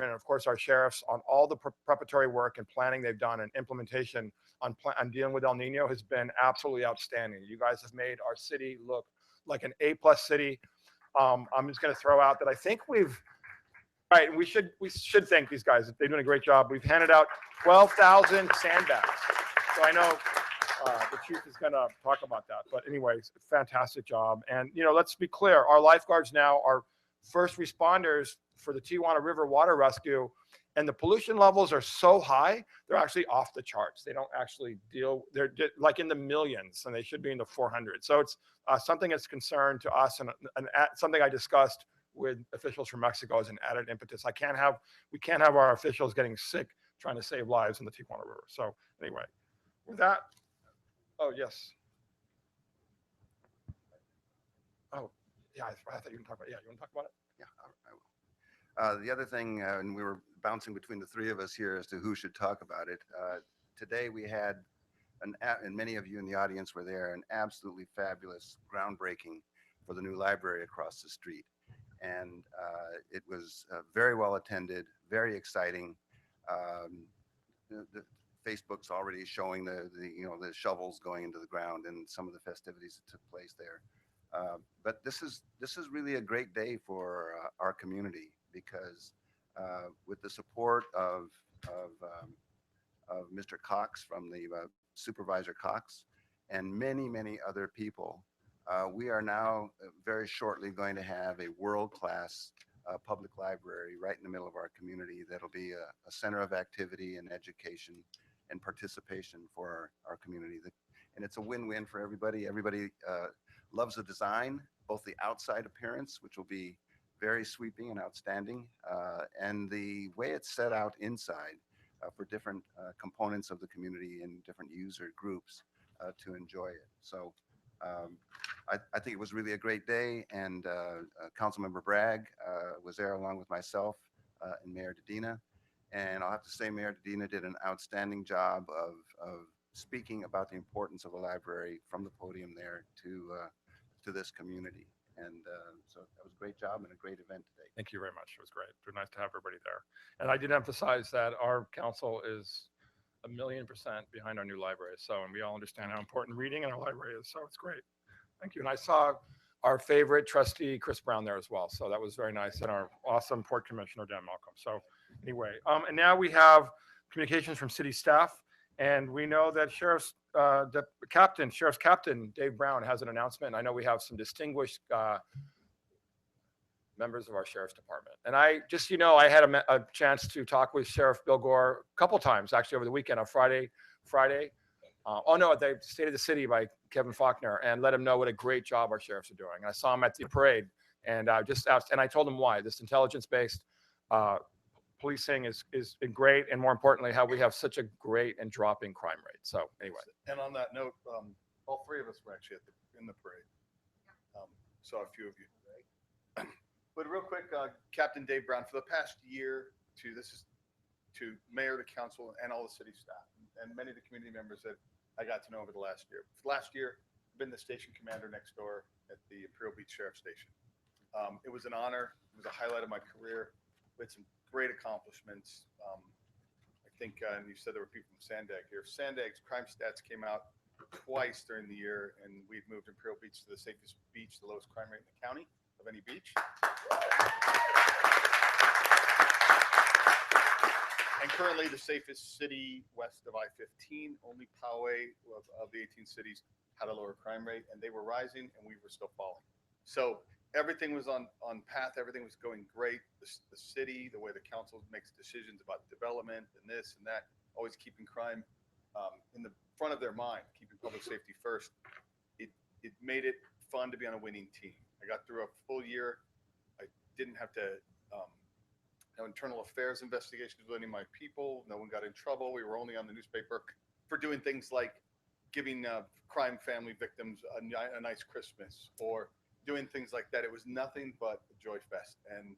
and of course our sheriffs on all the preparatory work and planning they've done and implementation on dealing with El Nino has been absolutely outstanding. You guys have made our city look like an A+ city. I'm just going to throw out that I think we've right, and we should thank these guys. They're doing a great job. We've handed out 12,000 sandbags. So I know the chief is going to talk about that. But anyways, fantastic job. And let's be clear: our lifeguards now are first responders for the Tijuana River water rescue, and the pollution levels are so high they're actually off the charts. They don't actually deal. They're like in the millions, and they should be in the 400. So it's something that's concern to us, and something I discussed with officials from Mexico as an added impetus. We can't have our officials getting sick trying to save lives in the Tijuana River. So anyway, with that, oh yes. Oh yeah, I thought you were talk about. Yeah, you want to talk about it? Yeah, I will. The other thing, and we were bouncing between the three of us here as to who should talk about it. Today we had, and many of you in the audience were there, an absolutely fabulous groundbreaking for the new library across the street. And it was very well attended, very exciting. The Facebook's already showing the shovels going into the ground and some of the festivities that took place there. But this is really a great day for our community because with the support of Mr. Cox from the Supervisor Cox and many other people, we are now very shortly going to have a world-class public library right in the middle of our community that'll be a center of activity and education and participation for our community. And it's a win-win for everybody. Everybody loves the design, both the outside appearance, which will be very sweeping and outstanding, and the way it's set out inside for different components of the community and different user groups to enjoy it. So I think it was really a great day, and Councilmember Bragg was there along with myself and Mayor Dedina. And I'll have to say Mayor Dedina did an outstanding job of speaking about the importance of a library from the podium there to this community. And so that was a great job and a great event today. Thank you very much. It was great. It was nice to have everybody there. And I did emphasize that our council is 1,000,000% behind our new library. So, and we all understand how important reading in our library is. So it's great. Thank you. And I saw our favorite trustee, Chris Brown, there as well. So that was very nice. And our awesome Port Commissioner, Dan Malcolm. So anyway, and now we have communications from city staff. And we know that Sheriff's Captain Dave Brown has an announcement. And I know we have some distinguished members of our Sheriff's Department. And I just, I had a chance to talk with Sheriff Bill Gore a couple times, actually, over the weekend on Friday. At the State of the City by Kevin Faulkner, and let him know what a great job our sheriffs are doing. And I saw him at the parade, and just asked, and I told him why this intelligence-based policing is great, and more importantly, how we have such a great and dropping crime rate. So anyway. And on that note, all three of us were actually in the parade. Saw a few of you. But real quick, Captain Dave Brown, for the past year, to Mayor, the council, and all the city staff, and many of the community members that I got to know over the last year. Last year, I've been the station commander next door at the Imperial Beach Sheriff Station. It was an honor. It was a highlight of my career. We had some great accomplishments. I think, and you said there were people from Sandag here. Sandag's crime stats came out twice during the year, and we've moved Imperial Beach to the safest beach, the lowest crime rate in the county of any beach. And currently the safest city west of I-15, only Poway of the 18 cities had a lower crime rate, and they were rising and we were still falling. So everything was on path. Everything was going great. The city, the way the council makes decisions about development and this and that, always keeping crime in the front of their mind, keeping public safety first. It made it fun to be on a winning team. I got through a full year. I didn't have to no internal affairs investigations with any of my people. No one got in trouble. We were only on the newspaper for doing things like giving crime family victims a nice Christmas or doing things like that. It was nothing but a joy fest. And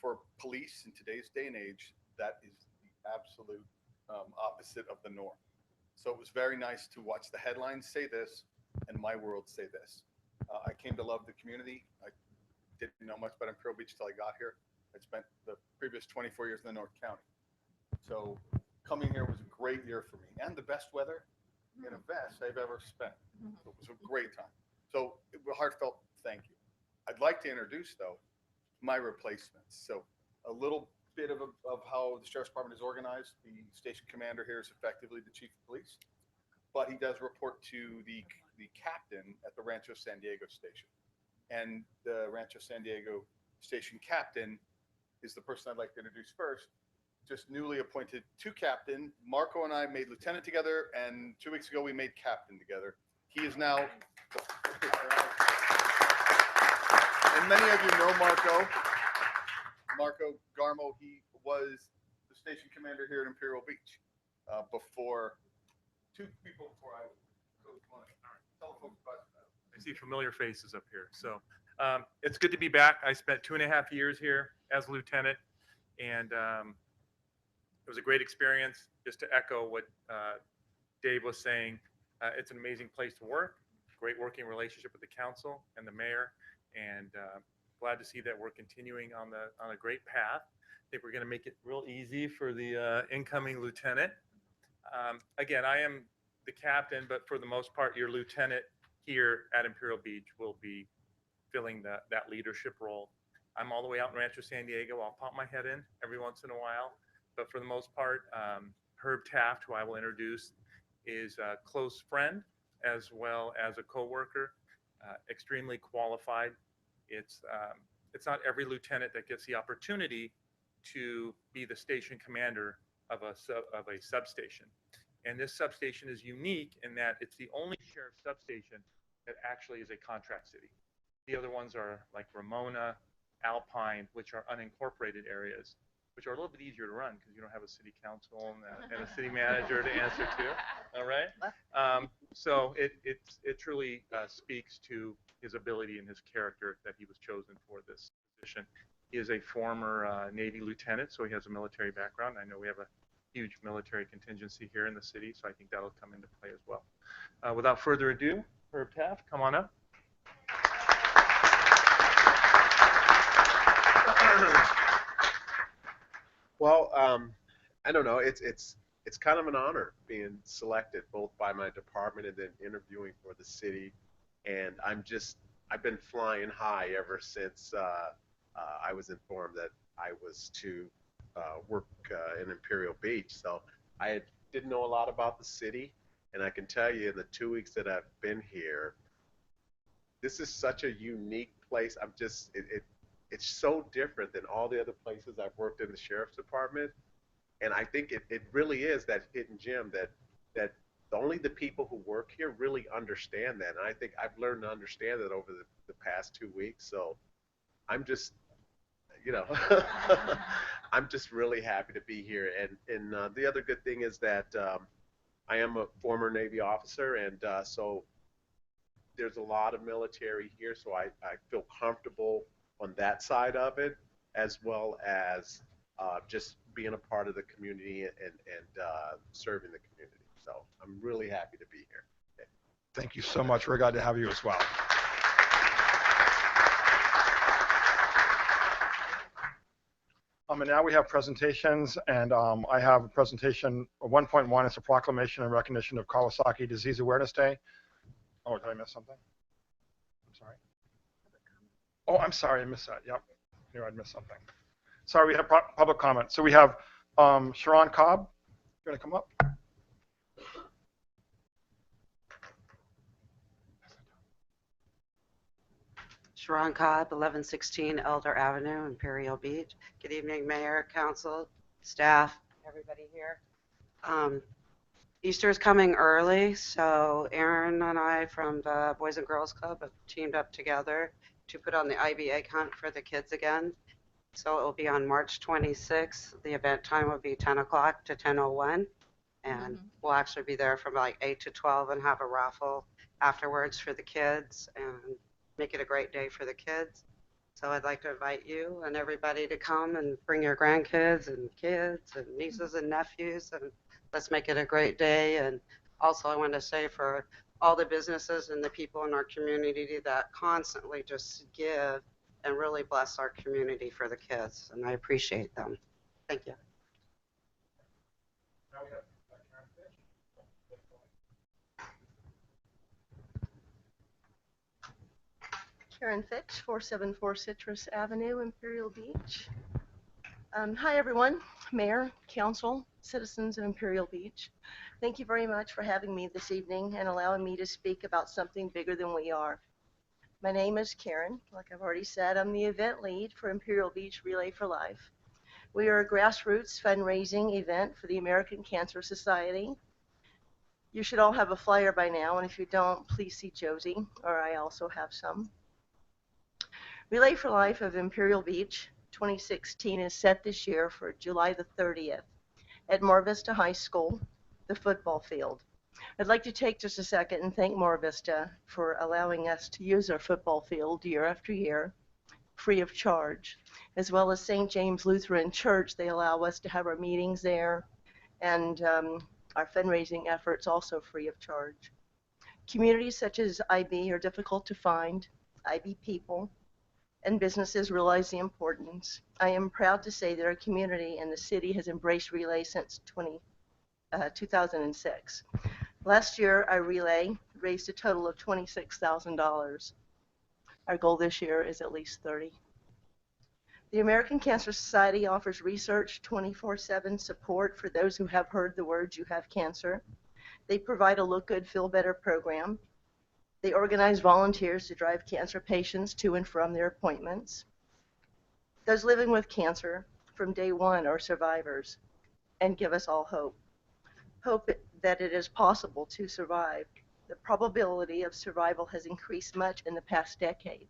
for police in today's day and age, that is the absolute opposite of the norm. So it was very nice to watch the headlines say this and my world say this. I came to love the community. I didn't know much about Imperial Beach till I got here. I spent the previous 24 years in the North County. So coming here was a great year for me, and the best weather in a vest I've ever spent. It was a great time. So a heartfelt thank you. I'd like to introduce, though, my replacements. So a little bit of how the Sheriff's Department is organized. The station commander here is effectively the chief of police, but he does report to the captain at the Rancho San Diego station. And the Rancho San Diego station captain is the person I'd like to introduce first. Just newly appointed to captain. Marco and I made lieutenant together, and 2 weeks ago we made captain together. He is now, and many of you know Marco Garmo. He was the station commander here at Imperial Beach before, 2 people before I was. So, tell folks about that. I see familiar faces up here. So it's good to be back. I spent 2.5 years here as lieutenant, and it was a great experience. Just to echo what Dave was saying, it's an amazing place to work, great working relationship with the council and the mayor, and glad to see that we're continuing on a great path. I think we're going to make it real easy for the incoming lieutenant. Again, I am the captain, but for the most part, your lieutenant here at Imperial Beach will be filling that leadership role. I'm all the way out in Rancho San Diego. I'll pop my head in every once in a while, but for the most part, Herb Taft, who I will introduce, is a close friend as well as a coworker, extremely qualified. It's not every lieutenant that gets the opportunity to be the station commander of a substation. And this substation is unique in that it's the only sheriff's substation that actually is a contract city. The other ones are like Ramona, Alpine, which are unincorporated areas, which are a little bit easier to run because you don't have a city council and a city manager to answer to. All right. So it truly speaks to his ability and his character that he was chosen for this position. He is a former Navy lieutenant, so he has a military background. I know we have a huge military contingency here in the city, so I think that'll come into play as well. Without further ado, Herb Taft, come on up. Well, I don't know. It's kind of an honor being selected both by my department and then interviewing for the city. And I've been flying high ever since I was informed that I was to work in Imperial Beach. So didn't know a lot about the city, and I can tell you in the 2 weeks that I've been here, this is such a unique place. It's so different than all the other places I've worked in the sheriff's department. And I think it really is that hidden gem that only the people who work here really understand that. And I think I've learned to understand that over the past 2 weeks. So I'm just, I'm just really happy to be here. And the other good thing is that I am a former Navy officer, and so there's a lot of military here, so I feel comfortable on that side of it, as well as just being a part of the community and serving the community. So I'm really happy to be here. Okay. Thank you so much. We're glad to have you as well. And now we have presentations, and I have a presentation 1.1. It's a proclamation and recognition of Kawasaki Disease Awareness Day. Oh, did I miss something? I'm sorry. Oh, I'm sorry, I missed that. Yep, I knew I'd missed something. Sorry, we have public comment. So we have Sharon Cobb. You want to come up? Sharon Cobb, 1116 Elder Avenue, Imperial Beach. Good evening, Mayor, Council, staff, everybody here. Easter is coming early, so Aaron and I from the Boys and Girls Club have teamed up together to put on the IB egg hunt for the kids again. So it will be on March 26th. The event time will be 10 o'clock to 10:01. And we'll actually be there from like 8 to 12 and have a raffle afterwards for the kids and make it a great day for the kids. So I'd like to invite you and everybody to come and bring your grandkids and kids and nieces and nephews, and let's make it a great day. And also I want to say for all the businesses and the people in our community that constantly just give and really bless our community for the kids, and I appreciate them. Thank you. Karen Fitch, 474 Citrus Avenue, Imperial Beach. Hi, everyone, Mayor, Council, citizens of Imperial Beach. Thank you very much for having me this evening and allowing me to speak about something bigger than we are. My name is Karen. Like I've already said, I'm the event lead for Imperial Beach Relay for Life. We are a grassroots fundraising event for the American Cancer Society. You should all have a flyer by now, and if you don't, please see Josie, or I also have some. Relay for Life of Imperial Beach 2016 is set this year for July the 30th at Mar Vista High School, the football field. I'd like to take just a second and thank Mar Vista for allowing us to use our football field year after year, free of charge, as well as St. James Lutheran Church. They allow us to have our meetings there and our fundraising efforts also free of charge. Communities such as IB are difficult to find. IB people and businesses realize the importance. I am proud to say that our community and the city has embraced Relay since 2006. Last year, our Relay raised a total of $26,000. Our goal this year is at least 30. The American Cancer Society offers research 24/7 support for those who have heard the words "you have cancer." They provide a Look Good, Feel Better program. They organize volunteers to drive cancer patients to and from their appointments. Those living with cancer from day one are survivors and give us all hope. Hope that it is possible to survive. The probability of survival has increased much in the past decade.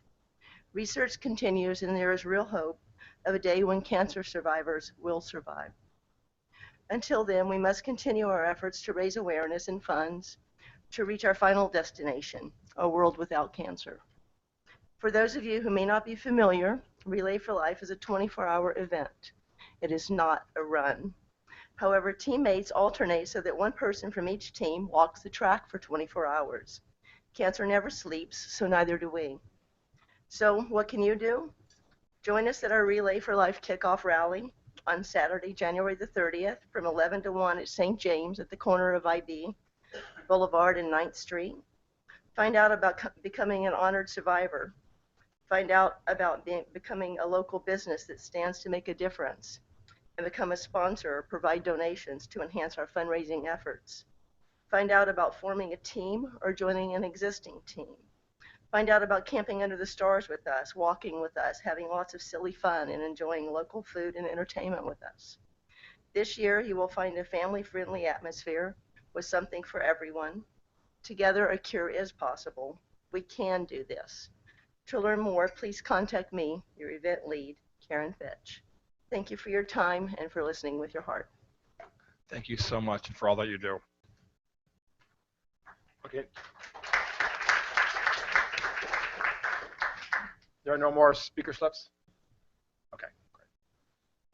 Research continues, and there is real hope of a day when cancer survivors will survive. Until then, we must continue our efforts to raise awareness and funds to reach our final destination, a world without cancer. For those of you who may not be familiar, Relay for Life is a 24-hour event. It is not a run. However, teammates alternate so that one person from each team walks the track for 24 hours. Cancer never sleeps, so neither do we. So what can you do? Join us at our Relay for Life kickoff rally on Saturday, January the 30th from 11 to 1 at St. James at the corner of IB Boulevard and 9th Street. Find out about becoming an honored survivor. Find out about becoming a local business that stands to make a difference, and become a sponsor or provide donations to enhance our fundraising efforts. Find out about forming a team or joining an existing team. Find out about camping under the stars with us, walking with us, having lots of silly fun, and enjoying local food and entertainment with us. This year, you will find a family-friendly atmosphere with something for everyone. Together, a cure is possible. We can do this. To learn more, please contact me, your event lead, Karen Fitch. Thank you for your time and for listening with your heart. Thank you so much for all that you do. Okay. There are no more speaker slips? Okay, great.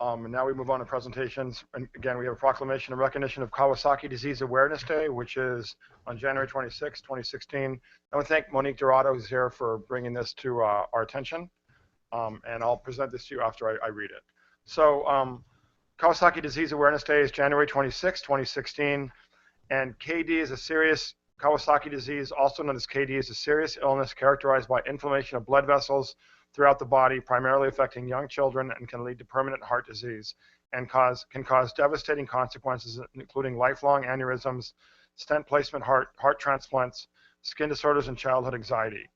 And now we move on to presentations. And again, we have a proclamation in recognition of Kawasaki Disease Awareness Day, which is on January 26, 2016. I want to thank Monique Dorado, who's here, for bringing this to our attention. And I'll present this to you after I read it. So Kawasaki Disease Awareness Day is January 26, 2016. And KD is a serious Kawasaki disease, also known as KD, is a serious illness characterized by inflammation of blood vessels throughout the body, primarily affecting young children, and can lead to permanent heart disease and can cause devastating consequences, including lifelong aneurysms, stent placement, heart transplants, skin disorders, and childhood anxiety.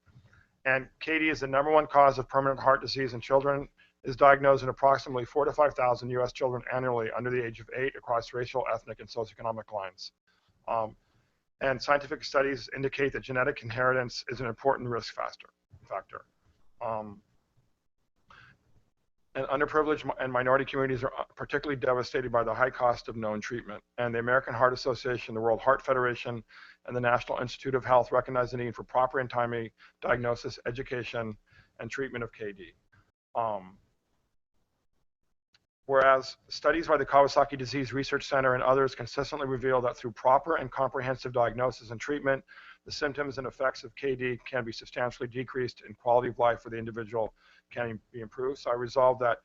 And KD is the #1 cause of permanent heart disease in children, is diagnosed in approximately 4,000 to 5,000 U.S. children annually under the age of 8 across racial, ethnic, and socioeconomic lines. And scientific studies indicate that genetic inheritance is an important risk factor. And underprivileged and minority communities are particularly devastated by the high cost of known treatment. And the American Heart Association, the World Heart Federation, and the National Institute of Health recognize the need for proper and timely diagnosis, education, and treatment of KD. Whereas studies by the Kawasaki Disease Research Center and others consistently reveal that through proper and comprehensive diagnosis and treatment, the symptoms and effects of KD can be substantially decreased and quality of life for the individual can be improved. So I resolved that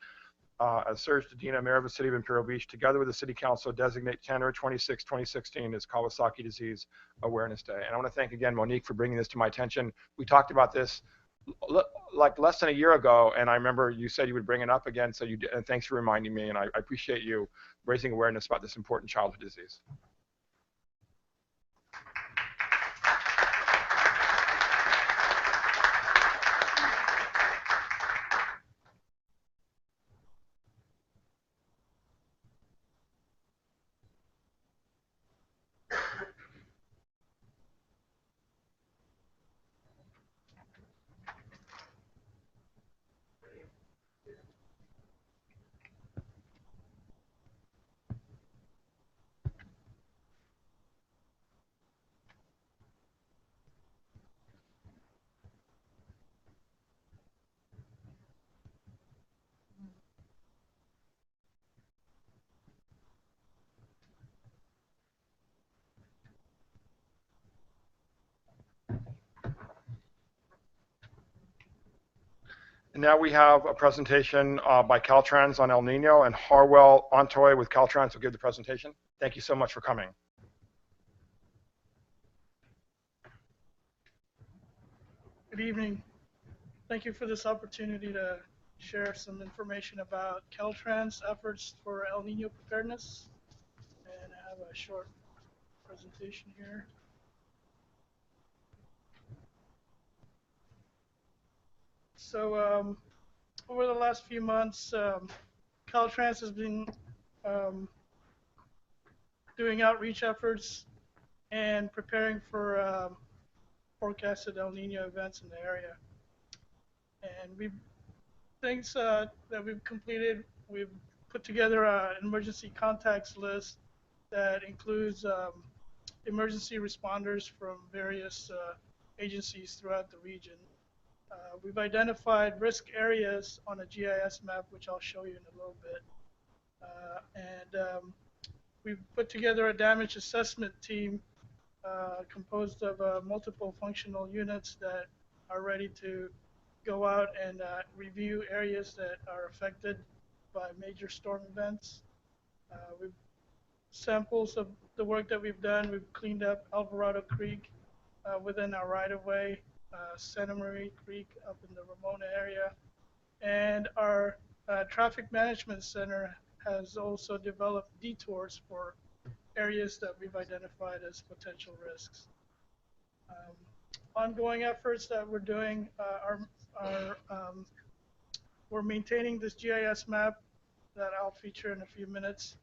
as Serge Dedina, Mayor of the City of Imperial Beach, together with the City Council, designate January 26, 2016 as Kawasaki Disease Awareness Day. And I want to thank again Monique for bringing this to my attention. We talked about this like less than a year ago, and I remember you said you would bring it up again, so you did, and thanks for reminding me, and I appreciate you raising awareness about this important childhood disease. And now we have a presentation by Caltrans on El Nino, and Harwell Ontoy with Caltrans will give the presentation. Thank you so much for coming. Good evening. Thank you for this opportunity to share some information about Caltrans' efforts for El Nino preparedness. And I have a short presentation here. So over the last few months, Caltrans has been doing outreach efforts and preparing for forecasted El Nino events in the area. And things that we've completed, we've put together an emergency contacts list that includes emergency responders from various agencies throughout the region. We've identified risk areas on a GIS map, which I'll show you in a little bit. We've put together a damage assessment team composed of multiple functional units that are ready to go out and review areas that are affected by major storm events. We've samples of the work that we've done. We've cleaned up Alvarado Creek within our right-of-way, Santa Maria Creek up in the Ramona area, and our traffic management center has also developed detours for areas that we've identified as potential risks. Ongoing efforts that we're doing we're maintaining this GIS map that I'll feature in a few minutes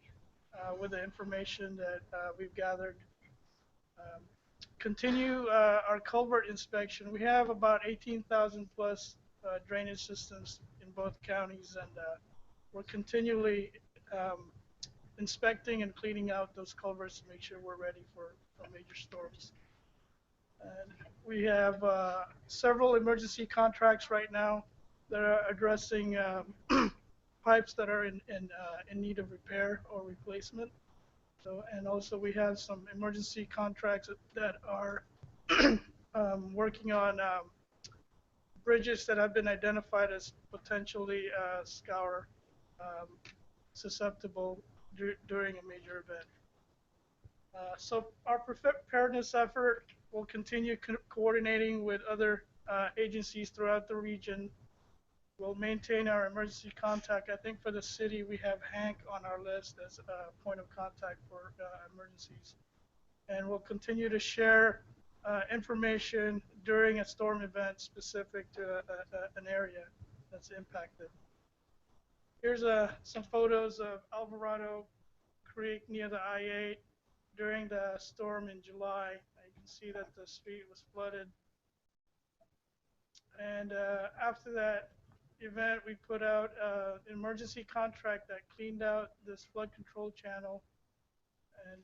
with the information that we've gathered. Continue our culvert inspection. We have about 18,000 plus drainage systems in both counties, and we're continually inspecting and cleaning out those culverts to make sure we're ready for major storms. And we have several emergency contracts right now that are addressing pipes that are in need of repair or replacement. So, and also we have some emergency contracts that are working on bridges that have been identified as potentially scour susceptible during a major event. So our preparedness effort will continue coordinating with other agencies throughout the region. We'll maintain our emergency contact. I think for the city, we have Hank on our list as a point of contact for emergencies. And we'll continue to share information during a storm event specific to an area that's impacted. Here's some photos of Alvarado Creek near the I-8 during the storm in July. You can see that the street was flooded. And after that event, we put out an emergency contract that cleaned out this flood control channel. And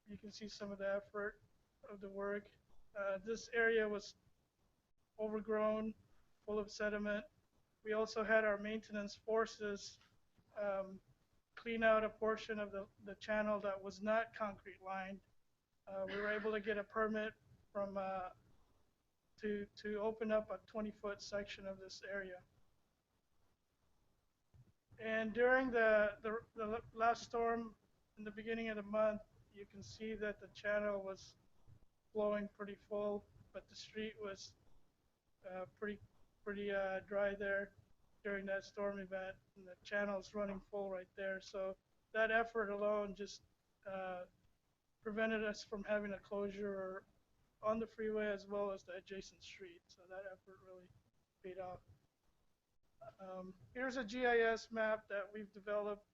you can see some of the effort of the work. This area was overgrown, full of sediment. We also had our maintenance forces clean out a portion of the channel that was not concrete lined. We were able to get a permit from to open up a 20-foot section of this area. And during the last storm in the beginning of the month, you can see that the channel was flowing pretty full, but the street was pretty dry there during that storm event, and the channel's running full right there. So that effort alone just prevented us from having a closure on the freeway as well as the adjacent street. So that effort really paid off. Here's a GIS map that we've developed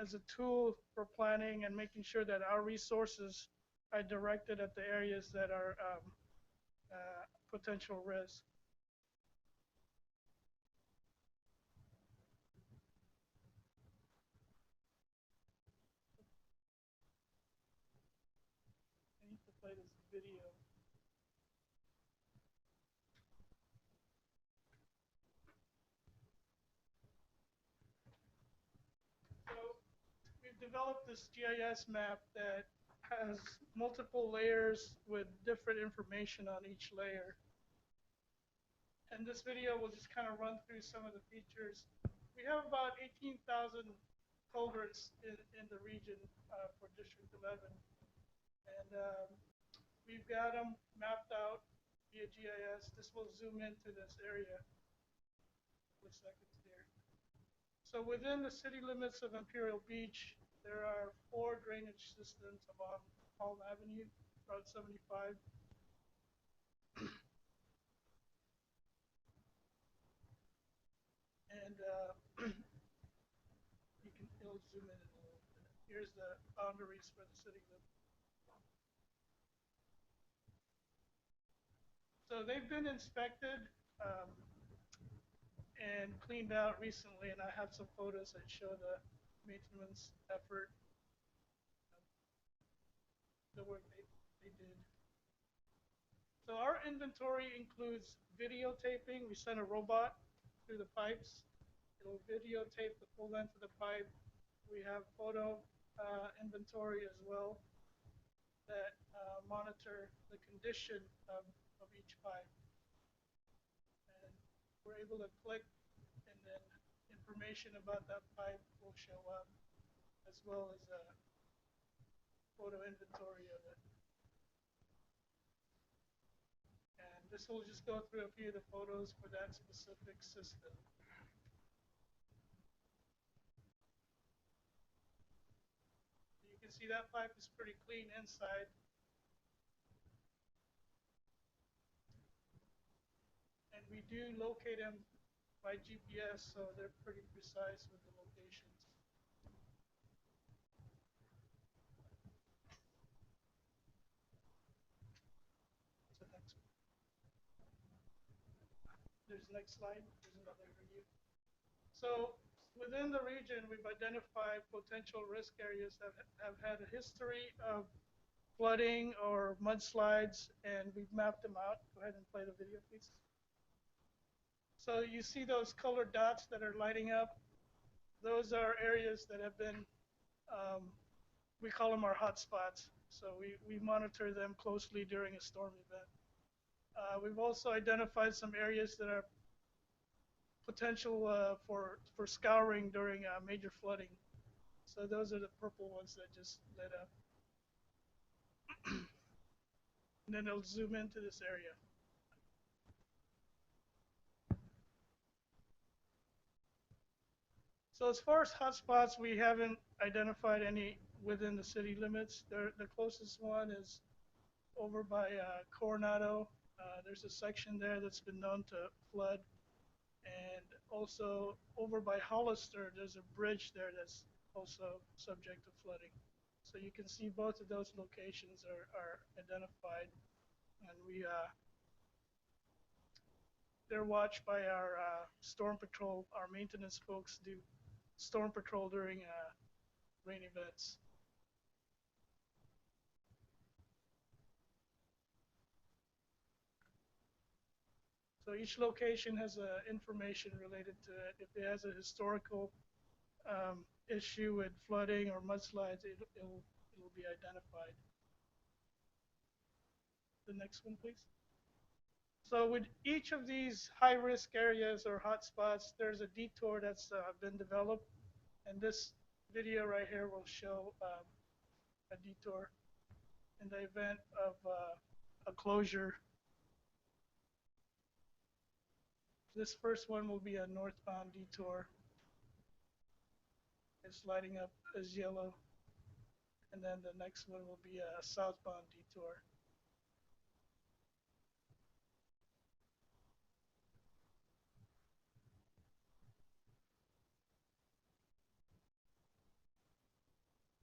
as a tool for planning and making sure that our resources are directed at the areas that are potential risk. I need to play this video. So we've developed this GIS map that has multiple layers with different information on each layer. And this video will just kind of run through some of the features. We have about 18,000 culverts in the region for District 11. And we've got them mapped out via GIS. This will zoom into this area. Looks like it's there. So within the city limits of Imperial Beach, there are 4 drainage systems along Palm Avenue, Route 75. And it'll zoom in a little bit. Here's the boundaries for the city limits. So they've been inspected and cleaned out recently, and I have some photos that show the maintenance effort, the work they did. So our inventory includes videotaping. We send a robot through the pipes. It'll videotape the full length of the pipe. We have photo inventory as well that monitor the condition of each pipe. And we're able to click, and then information about that pipe will show up, as well as a photo inventory of it. And this will just go through a few of the photos for that specific system. You can see that pipe is pretty clean inside. And we do locate them by GPS, so they're pretty precise with the locations. What's the next one? There's the next slide. There's another review. So within the region, we've identified potential risk areas that have had a history of flooding or mudslides, and we've mapped them out. Go ahead and play the video, please. So you see those colored dots that are lighting up? Those are areas that have been, we call them our hot spots. So we monitor them closely during a storm event. We've also identified some areas that are potential for scouring during major flooding. So those are the purple ones that just lit up. And then it'll zoom into this area. So as far as hotspots, we haven't identified any within the city limits. The closest one is over by Coronado. There's a section there that's been known to flood. And also over by Hollister, there's a bridge there that's also subject to flooding. So you can see both of those locations are identified, and they're watched by our storm patrol. Our maintenance folks do storm patrol during rain events. So each location has information related to it. If it has a historical issue with flooding or mudslides, it'll be identified. The next one, please. So with each of these high-risk areas or hotspots, there's a detour that's been developed, and this video right here will show a detour in the event of a closure. This first one will be a northbound detour. It's lighting up as yellow. And then the next one will be a southbound detour.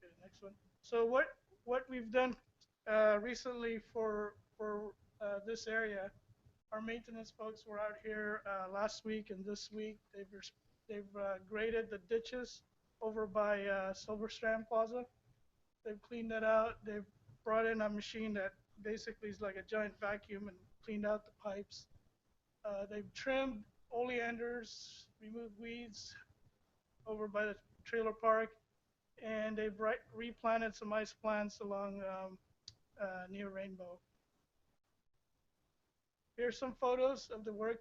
Okay, next one. So what we've done recently for this area, our maintenance folks were out here last week and this week. They've graded the ditches over by Silver Strand Plaza. They've cleaned that out. They've brought in a machine that basically is like a giant vacuum and cleaned out the pipes. They've trimmed oleanders, removed weeds over by the trailer park, and they've replanted some ice plants along near Rainbow. Here's some photos of the work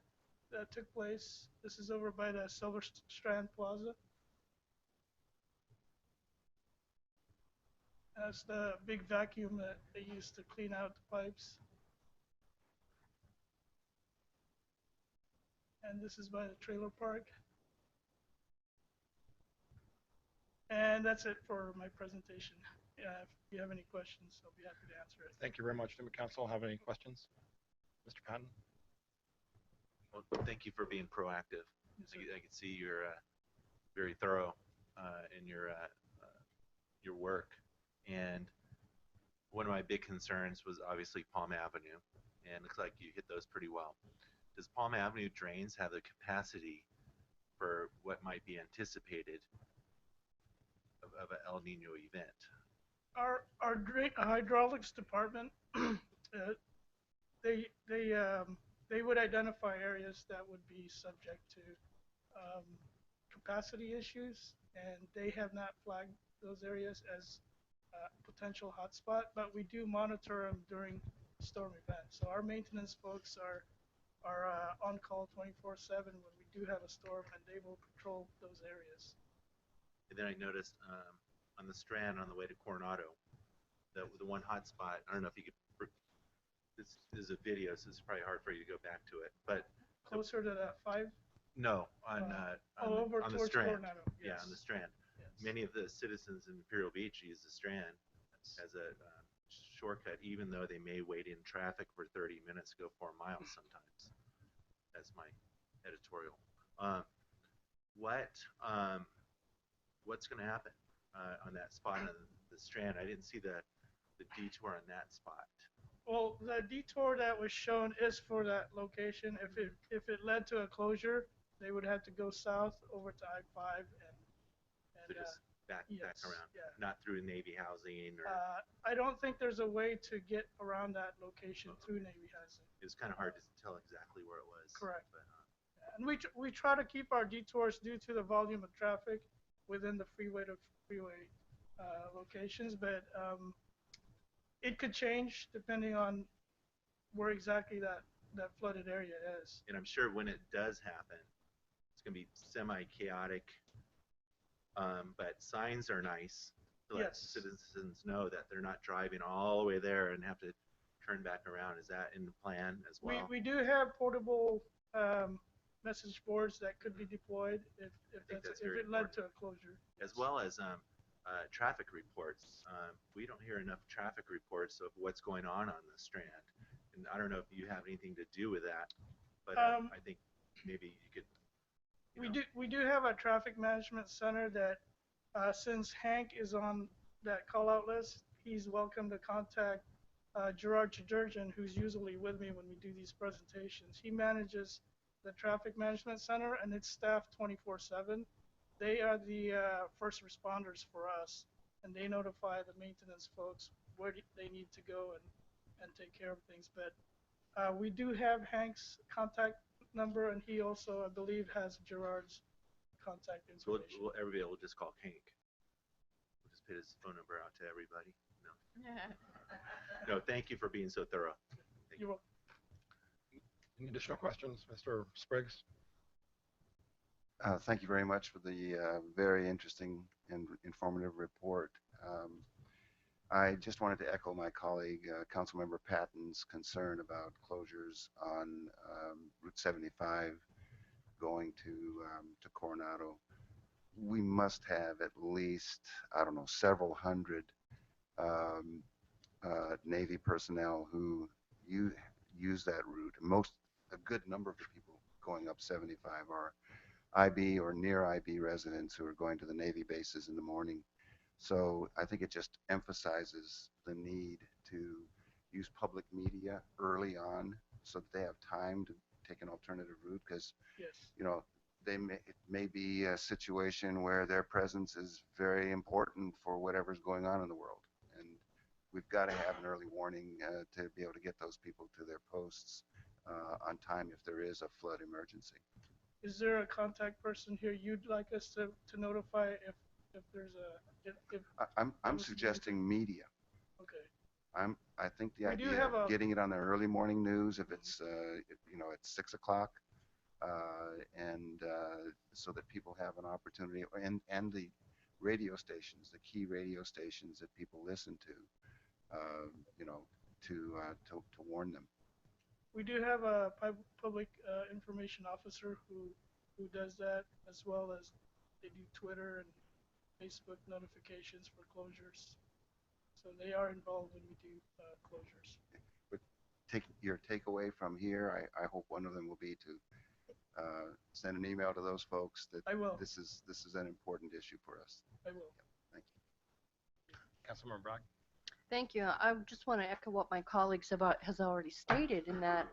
that took place. This is over by the Silver Strand Plaza. That's the big vacuum that they used to clean out the pipes. And this is by the trailer park. And that's it for my presentation. If you have any questions, I'll be happy to answer it. Thank you very much. Do council have any questions? Mr. Patton? Well, thank you for being proactive. Yes, I can see you're very thorough in your work. And one of my big concerns was obviously Palm Avenue, and it looks like you hit those pretty well. Does Palm Avenue drains have the capacity for what might be anticipated of an El Nino event? Our hydraulics department, they would identify areas that would be subject to capacity issues, and they have not flagged those areas as potential hotspot, but we do monitor them during storm events. So our maintenance folks are on call 24/7 when we do have a storm, and they will patrol those areas. And then I noticed on the Strand on the way to Coronado, the one hot spot, I don't know if you could, this is a video, so it's probably hard for you to go back to it, but Closer to that 5? no, Over on the towards Strand. Coronado. Yeah, Yes. on the Strand. Yes. Many of the citizens in Imperial Beach use the Strand as a shortcut, even though they may wait in traffic for 30 minutes to go 4 miles sometimes. That's my editorial. What's going to happen on that spot on the Strand? I didn't see the detour on that spot. Well, the detour that was shown is for that location. If it led to a closure, they would have to go south over to I-5 So just back yes, around, yeah. not through Navy housing or. I don't think there's a way to get around that location through Navy housing. It was kind of hard to tell exactly where it was. Correct. But, And we try to keep our detours due to the volume of traffic within the freeway to freeway locations, but it could change depending on where exactly that flooded area is. and I'm sure when it does happen, it's going to be semi-chaotic. But signs are nice to let Yes. citizens know that they're not driving all the way there and have to turn back around. Is that in the plan as well? We do have portable message boards that could be deployed if that's very it led to a closure. As well as traffic reports. We don't hear enough traffic reports of what's going on the Strand. And I don't know if you have anything to do with that, but I think maybe you could. We do have a traffic management center that since Hank is on that call out list, he's welcome to contact Gerard Chadurjan, who's usually with me when we do these presentations. He manages the traffic management center, and it's staffed 24/7. They are the first responders for us, and they notify the maintenance folks where they need to go and take care of things. But we do have Hank's contact number, and he also, I believe, has Gerard's contact So information. everybody will just call Hank. We'll just put his phone number out to everybody. No, thank you for being so thorough. You're welcome. Any additional questions, Mr. Spriggs? Thank you very much for the very interesting and informative report. I just wanted to echo my colleague, Councilmember Patton's concern about closures on Route 75 going to Coronado. We must have at least, I don't know, several hundred um, Navy personnel who use that route. A good number of the people going up 75 are IB or near IB residents who are going to the Navy bases in the morning. So I think it just emphasizes the need to use public media early on so that they have time to take an alternative route, because Yes. it may be a situation where their presence is very important for whatever's going on in the world, and we've got to have an early warning to be able to get those people to their posts on time if there is a flood emergency. Is there a contact person here you'd like us to notify if there's a if I'm was suggesting media. okay. I think the We do idea have of a getting it on the early morning news, if it's at 6 o'clock, and so that people have an opportunity, and the radio stations, the key radio stations that people listen to, to warn them. We do have a public information officer who does that, as well as they do Twitter and Facebook notifications for closures. So they are involved when we do closures. But your takeaway from here, I hope one of them will be to send an email to those folks that I will. this is an important issue for us. I will. Thank you. Councilmember Bragg? Thank you. I just want to echo what my colleagues has already stated in that,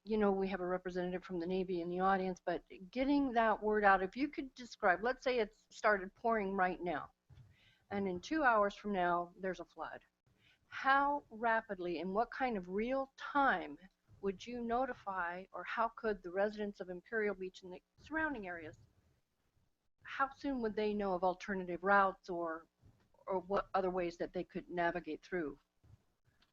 we have a representative from the Navy in the audience, but getting that word out, if you could describe, let's say it's started pouring right now, and in 2 hours from now, there's a flood. How rapidly and what kind of real time would you notify, or how could the residents of Imperial Beach and the surrounding areas, how soon would they know of alternative routes or what other ways that they could navigate through?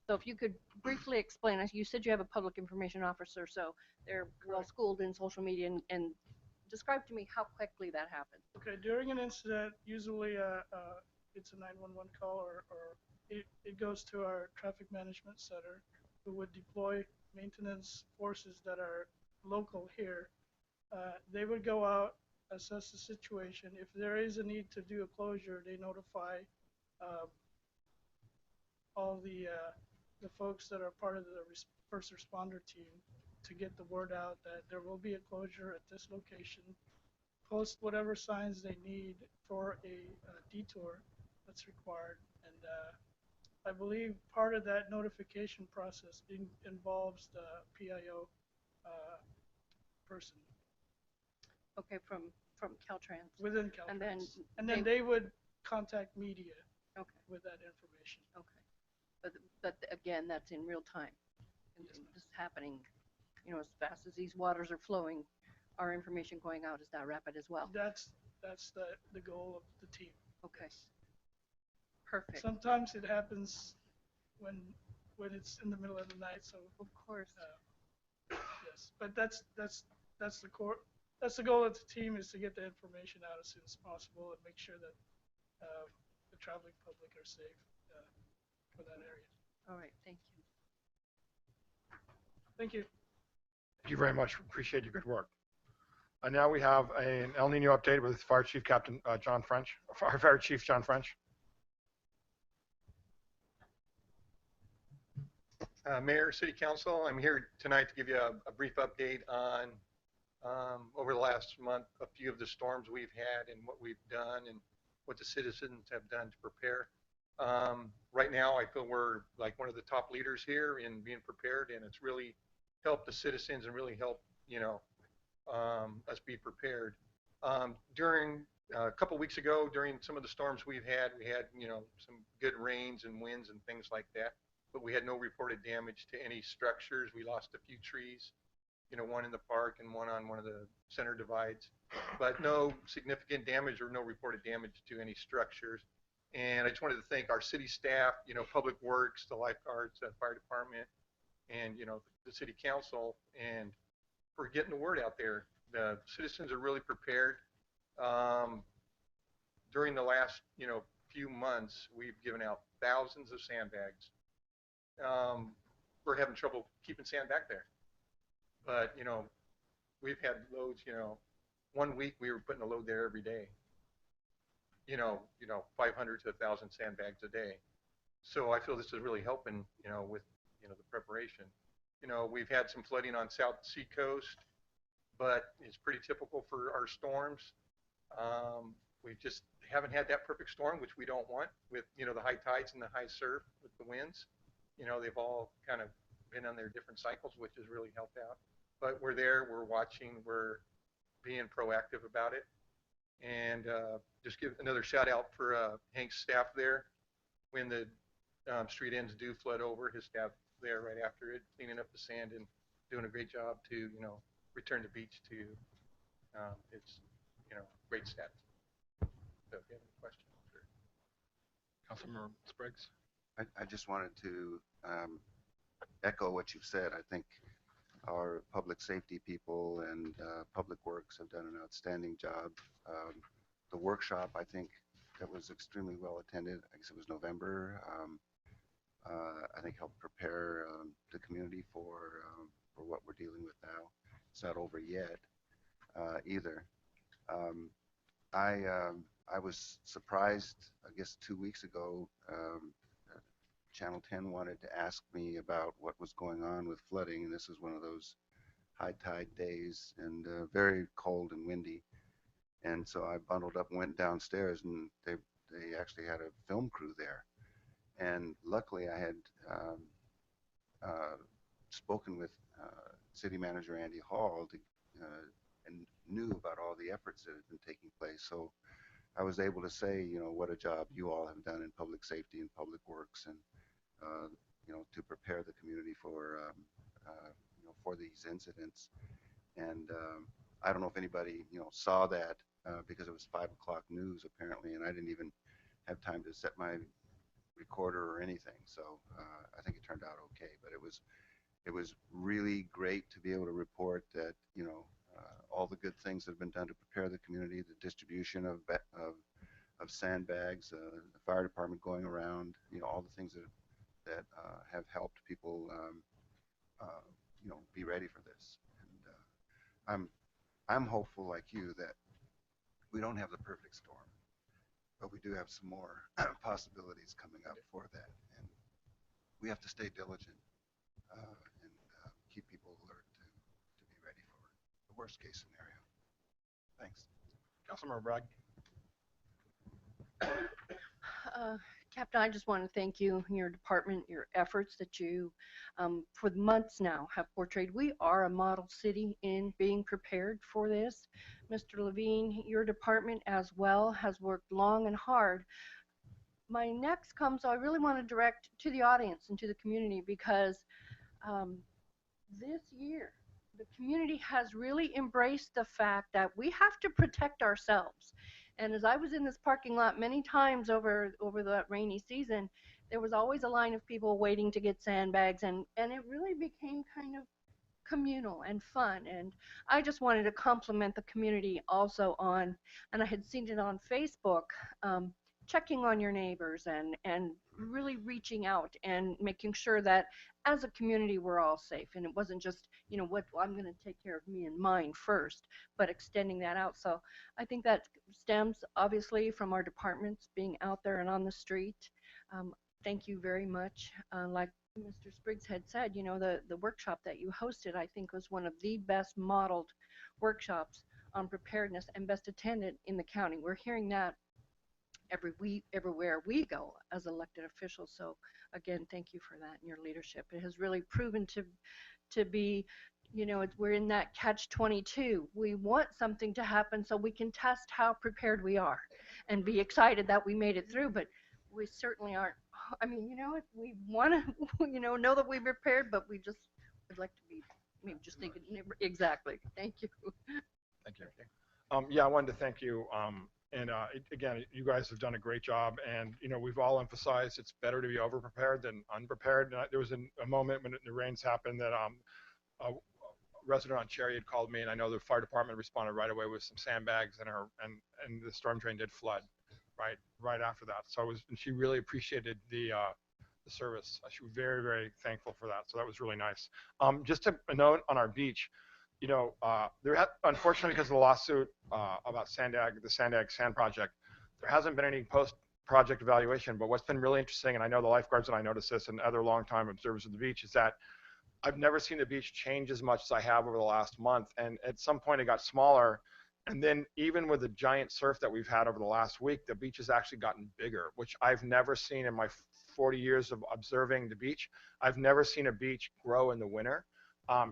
So if you could briefly explain, you said you have a public information officer, so they're well schooled in social media, and describe to me how quickly that happens. Okay, during an incident, usually it's a 911 call, or it goes to our traffic management center, who would deploy maintenance forces that are local here. They would go out, assess the situation. If there is a need to do a closure, they notify all the folks that are part of the first responder team to get the word out that there will be a closure at this location. Post whatever signs they need for a detour that's required, and I believe part of that notification process involves the PIO person. Okay, from Caltrans. Within Caltrans. And then they would contact media. Okay. With that information. Okay. But again, that's in real time. Yes, this is happening, as fast as these waters are flowing, our information going out is that rapid as well. That's the goal of the team. Okay. Perfect. Sometimes it happens when it's in the middle of the night. So of course. Yes, but that's the core. That's the goal of the team, is to get the information out as soon as possible and make sure that the traveling public are safe for that area. All right. Thank you. Thank you. Thank you very much. Appreciate your good work. And now we have an El Nino update with Fire Chief Captain John French, Fire Chief John French. Mayor, City Council, I'm here tonight to give you a brief update on over the last month, a few of the storms we've had and what we've done and what the citizens have done to prepare. Right now, I feel we're like one of the top leaders here in being prepared, and it's really helped the citizens and really helped, us be prepared. During a couple weeks ago, during some of the storms we had, some good rains and winds and things like that, but we had no reported damage to any structures. We lost a few trees, one in the park and one on one of the center divides, but no significant damage or no reported damage to any structures. And I just wanted to thank our city staff, Public Works, the lifeguards, the fire department, and, the city council and for getting the word out there. The citizens are really prepared. Um, During the last, few months, we've given out thousands of sandbags. We're having trouble keeping sand back there. But, we've had loads, 1 week we were putting a load there every day. 500 to 1,000 sandbags a day. So I feel this is really helping, with, the preparation. We've had some flooding on South Sea Coast, but it's pretty typical for our storms. We just haven't had that perfect storm, which we don't want with, the high tides and the high surf with the winds. They've all kind of been on their different cycles, which has really helped out. But we're there, we're watching, we're being proactive about it. And just give another shout out for Hank's staff there. When the street ends do flood over, his staff there right after it, cleaning up the sand and doing a great job to, return the beach to its, great status. So if you have any questions. Sure. Councilmember Spriggs. I just wanted to echo what you've said. I think our public safety people and public works have done an outstanding job. The workshop, I think, that was extremely well attended. I guess it was November. I think helped prepare the community for what we're dealing with now. It's not over yet either. I was surprised, I guess 2 weeks ago, Channel 10 wanted to ask me about what was going on with flooding, and this is one of those high tide days and very cold and windy. And so I bundled up and went downstairs, and they actually had a film crew there. And luckily I had spoken with City Manager Andy Hall and knew about all the efforts that had been taking place. So I was able to say, what a job you all have done in public safety and public works, and to prepare the community for these incidents. And I don't know if anybody saw that because it was 5 o'clock news apparently, and I didn't even have time to set my recorder or anything. So I think it turned out okay. But it was really great to be able to report that all the good things that have been done to prepare the community, the distribution of sandbags, the fire department going around, all the things that have helped people, be ready for this. And I'm hopeful, like you, that we don't have the perfect storm, but we do have some more possibilities coming up for that. And we have to stay diligent and keep people alert to be ready for the worst case scenario. Thanks. Councilmember Bragg. Captain, I just want to thank you and your department, your efforts that you, for months now, have portrayed. We are a model city in being prepared for this. Mr. Levine, your department as well has worked long and hard. My next comes, I really want to direct to the audience and to the community, because this year, the community has really embraced the fact that we have to protect ourselves. And as I was in this parking lot many times over that rainy season, there was always a line of people waiting to get sandbags, and it really became kind of communal and fun. And I just wanted to compliment the community also on, and I had seen it on Facebook, checking on your neighbors and really reaching out and making sure that as a community we're all safe. And it wasn't just, what I'm going to take care of me and mine first, but extending that out. So I think that stems obviously from our departments being out there and on the street. Thank you very much. Like Mr. Spriggs had said, the workshop that you hosted, I think, was one of the best modeled workshops on preparedness and best attended in the county. We're hearing that everywhere we go as elected officials. So again, thank you for that and your leadership. It has really proven to be, we're in that catch-22. We want something to happen so we can test how prepared we are and be excited that we made it through, but we certainly aren't. I mean, we want to, know that we prepared, but we just would like to be maybe just thinking exactly. Thank you. Thank you. Yeah, I wanted to thank you Again, you guys have done a great job, and we've all emphasized it's better to be overprepared than unprepared. And there was a moment when the rains happened that a resident on Cherry had called me, and I know the fire department responded right away with some sandbags, and the storm drain did flood right after that. So and she really appreciated the service. She was very, very thankful for that. So that was really nice. Just a note on our beach, unfortunately, because of the lawsuit about the Sandag Sand Project, there hasn't been any post-project evaluation. But what's been really interesting, and I know the lifeguards and I noticed this, and other longtime observers of the beach, is that I've never seen the beach change as much as I have over the last month. And at some point, it got smaller. And then even with the giant surf that we've had over the last week, the beach has actually gotten bigger, which I've never seen in my 40 years of observing the beach. I've never seen a beach grow in the winter.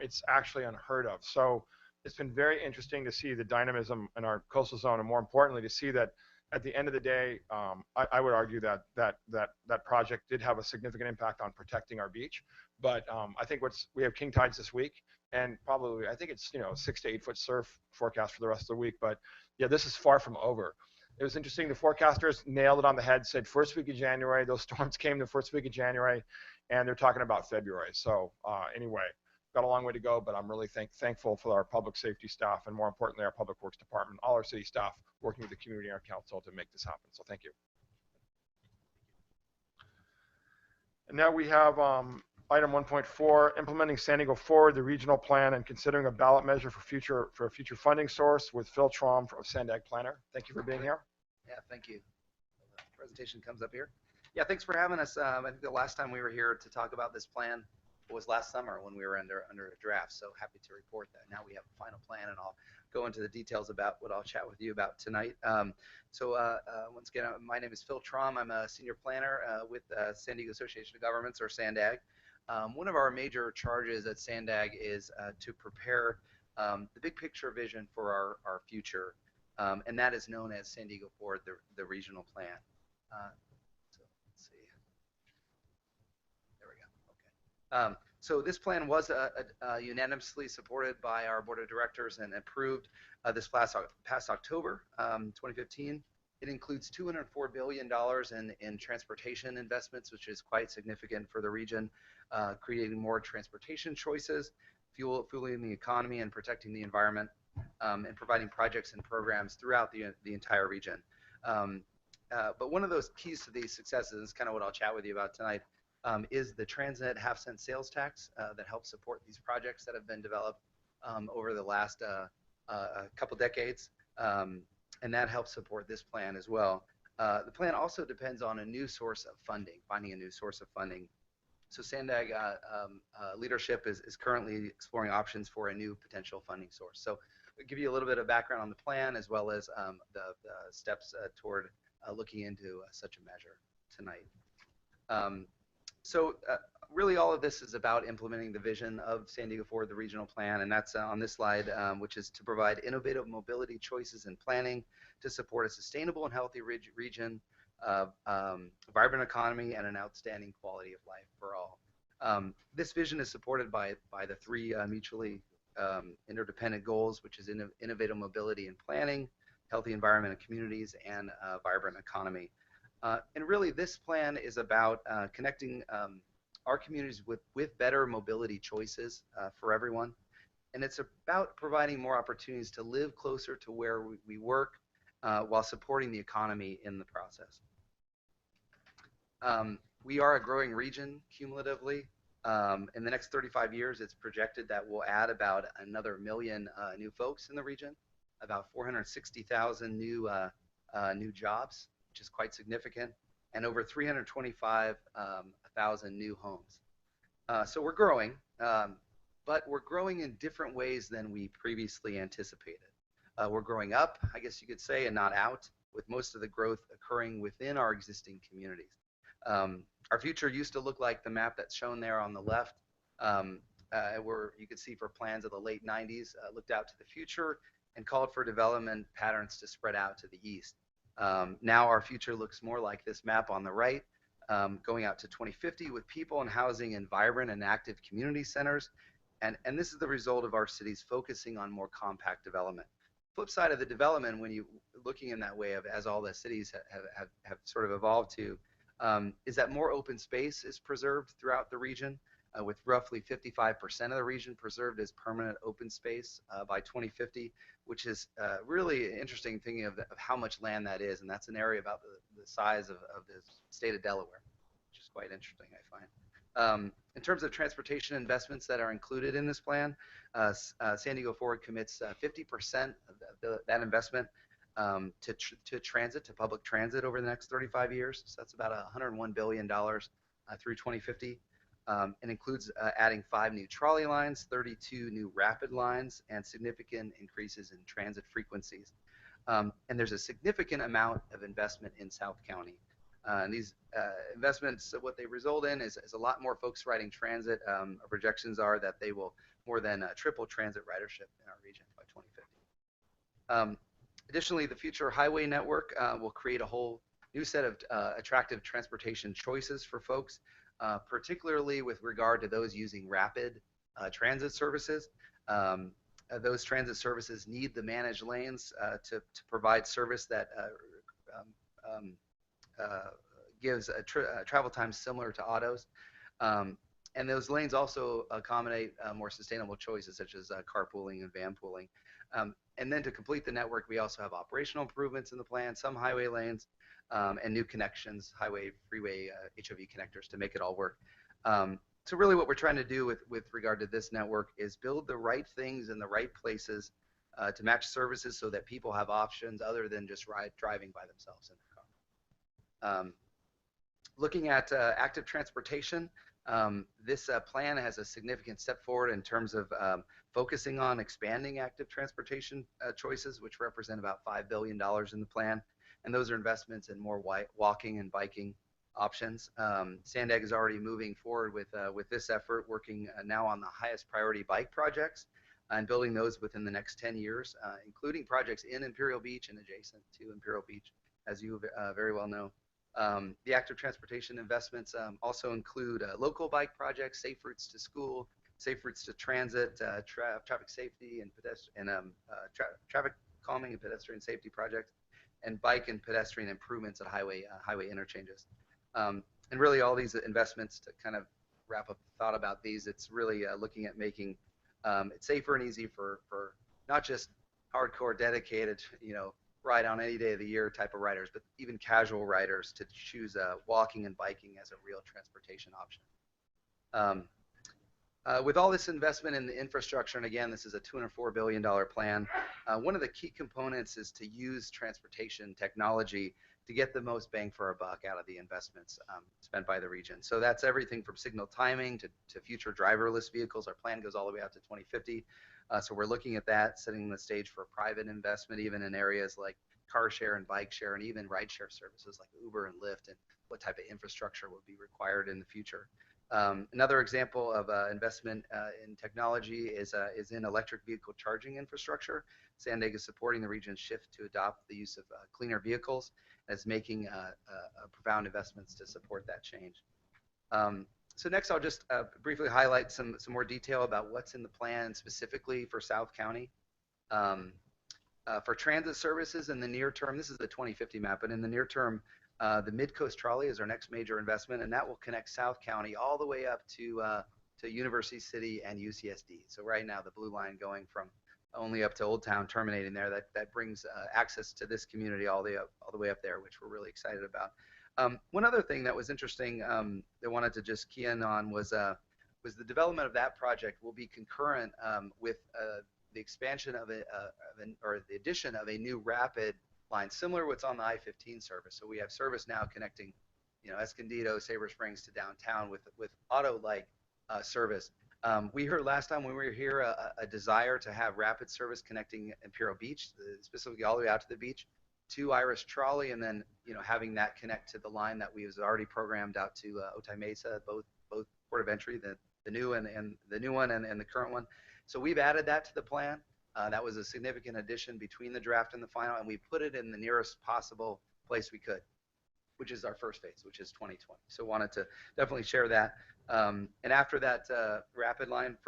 It's actually unheard of. So it's been very interesting to see the dynamism in our coastal zone, and more importantly, to see that at the end of the day, I would argue that project did have a significant impact on protecting our beach. But I think we have king tides this week, and probably I think it's 6 to 8 foot surf forecast for the rest of the week. But yeah, this is far from over. It was interesting. The forecasters nailed it on the head. Said first week of January. Those storms came the first week of January, and they're talking about February. So anyway, got a long way to go, but I'm really thankful for our public safety staff, and more importantly, our public works department, all our city staff working with the community and our council to make this happen. So thank you. And now we have item 1.4, implementing San Diego Forward, the regional plan, and considering a ballot measure for a future funding source with Phil Traum of Sandag Planner. Thank you for being here. Yeah, thank you. The presentation comes up here. Yeah, thanks for having us. I think the last time we were here to talk about this plan was last summer when we were under a draft. So happy to report that now we have a final plan, and I'll go into the details about what I'll chat with you about tonight. Once again, my name is Phil Traum. I'm a senior planner with San Diego Association of Governments, or Sandag. One of our major charges at Sandag is to prepare the big picture vision for our future, and that is known as San Diego Forward, the regional plan. So let's see. There we go. Okay. So this plan was unanimously supported by our board of directors and approved this past October 2015. It includes $204 billion in transportation investments, which is quite significant for the region, creating more transportation choices, fueling the economy and protecting the environment, and providing projects and programs throughout the entire region. But one of those keys to these successes, and it's kind of what I'll chat with you about tonight, is the Transnet half-cent sales tax that helps support these projects that have been developed over the last couple decades. And that helps support this plan as well. The plan also depends on a new source of funding, finding a new source of funding. So Sandag leadership is currently exploring options for a new potential funding source. So I'll give you a little bit of background on the plan, as well as the steps toward looking into such a measure tonight. Really all of this is about implementing the vision of San Diego Forward, the regional plan, and that's on this slide, which is to provide innovative mobility choices and planning to support a sustainable and healthy region, vibrant economy, and an outstanding quality of life for all. This vision is supported by the three mutually interdependent goals, which is innovative mobility and planning, healthy environment and communities, and vibrant economy. And really, this plan is about connecting our communities with better mobility choices for everyone. And it's about providing more opportunities to live closer to where we work while supporting the economy in the process. We are a growing region cumulatively. In the next 35 years, it's projected that we'll add about another 1 million new folks in the region, about 460,000 new jobs, which is quite significant, and over 325,000 new homes. So we're growing, but we're growing in different ways than we previously anticipated. We're growing up, I guess you could say, and not out, with most of the growth occurring within our existing communities. Our future used to look like the map that's shown there on the left, where you could see for plans of the late 90s, looked out to the future and called for development patterns to spread out to the east. Now our future looks more like this map on the right, going out to 2050 with people and housing in vibrant and active community centers. And this is the result of our cities focusing on more compact development, flip side of the development, when you looking in that way of as all the cities have sort of evolved to, is that more open space is preserved throughout the region, with roughly 55% of the region preserved as permanent open space by 2050, which is really interesting thinking of how much land that is. And that's an area about the size of the state of Delaware, which is quite interesting, I find. In terms of transportation investments that are included in this plan, San Diego Forward commits 50% of that investment to transit, to public transit over the next 35 years. So that's about $101 billion through 2050. It includes adding 5 new trolley lines, 32 new rapid lines, and significant increases in transit frequencies. And there's a significant amount of investment in South County. And these investments, what they result in is a lot more folks riding transit. Our projections are that they will more than triple transit ridership in our region by 2050. Additionally, the future highway network will create a whole new set of attractive transportation choices for folks, particularly with regard to those using rapid transit services. Those transit services need the managed lanes to provide service that gives travel time similar to autos. And those lanes also accommodate more sustainable choices such as carpooling and vanpooling. And then to complete the network, we also have operational improvements in the plan, some highway lanes, and new connections, highway, freeway, HOV connectors to make it all work. So really what we're trying to do with regard to this network is build the right things in the right places to match services so that people have options other than just driving by themselves in their car. Looking at active transportation, this plan has a significant step forward in terms of focusing on expanding active transportation choices, which represent about $5 billion in the plan. And those are investments in more walking and biking options. Sandag is already moving forward with this effort, working now on the highest priority bike projects and building those within the next 10 years, including projects in Imperial Beach and adjacent to Imperial Beach, as you very well know. The active transportation investments also include local bike projects, safe routes to school, safe routes to transit, traffic safety and traffic calming and pedestrian safety projects, and bike and pedestrian improvements at highway interchanges. And really all these investments, to kind of wrap up the thought about these, it's really looking at making it safer and easy for not just hardcore dedicated, ride on any day of the year type of riders, but even casual riders to choose walking and biking as a real transportation option. With all this investment in the infrastructure, and again, this is a $204 billion plan, one of the key components is to use transportation technology to get the most bang for our buck out of the investments spent by the region. So that's everything from signal timing to future driverless vehicles. Our plan goes all the way out to 2050. So we're looking at that, setting the stage for private investment, even in areas like car share and bike share, and even ride share services like Uber and Lyft, and what type of infrastructure will be required in the future. Another example of investment in technology is in electric vehicle charging infrastructure. Sandag is supporting the region's shift to adopt the use of cleaner vehicles, as making profound investments to support that change. So next, I'll just briefly highlight some more detail about what's in the plan specifically for South County. For transit services in the near term, this is the 2050 map, but in the near term, the Mid-Coast Trolley is our next major investment, and that will connect South County all the way up to University City and UCSD. So right now, the blue line going from only up to Old Town, terminating there, that brings access to this community all the way up there, which we're really excited about. One other thing that was interesting that I wanted to just key in on was the development of that project will be concurrent with the expansion of or the addition of a new rapid line, similar to what's on the I-15 service. So we have service now connecting, Escondido, Sabre Springs to downtown with auto-like service. We heard last time when we were here a desire to have rapid service connecting Imperial Beach, specifically all the way out to the beach, to Iris Trolley, and then having that connect to the line that we was already programmed out to Otay Mesa, both port of entry, the new and the new one and the current one. So we've added that to the plan. That was a significant addition between the draft and the final, and we put it in the nearest possible place we could, which is our first phase, which is 2020. So wanted to definitely share that. And after that rapid line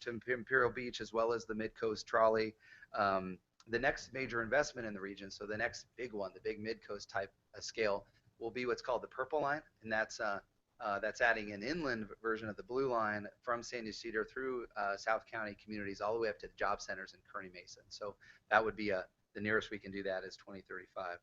to Imperial Beach, as well as the Mid-Coast Trolley, The next major investment in the region, so the next big one, the big mid-coast type scale, will be what's called the Purple Line, and that's adding an inland version of the Blue Line from San Ysidro through South County communities all the way up to the job centers in Kearney Mason. So that would be the nearest we can do that is 2035.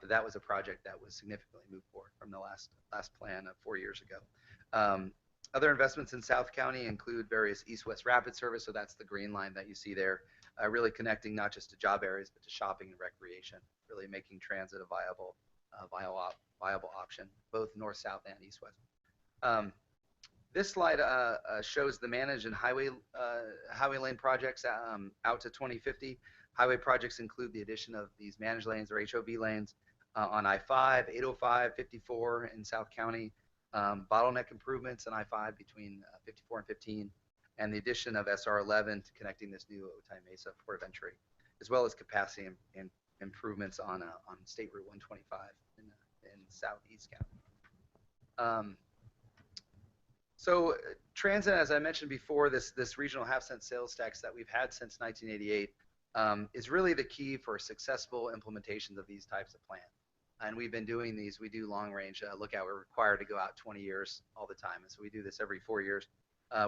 But that was a project that was significantly moved forward from the last plan of 4 years ago. Other investments in South County include various east-west rapid service, so that's the green line that you see there, really connecting not just to job areas but to shopping and recreation, really making transit a viable option, both north-south and east-west. This slide shows the managed and highway lane projects out to 2050. Highway projects include the addition of these managed lanes or HOV lanes on I-5, 805, 54 in South County, bottleneck improvements on I-5 between 54 and 15, and the addition of SR11 to connecting this new Otay Mesa port of entry, as well as capacity and improvements on State Route 125 in southeast County. So transit, as I mentioned before, this regional half-cent sales tax that we've had since 1988 is really the key for successful implementations of these types of plans. And we've been doing these. We do long-range lookout. We're required to go out 20 years all the time, and so we do this every 4 years.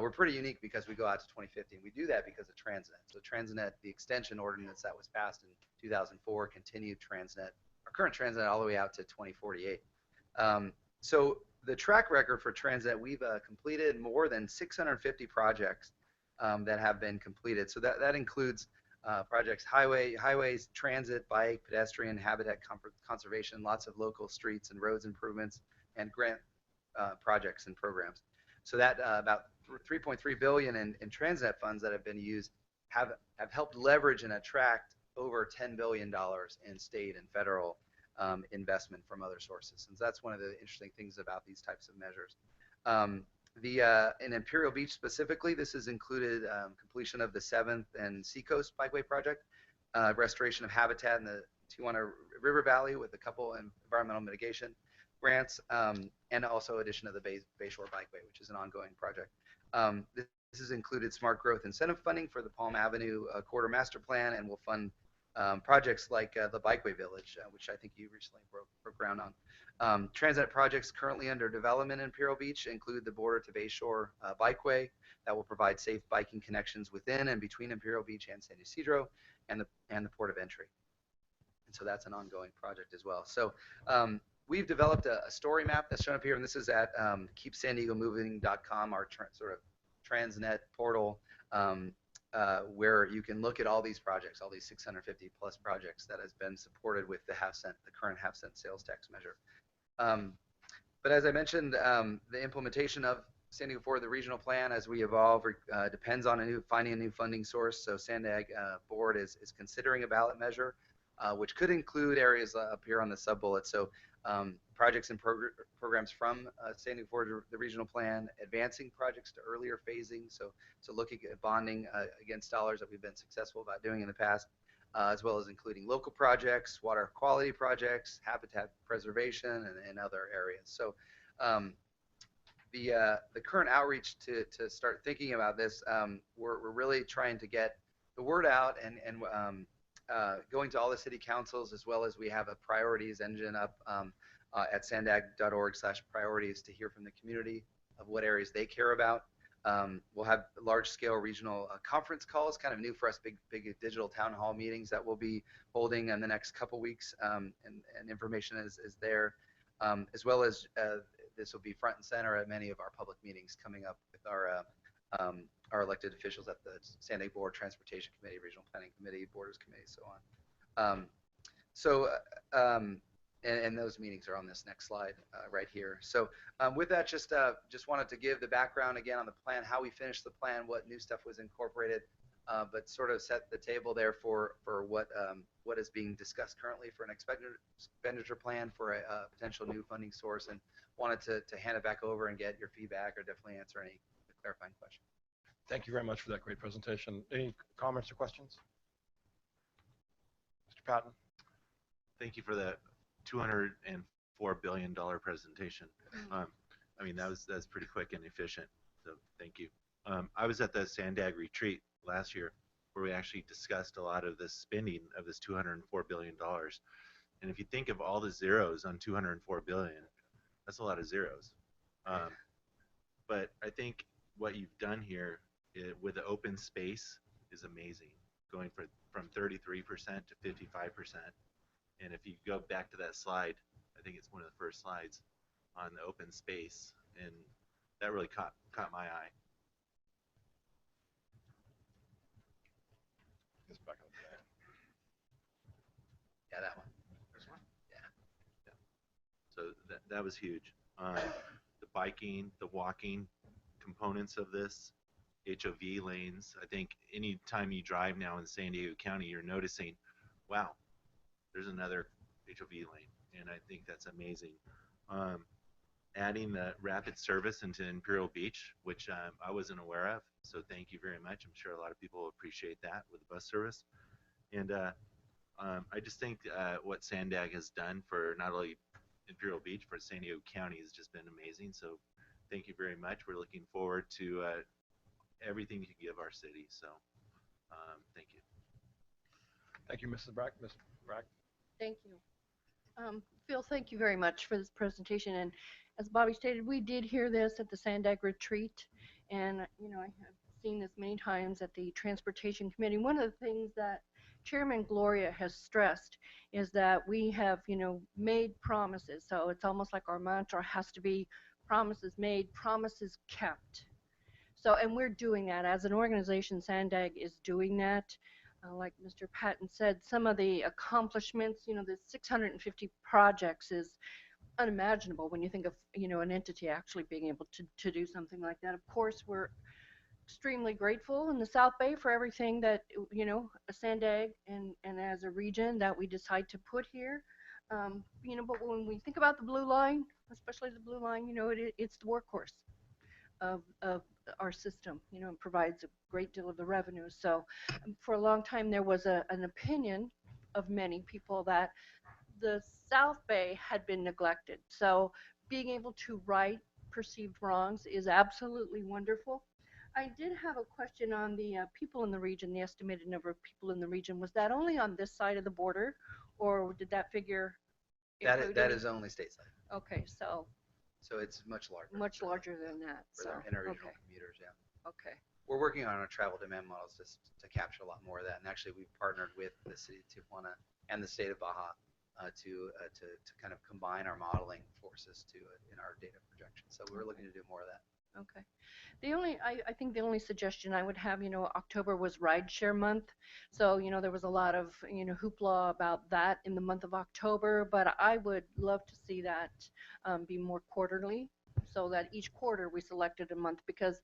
We're pretty unique because we go out to 2050, and we do that because of Transnet. So Transnet, the extension ordinance that was passed in 2004, continued Transnet, our current Transnet, all the way out to 2048. So the track record for Transnet, we've completed more than 650 projects that have been completed. So that includes projects, highways, transit, bike, pedestrian, habitat conservation, lots of local streets and roads improvements, and grant projects and programs. So that about 3.3 billion in Transnet funds that have been used have helped leverage and attract over $10 billion in state and federal investment from other sources. And so that's one of the interesting things about these types of measures. In Imperial Beach specifically, this has included completion of the 7th and Seacoast Bikeway project, restoration of habitat in the Tijuana River Valley with a couple environmental mitigation grants, and also addition of the Bayshore Bikeway, which is an ongoing project. This has included smart growth incentive funding for the Palm Avenue Corridor Master Plan, and will fund projects like the Bikeway Village, which I think you recently broke ground on. Transit projects currently under development in Imperial Beach include the Border to Bayshore Bikeway that will provide safe biking connections within and between Imperial Beach and San Ysidro, and the port of entry. And so that's an ongoing project as well. So we've developed a story map that's shown up here, and this is at keepsandiegomoving.com, our sort of Transnet portal, where you can look at all these projects, all these 650 plus projects that has been supported with the current half-cent sales tax measure. But as I mentioned, the implementation of San Diego Forward, the regional plan, as we evolve, depends on finding a new funding source. So Sandag Board is considering a ballot measure, which could include areas up here on the sub-bullet. So projects and programs from San Diego Forward, the regional plan, advancing projects to earlier phasing. So looking at bonding against dollars that we've been successful about doing in the past, as well as including local projects, water quality projects, habitat preservation, and other areas. So the current outreach to start thinking about this, we're really trying to get the word out and going to all the city councils, as well as we have a priorities engine up at sandag.org/priorities to hear from the community of what areas they care about. We'll have large-scale regional conference calls, kind of new for us, big digital town hall meetings that we'll be holding in the next couple weeks, and information is there, as well as this will be front and center at many of our public meetings coming up with our elected officials at the San Diego Board, Transportation Committee, Regional Planning Committee, Borders Committee, so on. And those meetings are on this next slide right here. So with that, just wanted to give the background again on the plan, how we finished the plan, what new stuff was incorporated, but sort of set the table there for what is being discussed currently for an expenditure plan for a potential new funding source, and wanted to hand it back over and get your feedback, or definitely answer any clarifying questions. Thank you very much for that great presentation. Any comments or questions? Mr. Patton? Thank you for that $204 billion presentation. I mean, that's pretty quick and efficient, so thank you. I was at the Sandag retreat last year where we actually discussed a lot of the spending of this $204 billion. And if you think of all the zeros on 204 billion, that's a lot of zeros. Um, but I think what you've done here with the open space is amazing, going from 33% to 55%. And if you go back to that slide, I think it's one of the first slides on the open space, and that really caught my eye. Just back up there. Yeah, that one. This one? Yeah. So that was huge. The biking, the walking components of this, HOV lanes. I think anytime you drive now in San Diego County, you're noticing, wow, there's another HOV lane, and I think that's amazing. Adding the rapid service into Imperial Beach, which I wasn't aware of, so thank you very much. I'm sure a lot of people will appreciate that with the bus service. And I just think what Sandag has done for not only Imperial Beach, but San Diego County has just been amazing. So thank you very much. We're looking forward to everything you give our city. So thank you. Thank you, Mrs. Brack. Ms. Brack. Thank you. Phil, thank you very much for this presentation. And as Bobby stated, we did hear this at the Sandag retreat. And, I have seen this many times at the Transportation Committee. One of the things that Chairman Gloria has stressed is that we have, made promises. So it's almost like our mantra has to be promises made, promises kept. So, and we're doing that as an organization. Sandag is doing that. Like Mr. Patton said, some of the accomplishments, the 650 projects is unimaginable when you think of, an entity actually being able to do something like that. Of course, we're extremely grateful in the South Bay for everything that, Sandag and as a region that we decide to put here. But when we think about the Blue Line, especially the Blue Line, it's the workhorse of our system, and provides a great deal of the revenue. So for a long time, there was an opinion of many people that the South Bay had been neglected. So being able to right perceived wrongs is absolutely wonderful. I did have a question on the people in the region, the estimated number of people in the region. Was that only on this side of the border, or did that figure include That any? is only stateside. Okay, so It's much larger. much larger than that. For So their interregional okay, commuters, yeah. okay. We're working on our travel demand models to capture a lot more of that. And actually, we've partnered with the city of Tijuana and the state of Baja to kind of combine our modeling forces in our data projection. So we're looking to do more of that. Okay. I think the only suggestion I would have, October was rideshare month. So, there was a lot of, hoopla about that in the month of October, but I would love to see that be more quarterly, so that each quarter we selected a month, because,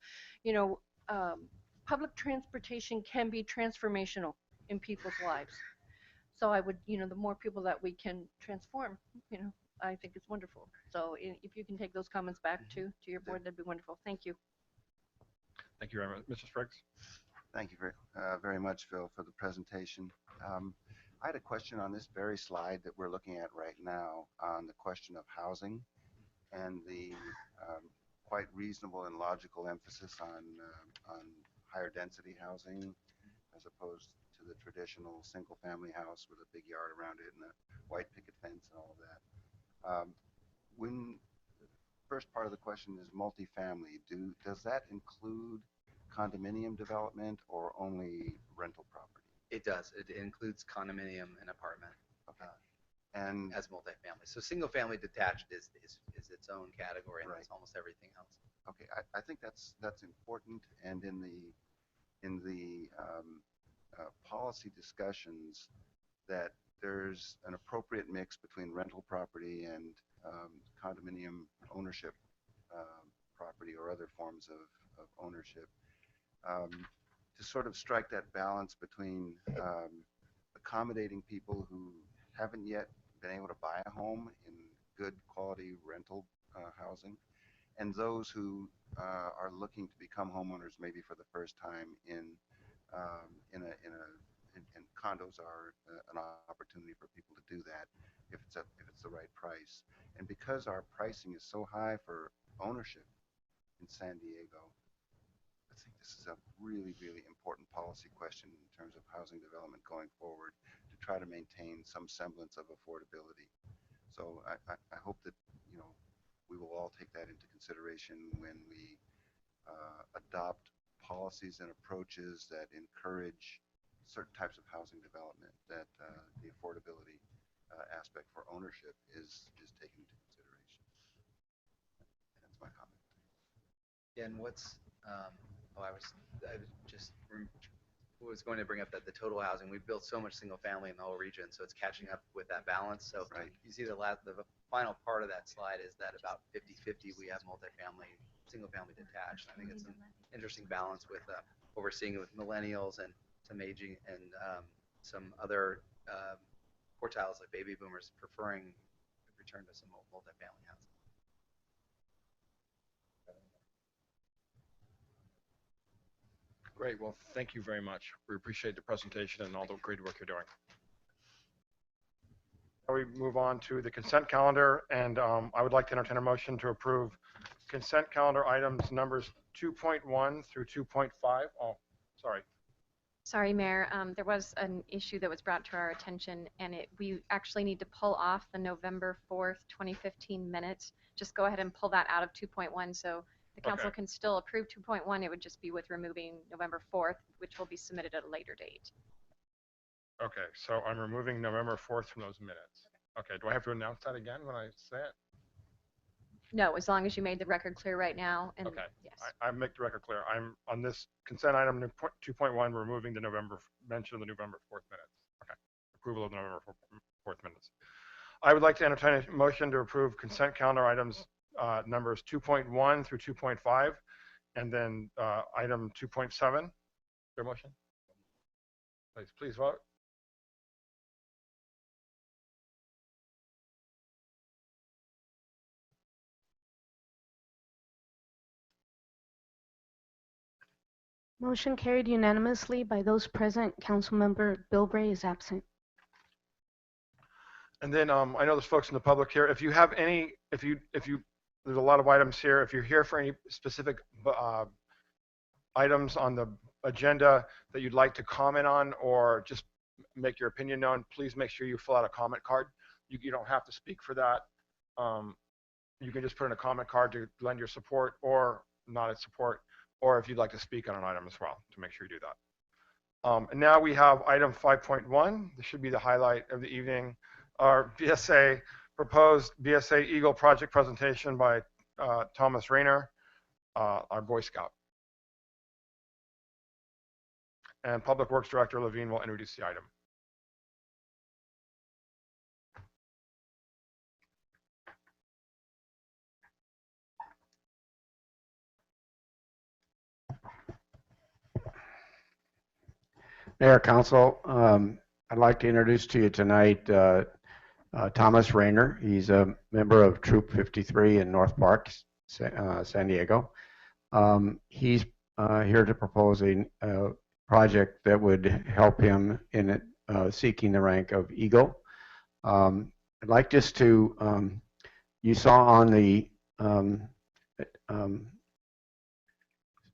public transportation can be transformational in people's lives. So I would, the more people that we can transform, I think it's wonderful. So if you can take those comments back to your board, that'd be wonderful. Thank you. Thank you very much. Mr. Spriggs. Thank you very much, Phil, for the presentation. I had a question on this very slide that we're looking at right now on the question of housing and the quite reasonable and logical emphasis on higher density housing as opposed to the traditional single family house with a big yard around it and a white picket fence and all of that. When the first part of the question is multifamily, does that include condominium development or only rental property? It does. It includes condominium and apartment. Okay. And as multifamily. So single family detached is its own category, and that's almost everything else. okay, I think that's important. And in the policy discussions, that there's an appropriate mix between rental property and condominium ownership property or other forms of ownership, to sort of strike that balance between accommodating people who haven't yet been able to buy a home in good quality rental housing, and those who are looking to become homeowners maybe for the first time in condos are an opportunity for people to do that if it's the right price. And because our pricing is so high for ownership in San Diego, I think this is a really, really important policy question in terms of housing development going forward to try to maintain some semblance of affordability. So I hope that, you know, we will all take that into consideration when we adopt policies and approaches that encourage certain types of housing development, that the affordability aspect for ownership is taken into consideration. That's my comment. Yeah, and I was going to bring up that the total housing, we've built so much single family in the whole region, so it's catching up with that balance. So Right. you see the final part of that slide is that about 50-50 we have multifamily, single family detached. I think it's an interesting balance with what we're seeing with millennials and some aging and some other quartiles like baby boomers preferring return to some multifamily housing. Great. Well, thank you very much. We appreciate the presentation and all the great work you're doing. Now we move on to the consent calendar, and I would like to entertain a motion to approve consent calendar items numbers 2.1 through 2.5. Oh, sorry. Sorry, Mayor. There was an issue that was brought to our attention, and we actually need to pull off the November 4th, 2015 minutes. Just go ahead and pull that out of 2.1 so the council Okay. can still approve 2.1. It would just be with removing November 4th, which will be submitted at a later date. Okay, so I'm removing November 4th from those minutes. Okay, do I have to announce that again when I say it? No, as long as you made the record clear right now. And Okay. yes. I make the record clear. I'm on this consent item 2.1, removing the mention of the November 4th minutes. Okay, approval of the November 4th minutes. I would like to entertain a motion to approve consent calendar items numbers 2.1 through 2.5, and then item 2.7. Your motion? Please vote. Motion carried unanimously by those present. Councilmember Bilbray is absent. And then I know there's folks in the public here. If you have any, there's a lot of items here. If you're here for any specific items on the agenda that you'd like to comment on or just make your opinion known, please make sure you fill out a comment card. You don't have to speak for that. You can just put in a comment card to lend your support or not its support, or if you'd like to speak on an item as well, to make sure you do that. And now we have item 5.1. This should be the highlight of the evening. Our proposed BSA Eagle project presentation by Thomas Rayner, our Boy Scout. And Public Works Director Levine will introduce the item. Mayor, Council, I'd like to introduce to you tonight Thomas Rayner. He's a member of Troop 53 in North Park, San Diego. He's here to propose a project that would help him in seeking the rank of Eagle. I'd like just to, you saw on the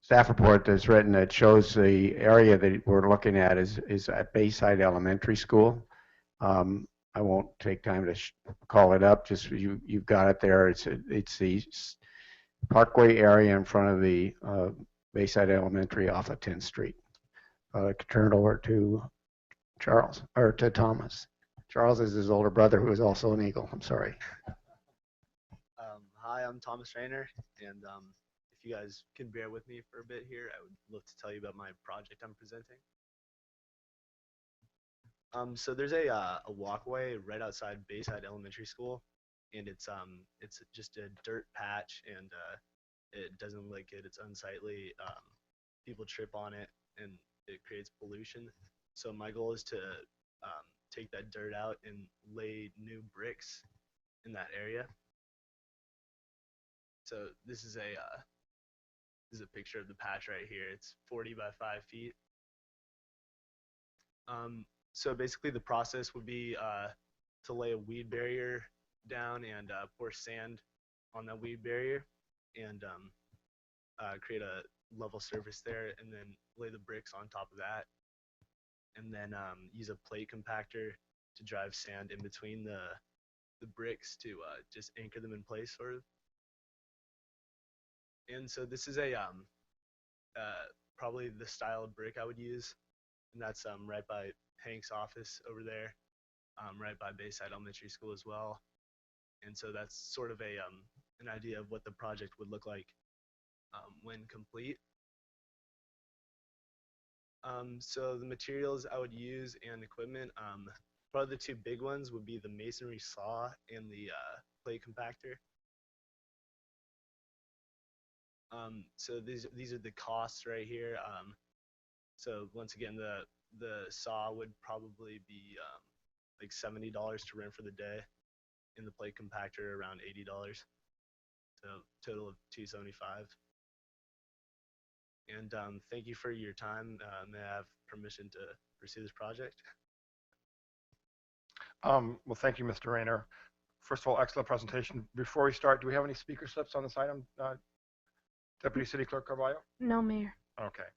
staff report that's written that shows the area that we're looking at is at Bayside Elementary School. I won't take time to call it up. Just you've got it there. It's the Parkway area in front of the Bayside Elementary off of 10th Street. I could turn it over to Charles or to Thomas. Charles is his older brother who is also an Eagle. I'm sorry. Hi, I'm Thomas Rayner, and if you guys can bear with me for a bit here, I would love to tell you about my project I'm presenting. So there's a walkway right outside Bayside Elementary School, and it's just a dirt patch, and it doesn't look good. It's unsightly. People trip on it, and it creates pollution. So my goal is to take that dirt out and lay new bricks in that area. So this is a picture of the patch right here. It's 40 by 5 feet. So basically the process would be to lay a weed barrier down and pour sand on that weed barrier and create a level surface there, and then lay the bricks on top of that, and then use a plate compactor to drive sand in between the bricks to just anchor them in place, sort of. And so this is a probably the style of brick I would use, and that's right by Hank's office over there, right by Bayside Elementary School as well. And so that's sort of an idea of what the project would look like when complete. So the materials I would use and equipment, probably the two big ones would be the masonry saw and the plate compactor. So these are the costs right here. So once again, the saw would probably be like $70 to rent for the day, and the plate compactor around $80. So total of $275. And thank you for your time. May I have permission to pursue this project? Well, thank you, Mr. Rayner. First of all, excellent presentation. Before we start, do we have any speaker slips on this item, Deputy City Clerk Carvalho? No, Mayor. Okay.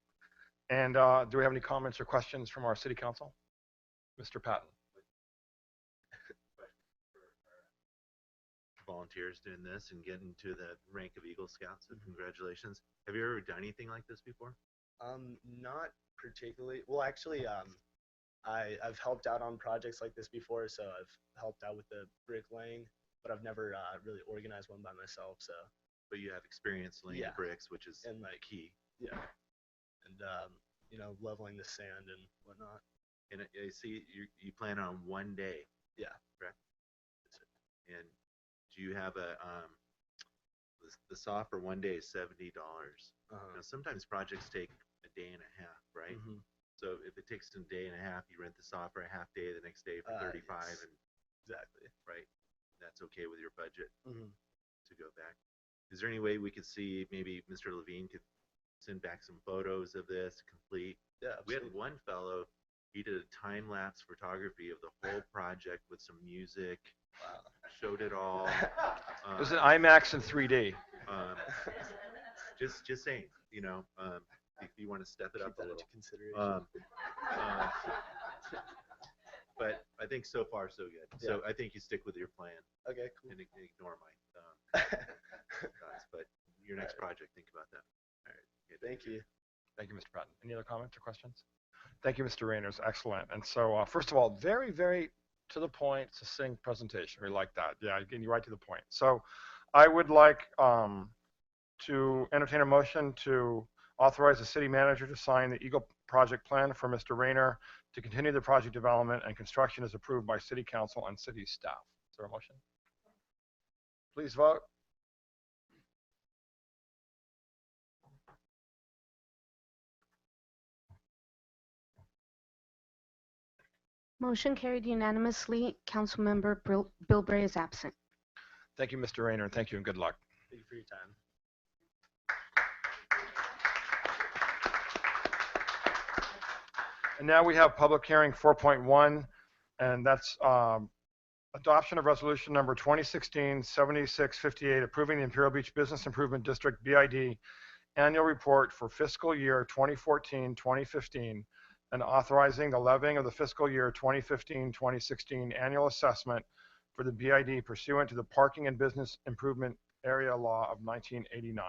And do we have any comments or questions from our City Council? Mr. Patton. Volunteers doing this and getting to the rank of Eagle Scouts, so congratulations. Have you ever done anything like this before? Not particularly. Well, actually, I've helped out on projects like this before, so I've helped out with the bricklaying, but I've never really organized one by myself. So. But you have experience laying the bricks, which is and like key. Yeah. And you know, leveling the sand and whatnot. And I see you plan on one day. Yeah. Correct. And do you have a the saw for one day is $70. Now sometimes projects take a day and a half, right? So if it takes a day and a half, you rent the saw for a half day, the next day for 35, yes. and exactly right. That's okay with your budget to go back. Is there any way we could see maybe Mr. Levine could send back some photos of this complete? Yeah, we had one fellow. He did a time lapse photography of the whole project with some music. Wow. Showed it all. It was an IMAX in 3D. Just saying, you know, if you want to step it up a little. Consideration. But I think so far so good. Yeah. So I think you stick with your plan. Okay, cool. And ignore my thoughts. But your next project, think about that. All right. Okay, thank you. Thank you, Mr. Patton. Any other comments or questions? Thank you, Mr. Rayners. Excellent. And so, first of all, very, very to the point, succinct presentation. We like that. Yeah, getting right to the point. So, I would like to entertain a motion to authorize the city manager to sign the Eagle project plan for Mr. Rayner to continue the project development and construction as approved by City Council and City staff. Is there a motion? Please vote. Motion carried unanimously. Councilmember Bill Bray is absent. Thank you, Mr. Rayner, and thank you and good luck. Thank you for your time. And now we have public hearing 4.1, and that's adoption of resolution number 2016-7658, approving the Imperial Beach Business Improvement District BID annual report for fiscal year 2014-2015, and authorizing the levying of the fiscal year 2015-2016 annual assessment for the BID pursuant to the Parking and Business Improvement Area Law of 1989.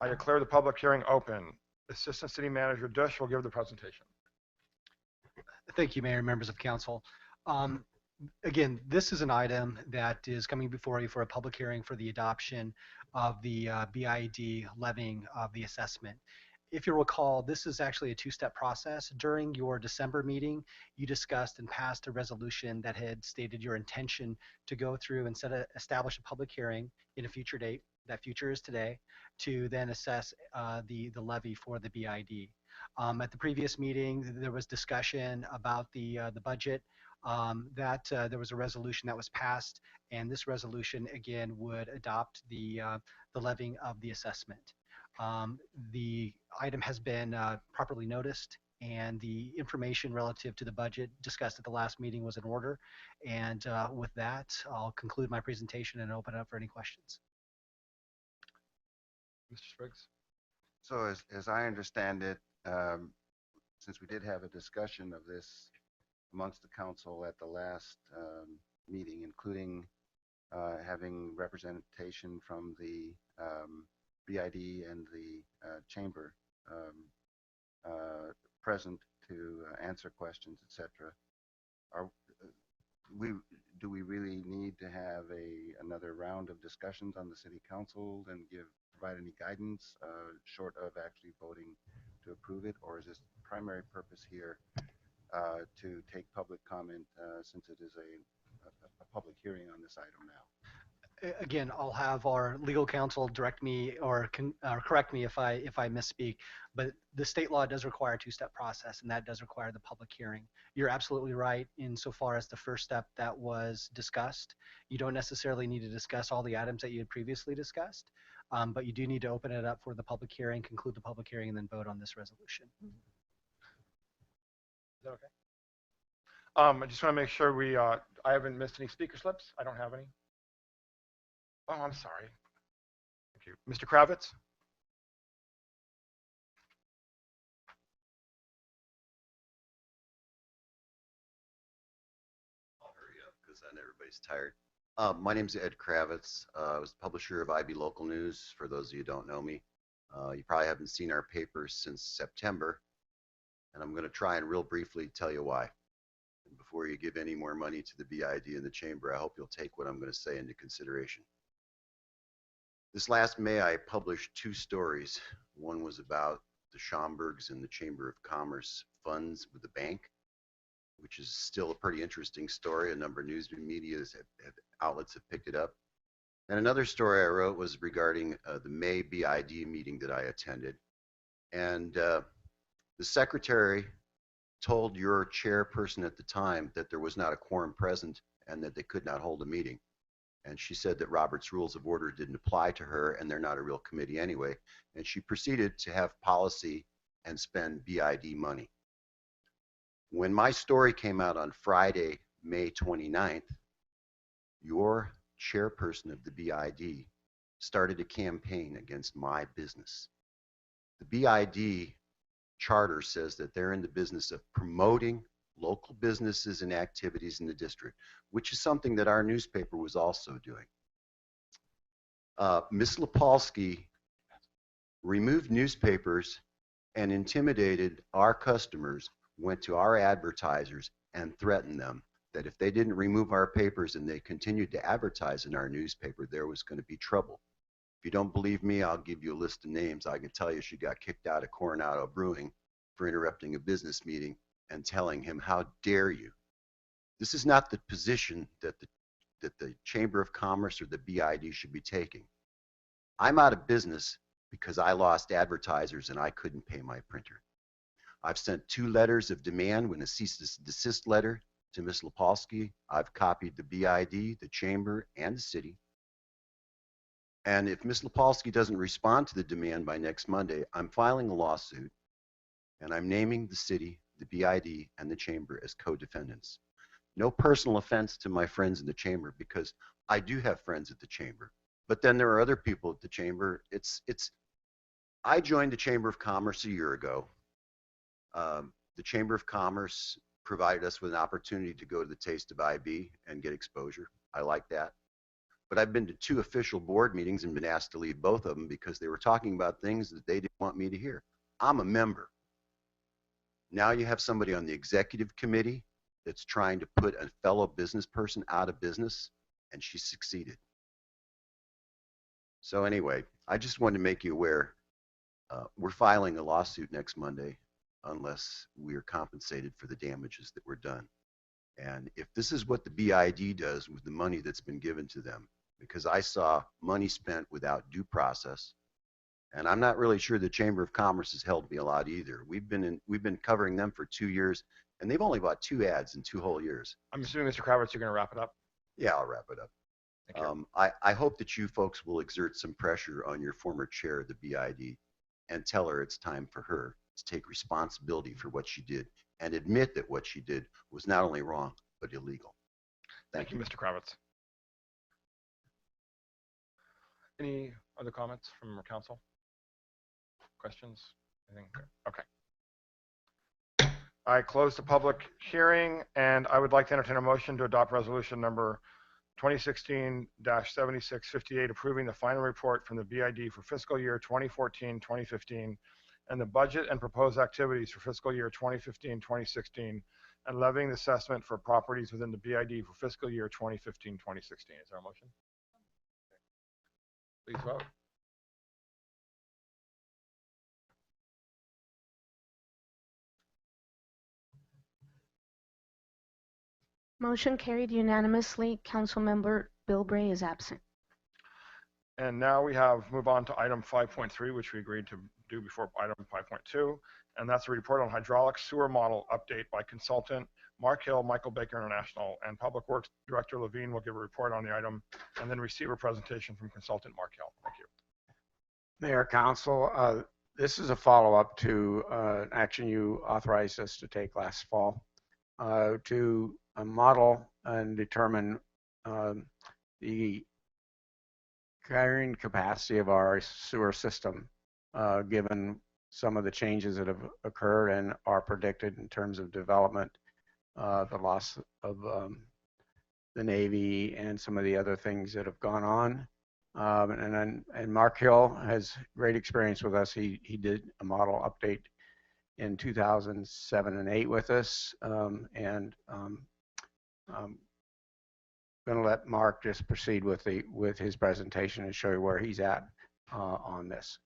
I declare the public hearing open. Assistant City Manager Dush will give the presentation. Thank you, Mayor and members of council. Again, this is an item that is coming before you for a public hearing for the adoption of the BID levying of the assessment. If you recall, this is actually a two-step process. During your December meeting, you discussed and passed a resolution that had stated your intention to go through and establish a public hearing in a future date. That future is today, to then assess the levy for the BID. At the previous meeting, there was discussion about the budget. There was a resolution that was passed, and this resolution again would adopt the levying of the assessment. The item has been properly noticed, and the information relative to the budget discussed at the last meeting was in order. And with that, I'll conclude my presentation and open it up for any questions. Mr. Spriggs? So as I understand it, since we did have a discussion of this amongst the council at the last meeting, including having representation from the BID and the chamber present to answer questions, etc. Are do we really need to have another round of discussions on the city council and provide any guidance short of actually voting to approve it, or is this primary purpose here to take public comment since it is a public hearing on this item now? Again, I'll have our legal counsel direct me or correct me if I misspeak, but the state law does require a two-step process, and that does require the public hearing. You're absolutely right insofar as the first step that was discussed. You don't necessarily need to discuss all the items that you had previously discussed, but you do need to open it up for the public hearing, conclude the public hearing, and then vote on this resolution. Is that okay? I just want to make sure I haven't missed any speaker slips. I don't have any. Oh, I'm sorry. Thank you. Mr. Kravitz? I'll hurry up because then everybody's tired. My name's Ed Kravitz. I was the publisher of IB Local News, for those of you who don't know me. You probably haven't seen our papers since September, and I'm going to try and real briefly tell you why. And before you give any more money to the BID and the chamber, I hope you'll take what I'm going to say into consideration. This last May, I published 2 stories. One was about the Schomburgs and the Chamber of Commerce funds with the bank, which is still a pretty interesting story. A number of news media outlets have picked it up. And another story I wrote was regarding the May BID meeting that I attended. And the secretary told your chairperson at the time that there was not a quorum present and that they could not hold a meeting. And she said that Robert's Rules of Order didn't apply to her and they're not a real committee anyway. And she proceeded to have policy and spend BID money. When my story came out on Friday, May 29th, your chairperson of the BID started a campaign against my business. The BID charter says that they're in the business of promoting local businesses and activities in the district, which is something that our newspaper was also doing. Ms. Lipolsky removed newspapers and intimidated our customers, went to our advertisers and threatened them that if they didn't remove our papers and they continued to advertise in our newspaper, there was going to be trouble. If you don't believe me, I'll give you a list of names. I can tell you she got kicked out of Coronado Brewing for interrupting a business meeting and telling him, how dare you? This is not the position that the Chamber of Commerce or the BID should be taking. I'm out of business because I lost advertisers and I couldn't pay my printer. I've sent 2 letters of demand with a cease and desist letter to Ms. Lipolsky. I've copied the BID, the Chamber, and the city. And if Ms. Lipolsky doesn't respond to the demand by next Monday, I'm filing a lawsuit and I'm naming the city, the BID, and the Chamber as co-defendants. No personal offense to my friends in the Chamber, because I do have friends at the Chamber. But then there are other people at the Chamber. I joined the Chamber of Commerce a year ago. The Chamber of Commerce provided us with an opportunity to go to the Taste of IB and get exposure. I like that. But I've been to 2 official board meetings and been asked to leave both of them because they were talking about things that they didn't want me to hear. I'm a member. Now you have somebody on the executive committee that's trying to put a fellow business person out of business, and she succeeded. So anyway, I just wanted to make you aware, we're filing a lawsuit next Monday unless we are compensated for the damages that were done. And if this is what the BID does with the money that's been given to them, because I saw money spent without due process, and I'm not really sure the Chamber of Commerce has helped me a lot either. We've been covering them for 2 years, and they've only bought 2 ads in 2 whole years. I'm assuming, Mr. Kravitz, you're going to wrap it up? Yeah, I'll wrap it up. Thank you. I hope that you folks will exert some pressure on your former chair of the BID and tell her it's time for her to take responsibility for what she did and admit that what she did was not only wrong, but illegal. Thank you, Mr. Kravitz. Any other comments from our council? questions? Anything? Okay. I close the public hearing, and I would like to entertain a motion to adopt resolution number 2016-7658, approving the final report from the BID for fiscal year 2014-2015 and the budget and proposed activities for fiscal year 2015-2016, and levying the assessment for properties within the BID for fiscal year 2015-2016. Is there a motion? Please vote. Motion carried unanimously. Councilmember Bilbray is absent. And now we move on to item 5.3, which we agreed to do before item 5.2, and that's a report on hydraulic sewer model update by consultant Mark Hill, Michael Baker International, and Public Works Director Levine will give a report on the item and then receive a presentation from consultant Mark Hill. Thank you. Mayor, Council, this is a follow-up to action you authorized us to take last fall to model and determine the carrying capacity of our sewer system, given some of the changes that have occurred and are predicted in terms of development, the loss of the Navy and some of the other things that have gone on. And Mark Hill has great experience with us. He did a model update in 2007 and 8 with us, and going to let Mark just proceed with his presentation and show you where he's at on this.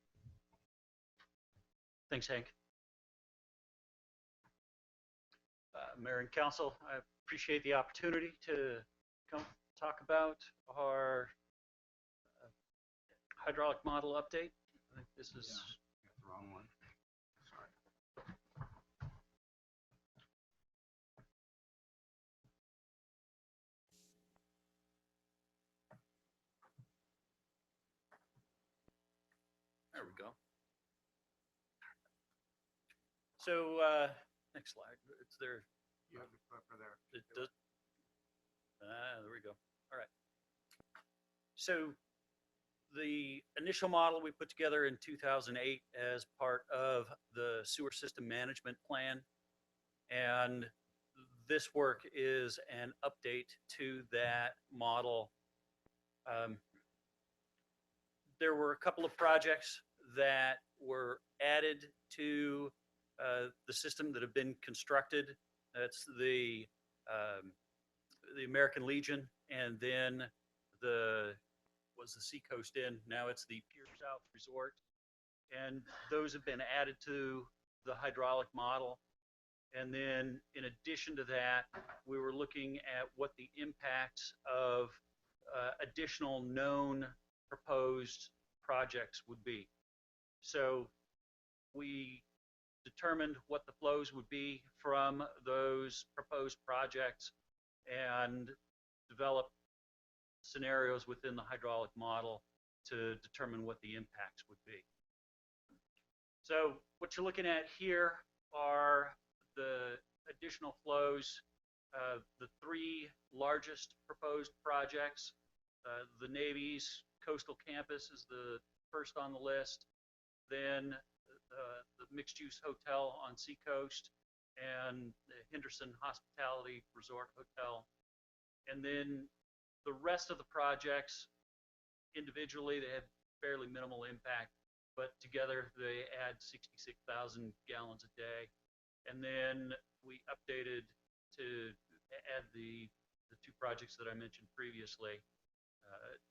Thanks, Hank. Mayor and Council, I appreciate the opportunity to come talk about our hydraulic model update. I think this is the wrong one. Sorry. There we go. So next slide. It's there. You have to put for there. It does. There we go. All right. So the initial model we put together in 2008 as part of the sewer system management plan, and this work is an update to that model. There were a couple of projects that were added to the system that have been constructed. That's the American Legion, and then the Seacoast Inn. Now it's the Pier South Resort, and those have been added to the hydraulic model. And then in addition to that, we were looking at what the impacts of additional known proposed projects would be. So we determined what the flows would be from those proposed projects and developed scenarios within the hydraulic model to determine what the impacts would be. So what you're looking at here are the additional flows. The three largest proposed projects. The Navy's coastal campus is the first on the list. Then the mixed-use hotel on Seacoast and the Henderson Hospitality Resort Hotel. And then the rest of the projects, individually, they have fairly minimal impact, but together they add 66,000 gallons a day. And then we updated to add the two projects that I mentioned previously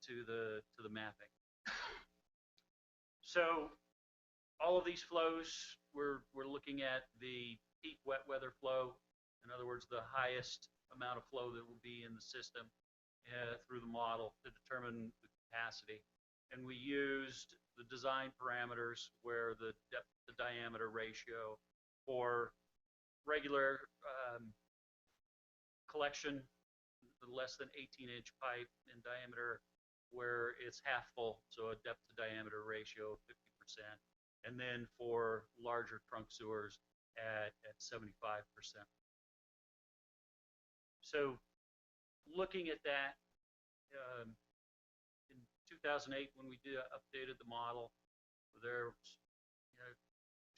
to the mapping. So all of these flows, we're looking at the peak wet weather flow. In other words, the highest amount of flow that will be in the system through the model to determine the capacity. And we used the design parameters where the depth to diameter ratio for regular collection, less than 18-inch pipe in diameter, where it's half full, so a depth to diameter ratio of 50%. And then for larger trunk sewers at 75%. So looking at that, in 2008, when we updated the model, there was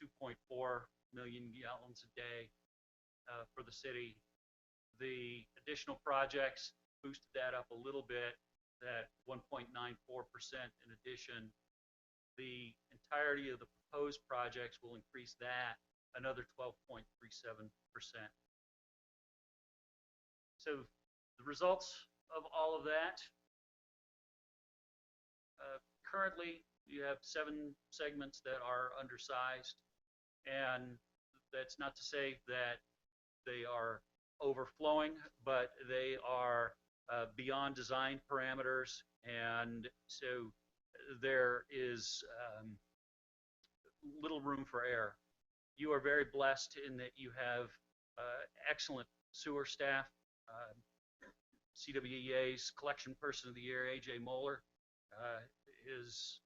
2.4 million gallons a day for the city. The additional projects boosted that up a little bit, that 1.94% in addition. The entirety of the proposed projects will increase that another 12.37%. So the results of all of that, currently you have 7 segments that are undersized, and that's not to say that they are overflowing, but they are beyond design parameters, and so there is little room for error. You are very blessed in that you have excellent sewer staff. CWEA's Collection Person of the Year, AJ Moeller, is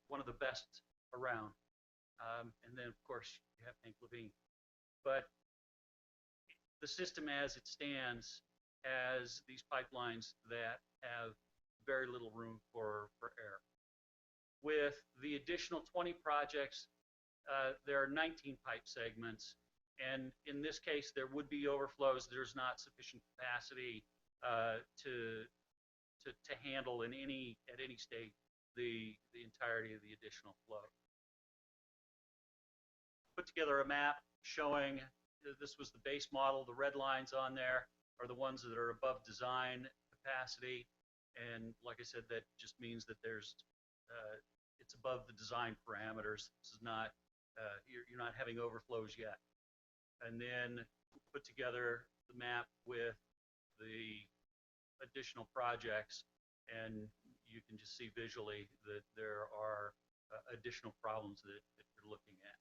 one of the best around. And then, of course, you have Hank Levine. But the system as it stands has these pipelines that have very little room for error. With the additional 20 projects, there are 19 pipe segments, and in this case, there would be overflows. There's not sufficient capacity to handle at any state the entirety of the additional flow. Put together a map showing this was the base model. The red lines on there are the ones that are above design capacity, and like I said, that just means that there's it's above the design parameters. This is not you're not having overflows yet. And then put together the map with the additional projects, and you can just see visually that there are additional problems that you're looking at.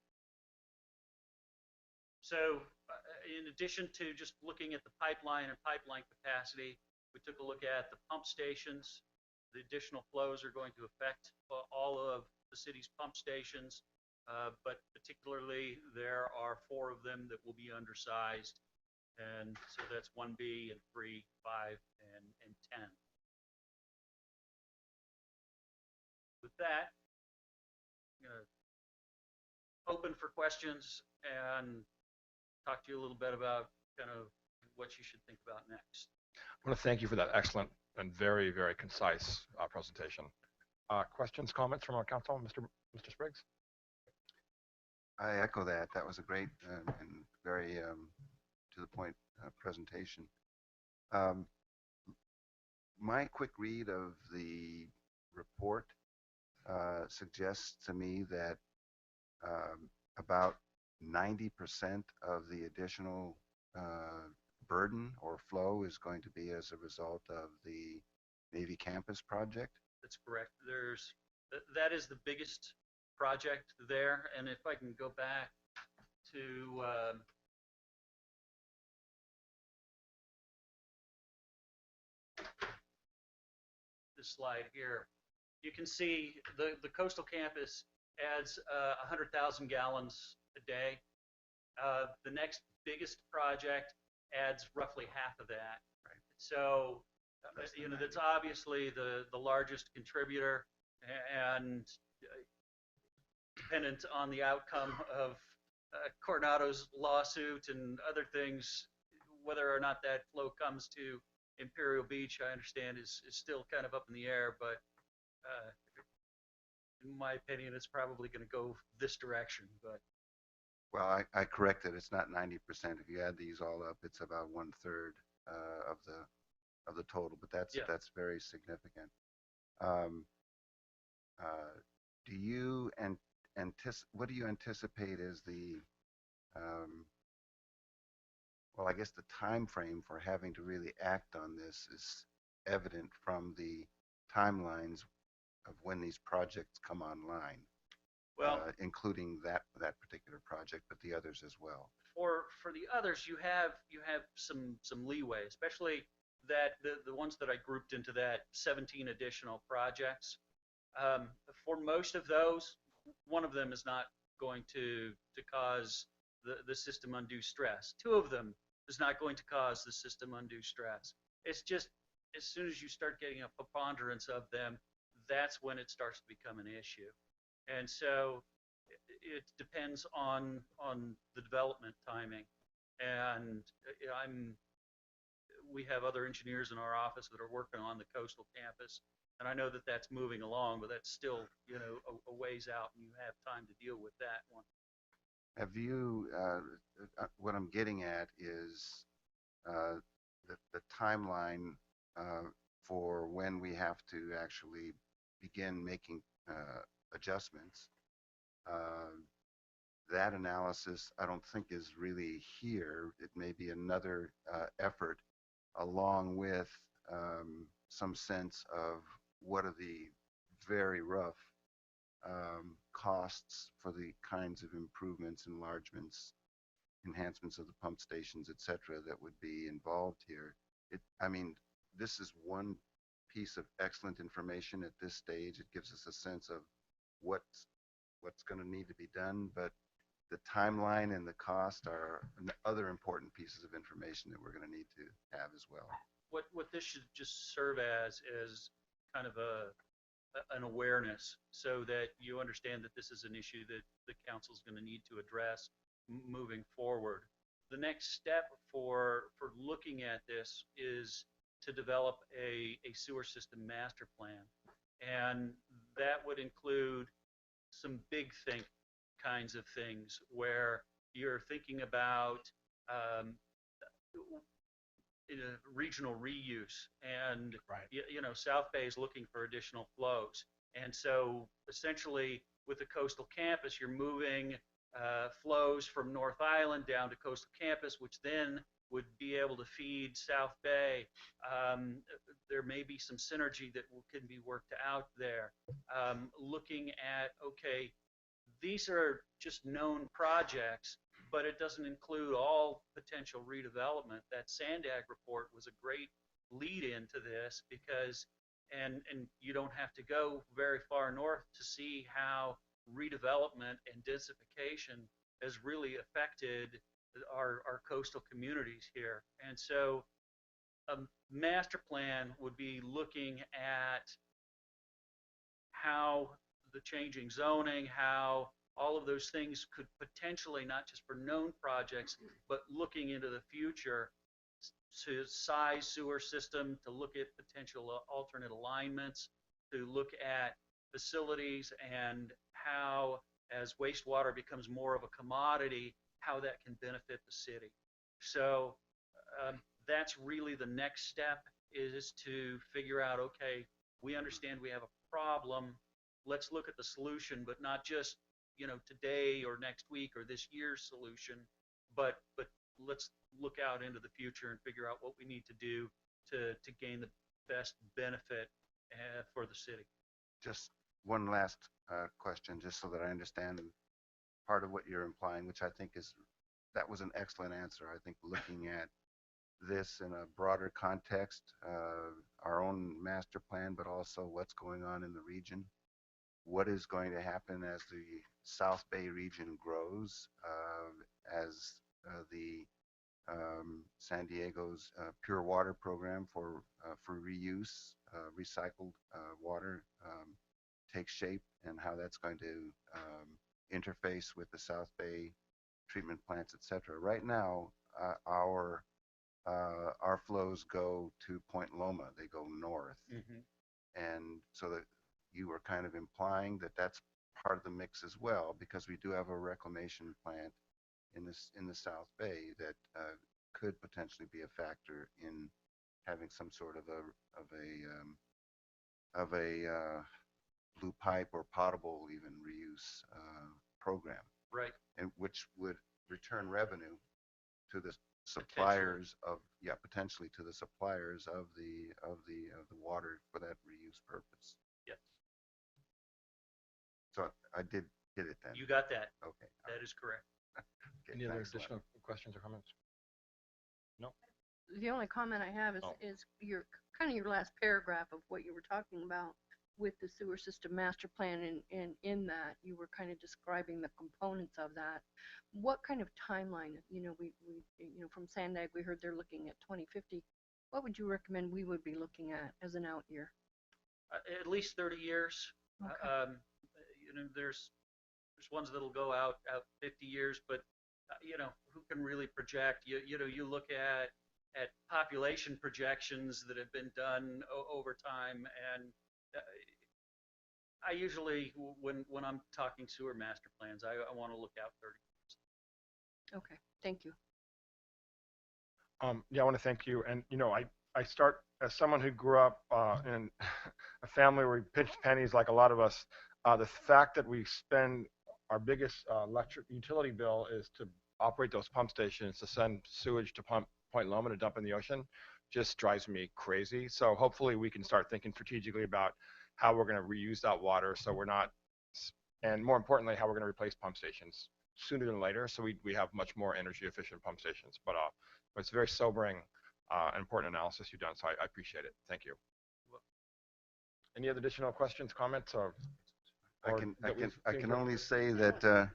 So in addition to just looking at the pipeline and pipeline capacity, we took a look at the pump stations. The additional flows are going to affect all of the city's pump stations, but particularly there are 4 of them that will be undersized. And so that's 1B and 3, 5, and 10. With that, I'm going to open for questions and talk to you a little bit about kind of what you should think about next. I want to thank you for that excellent and very, very concise presentation. Questions, comments from our council, Mr. Spriggs? I echo that. That was a great and very to the point presentation. My quick read of the report suggests to me that about 90% of the additional burden or flow is going to be as a result of the Navy campus project. That's correct. That is the biggest project there, and if I can go back to this slide here, you can see the coastal campus adds 100,000 gallons a day. The next biggest project adds roughly half of that. Right. So that's obviously the largest contributor, and dependent on the outcome of Coronado's lawsuit and other things, whether or not that flow comes to Imperial Beach, I understand is still kind of up in the air, but in my opinion, it's probably going to go this direction. But well, I corrected. It's not 90%. If you add these all up, it's about 1/3 of the total. But that's very significant. Do you what do you anticipate is the well, I guess the time frame for having to really act on this is evident from the timelines of when these projects come online. Well, including that particular project, but the others as well. For the others, you have some leeway, especially that the ones that I grouped into that 17 additional projects. For most of those, one of them is not going to cause the system undue stress. 2 of them is not going to cause the system undue stress. It's just as soon as you start getting a preponderance of them, that's when it starts to become an issue. And so it depends on the development timing. And we have other engineers in our office that are working on the coastal campus, and I know that that's moving along, but that's still, a ways out, and you have time to deal with that one. Have you, what I'm getting at is the timeline for when we have to actually begin making adjustments. That analysis, I don't think, is really here. It may be another effort, along with some sense of what are the very rough costs for the kinds of improvements, enlargements, enhancements of the pump stations, et cetera, that would be involved here. I mean, this is one piece of excellent information at this stage. It gives us a sense of what's going to need to be done, but the timeline and the cost are other important pieces of information that we're going to need to have as well. What this should just serve as is kind of an awareness, so that you understand that this is an issue that the council is going to need to address moving forward. The next step for looking at this is to develop a sewer system master plan, and that would include some big think kinds of things where you're thinking about regional reuse, and South Bay is looking for additional flows, and so essentially with the coastal campus you're moving flows from North Island down to coastal campus, which then would be able to feed South Bay. There may be some synergy that can be worked out there. Looking at, okay, these are just known projects, but it doesn't include all potential redevelopment. That Sandag report was a great lead into this, because, and you don't have to go very far north to see how redevelopment and densification has really affected our coastal communities here. And so a master plan would be looking at how the changing zoning, how all of those things could potentially, not just for known projects, but looking into the future, to size sewer system, to look at potential alternate alignments, to look at facilities, and how, as wastewater becomes more of a commodity, how that can benefit the city. So that's really the next step, is to figure out, okay, we understand we have a problem, let's look at the solution, but not just today or next week or this year's solution, but let's look out into the future and figure out what we need to do to gain the best benefit for the city. Just one last question, just so that I understand part of what you're implying, which I think that was an excellent answer. I think looking at this in a broader context, our own master plan, but also what's going on in the region, what is going to happen as the South Bay region grows, as the San Diego's pure water program for reuse, recycled water takes shape, and how that's going to interface with the South Bay treatment plants, etc. Right now, our flows go to Point Loma. They go north. And so that you were kind of implying that that's part of the mix as well, because we do have a reclamation plant in the South Bay that could potentially be a factor in having some sort of a blue pipe or potable even reuse program, right? And which would return revenue to the suppliers of potentially to the suppliers of the water for that reuse purpose. Yes. So I did get it then. You got that. Okay. That is correct. Okay, Any other thanks a lot. additional questions or comments? No? The only comment I have is your last paragraph of what you were talking about with the sewer system master plan, and in that you were kind of describing the components of that. What kind of timeline, we from Sandag, we heard they're looking at 2050. What would you recommend we would be looking at as an out year? At least 30 years. Okay. There's there's ones that'll go out 50 years, but who can really project? You look at population projections that have been done over time, and I usually, when I'm talking sewer master plans, I want to look out 30 years. Okay, thank you. Yeah, I want to thank you. And, I start as someone who grew up in a family where we pinched pennies like a lot of us. The fact that we spend our biggest electric utility bill is to operate those pump stations to send sewage to Point Loma to dump in the ocean just drives me crazy. So hopefully we can start thinking strategically about how we're going to reuse that water so we're not, and more importantly, how we're going to replace pump stations sooner than later so we have much more energy efficient pump stations. But it's very sobering important analysis you've done, so I appreciate it. Thank you. Any other additional questions, comments, or I can only say that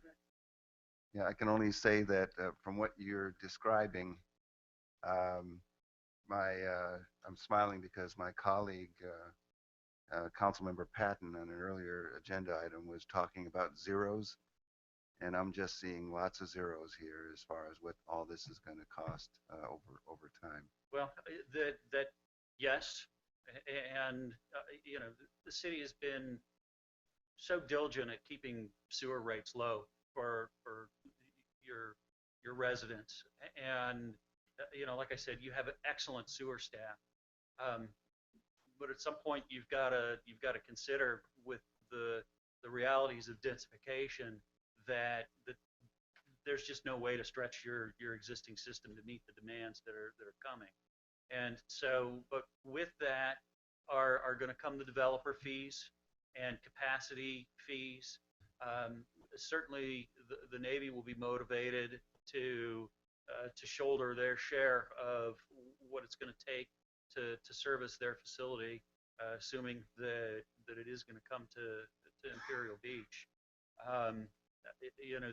I can only say that from what you're describing, I'm smiling because my colleague, Councilmember Patton, on an earlier agenda item was talking about zeros, and I'm just seeing lots of zeros here as far as what all this is going to cost over time. Well, that yes, and the city has been so diligent at keeping sewer rates low for your residents, and like I said, you have an excellent sewer staff, but at some point you've got to consider with the realities of densification that there's just no way to stretch your existing system to meet the demands that are coming. And so, but with that are going to come the developer fees and capacity fees. Certainly, the Navy will be motivated to shoulder their share of what it's going to take to service their facility, assuming that it is going to come to Imperial Beach.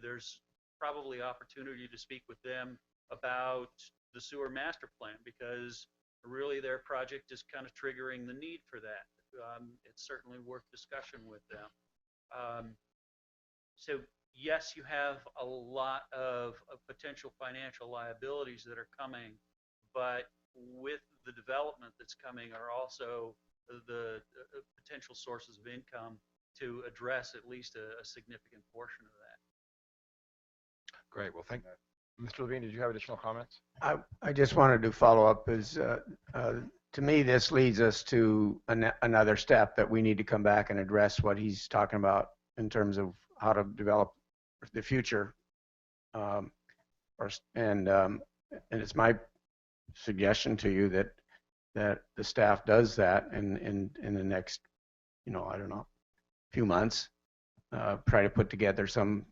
There's probably opportunity to speak with them about the sewer master plan, because really their project is kind of triggering the need for that. It's certainly worth discussion with them. So yes, you have a lot of potential financial liabilities that are coming, but with the development that's coming are also the potential sources of income to address at least a significant portion of that. Great. Well, thank you. Mr. Levine, did you have additional comments? I just wanted to follow up. To me, this leads us to another step that we need to come back and address what he's talking about in terms of how to develop the future. And it's my suggestion to you that the staff does that in the next, I don't know, few months. Try to put together some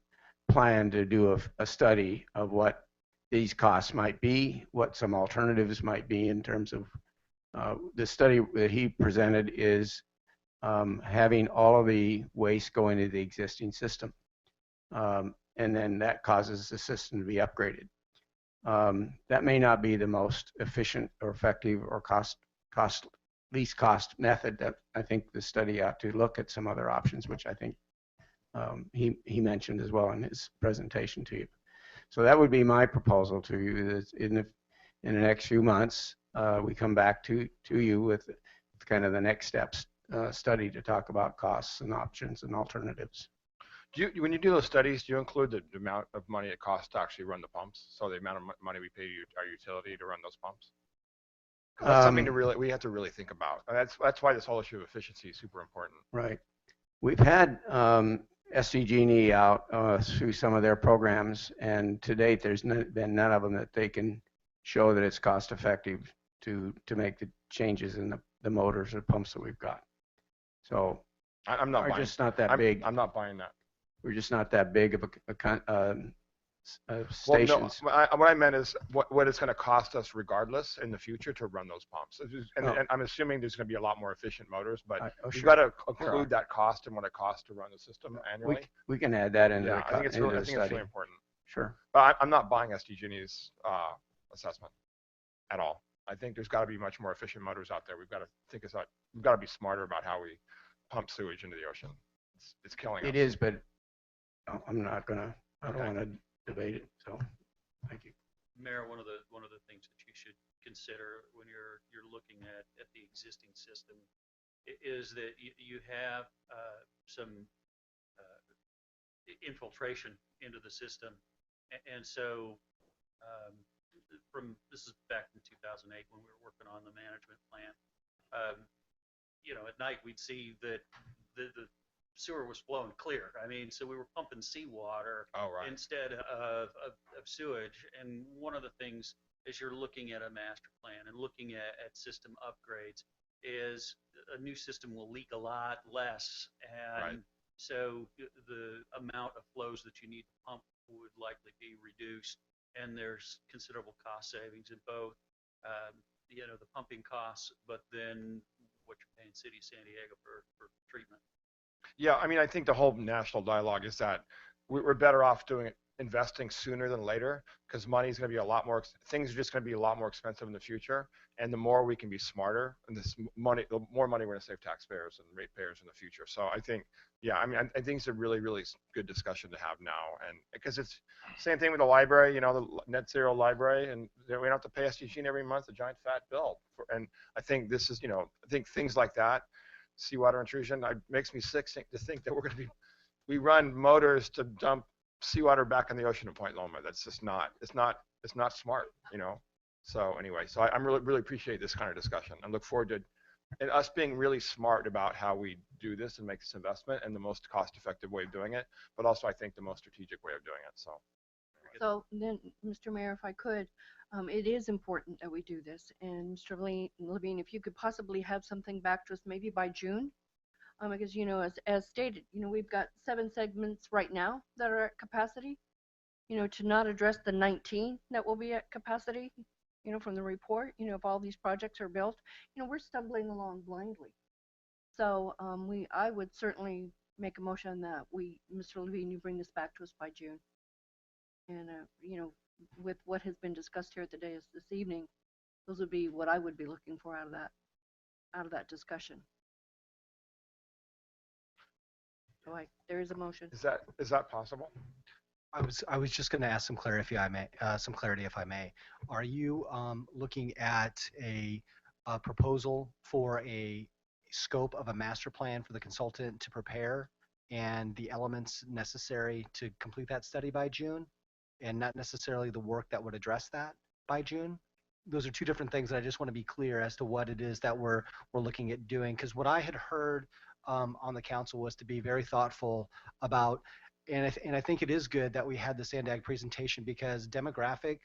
plan to do a study of what these costs might be, what some alternatives might be in terms of the study that he presented is having all of the waste going to the existing system. And then that causes the system to be upgraded. That may not be the most efficient or effective or least cost method. That I think the study ought to look at some other options, which I think he mentioned as well in his presentation to you. So that would be my proposal to you, is in the next few months, we come back to you with kind of the next steps study to talk about costs and options and alternatives. When you do those studies, do you include the amount of money it costs to actually run the pumps? So the amount of money we pay our utility to run those pumps? 'Cause that's something we have to really think about. And that's why this whole issue of efficiency is super important. Right. We've had SDG&E out through some of their programs, and to date, there's been none of them that they can show that it's cost effective to make the changes in the motors or pumps that we've got. So I'm not buying. Just not that big. I'm not buying that. We're just not that big of Well, stations. no, what I meant is what it's going to cost us regardless in the future to run those pumps. And I'm assuming there's going to be a lot more efficient motors, but you've got to include that cost and what it costs to run the system annually. We can add that into I think it's really important. Sure. But I'm not buying SDG&E's assessment at all. I think there's got to be much more efficient motors out there. We've got to be smarter about how we pump sewage into the ocean. It's killing us. It is, but I'm not gonna, I don't Okay. wanna debate it, so, thank you. Mayor, one of the things that you should consider when you're looking at the existing system is that you have some infiltration into the system, and so this is back in 2008 when we were working on the management plan. At night we'd see that the sewer was flowing clear. I mean, so we were pumping seawater instead of sewage. And one of the things as you're looking at a master plan and looking at system upgrades is a new system will leak a lot less. And so the amount of flows that you need to pump would likely be reduced. And there's considerable cost savings in both, the pumping costs, but then what you're paying City of San Diego for treatment. Yeah, I mean, I think the whole national dialogue is that we're better off doing it, investing sooner than later, because money is going to be a lot more, things are just going to be a lot more expensive in the future. And the more we can be smarter, and the more money we're going to save taxpayers and ratepayers in the future. So I think, yeah, I mean, I think it's a really, really good discussion to have now. And because it's same thing with the library, the net zero library, and we don't have to pay SDG every month a giant fat bill. And I think this is, I think things like that, seawater intrusion, makes me sick to think that we run motors to dump seawater back in the ocean at Point Loma. That's just not, it's not smart, So anyway, so I'm really appreciate this kind of discussion and look forward to us being really smart about how we do this and make this investment and the most cost-effective way of doing it, but also I think the most strategic way of doing it. So then, Mr. Mayor, if I could, it is important that we do this. And Mr. Levine, if you could possibly have something back to us maybe by June, because, as stated, we've got 7 segments right now that are at capacity, to not address the 19 that will be at capacity, from the report, if all these projects are built, we're stumbling along blindly. So I would certainly make a motion that Mr. Levine, you bring this back to us by June. And, with what has been discussed here at the dais this evening, those would be what I would be looking for out of that discussion. So there is a motion. Is that possible? I was just going to ask some clarity, if I may. Are you looking at a proposal for a scope of a master plan for the consultant to prepare and the elements necessary to complete that study by June, and not necessarily the work that would address that by June? Those are two different things, and I just want to be clear as to what it is that we're looking at doing. Because what I had heard on the council was to be very thoughtful about, and I think it is good that we had the Sandag presentation, because demographic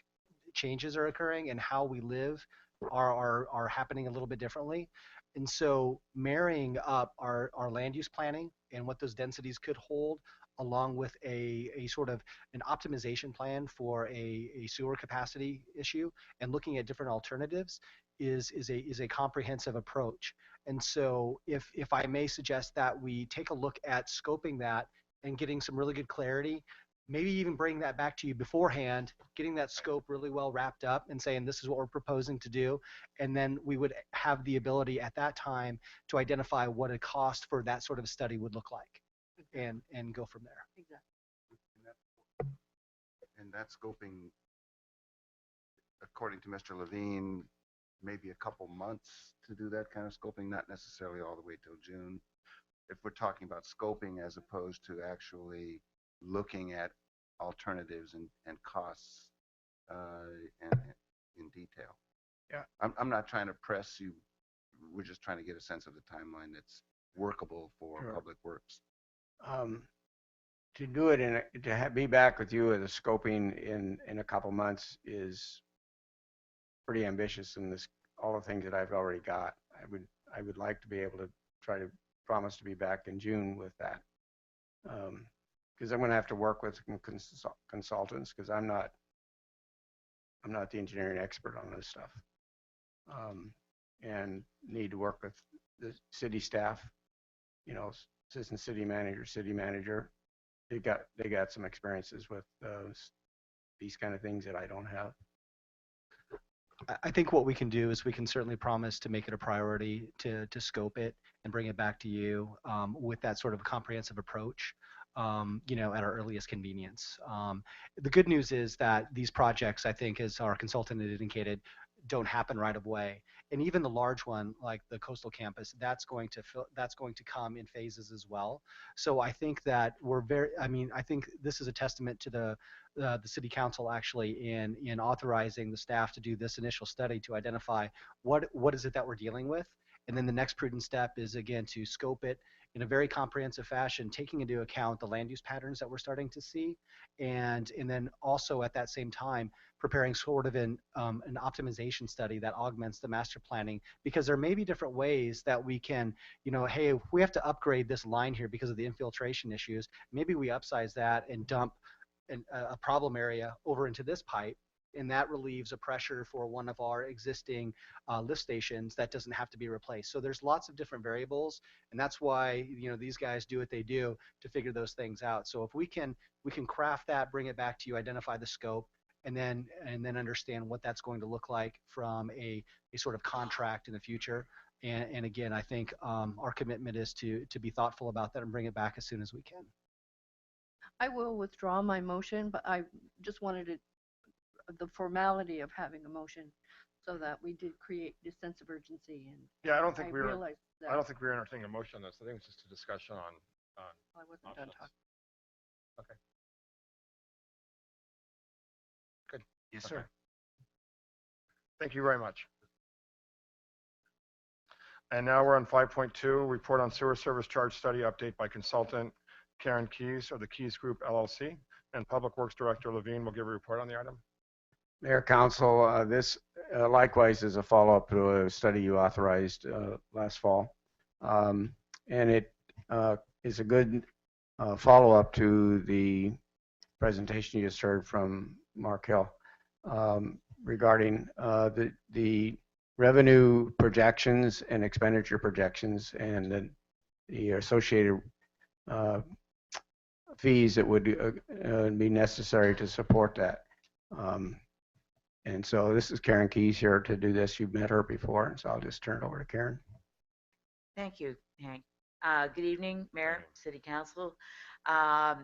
changes are occurring and how we live are happening a little bit differently. And so marrying up our land use planning and what those densities could hold, along with a sort of an optimization plan for a sewer capacity issue and looking at different alternatives is a comprehensive approach. And so if I may suggest that we take a look at scoping that and getting some really good clarity, maybe even bring that back to you beforehand, getting that scope really well wrapped up and saying this is what we're proposing to do. And then we would have the ability at that time to identify what a cost for that sort of study would look like and go from there. Exactly. And that scoping, according to Mr. Levine, maybe a couple months to do that kind of scoping, not necessarily all the way till June. If we're talking about scoping as opposed to actually looking at alternatives and costs in detail. Yeah. I'm not trying to press you. We're just trying to get a sense of the timeline that's workable for Public Works. To do it be back with you with a scoping in a couple months is pretty ambitious in all the things that I've already got. I would like to be able to try to promise to be back in June with that. Because I'm going to have to work with consultants, because I'm not the engineering expert on this stuff, and need to work with the city staff, assistant city manager. They got some experiences with these kind of things that I don't have. I think what we can do is we can certainly promise to make it a priority to scope it and bring it back to you with that sort of comprehensive approach. at our earliest convenience. The good news is that these projects, I think, as our consultant had indicated, don't happen right away. And even the large one, like the coastal campus, that's going to come in phases as well. So I think that I think this is a testament to the city council actually in authorizing the staff to do this initial study to identify what is it that we're dealing with. And then the next prudent step is, again, to scope it in a very comprehensive fashion, taking into account the land use patterns that we're starting to see, and then also at that same time preparing sort of an optimization study that augments the master planning, because there may be different ways that we can, hey, if we have to upgrade this line here because of the infiltration issues, maybe we upsize that and dump a problem area over into this pipe, and that relieves a pressure for one of our existing lift stations that doesn't have to be replaced. So there's lots of different variables, and that's why these guys do what they do to figure those things out. So if we can craft that, bring it back to you, identify the scope, and then understand what that's going to look like from a sort of contract in the future. And again, I think our commitment is to be thoughtful about that and bring it back as soon as we can. I will withdraw my motion, but I just wanted the formality of having a motion so that we did create this sense of urgency. And Yeah, I don't think we were. realized that I don't think we were entertaining a motion on this. I think it's just a discussion on. I wasn't done options. talking. Okay. Good. Yes, Okay. sir. Thank you very much. And now we're on 5.2, report on sewer service charge study update by consultant Karen Keys of the Keys Group LLC, and Public Works Director Levine will give a report on the item. Mayor, Council, this likewise is a follow-up to a study you authorized last fall. And it is a good follow-up to the presentation you just heard from Mark Hill regarding the revenue projections and expenditure projections and the associated fees that would be necessary to support that. And so this is Karen Keys here to do this. You've met her before, so I'll just turn it over to Karen. Thank you, Hank. Good evening, Mayor, City Council. I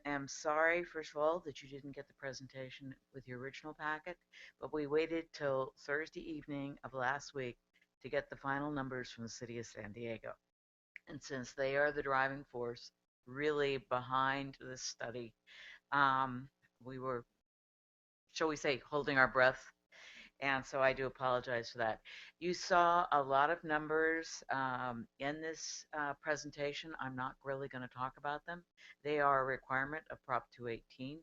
am sorry, first of all, that you didn't get the presentation with your original packet, but we waited till Thursday evening of last week to get the final numbers from the City of San Diego. And since they are the driving force really behind this study, we were, shall we say, holding our breath. And so I do apologize for that. You saw a lot of numbers in this presentation. I'm not really going to talk about them. They are a requirement of Prop 218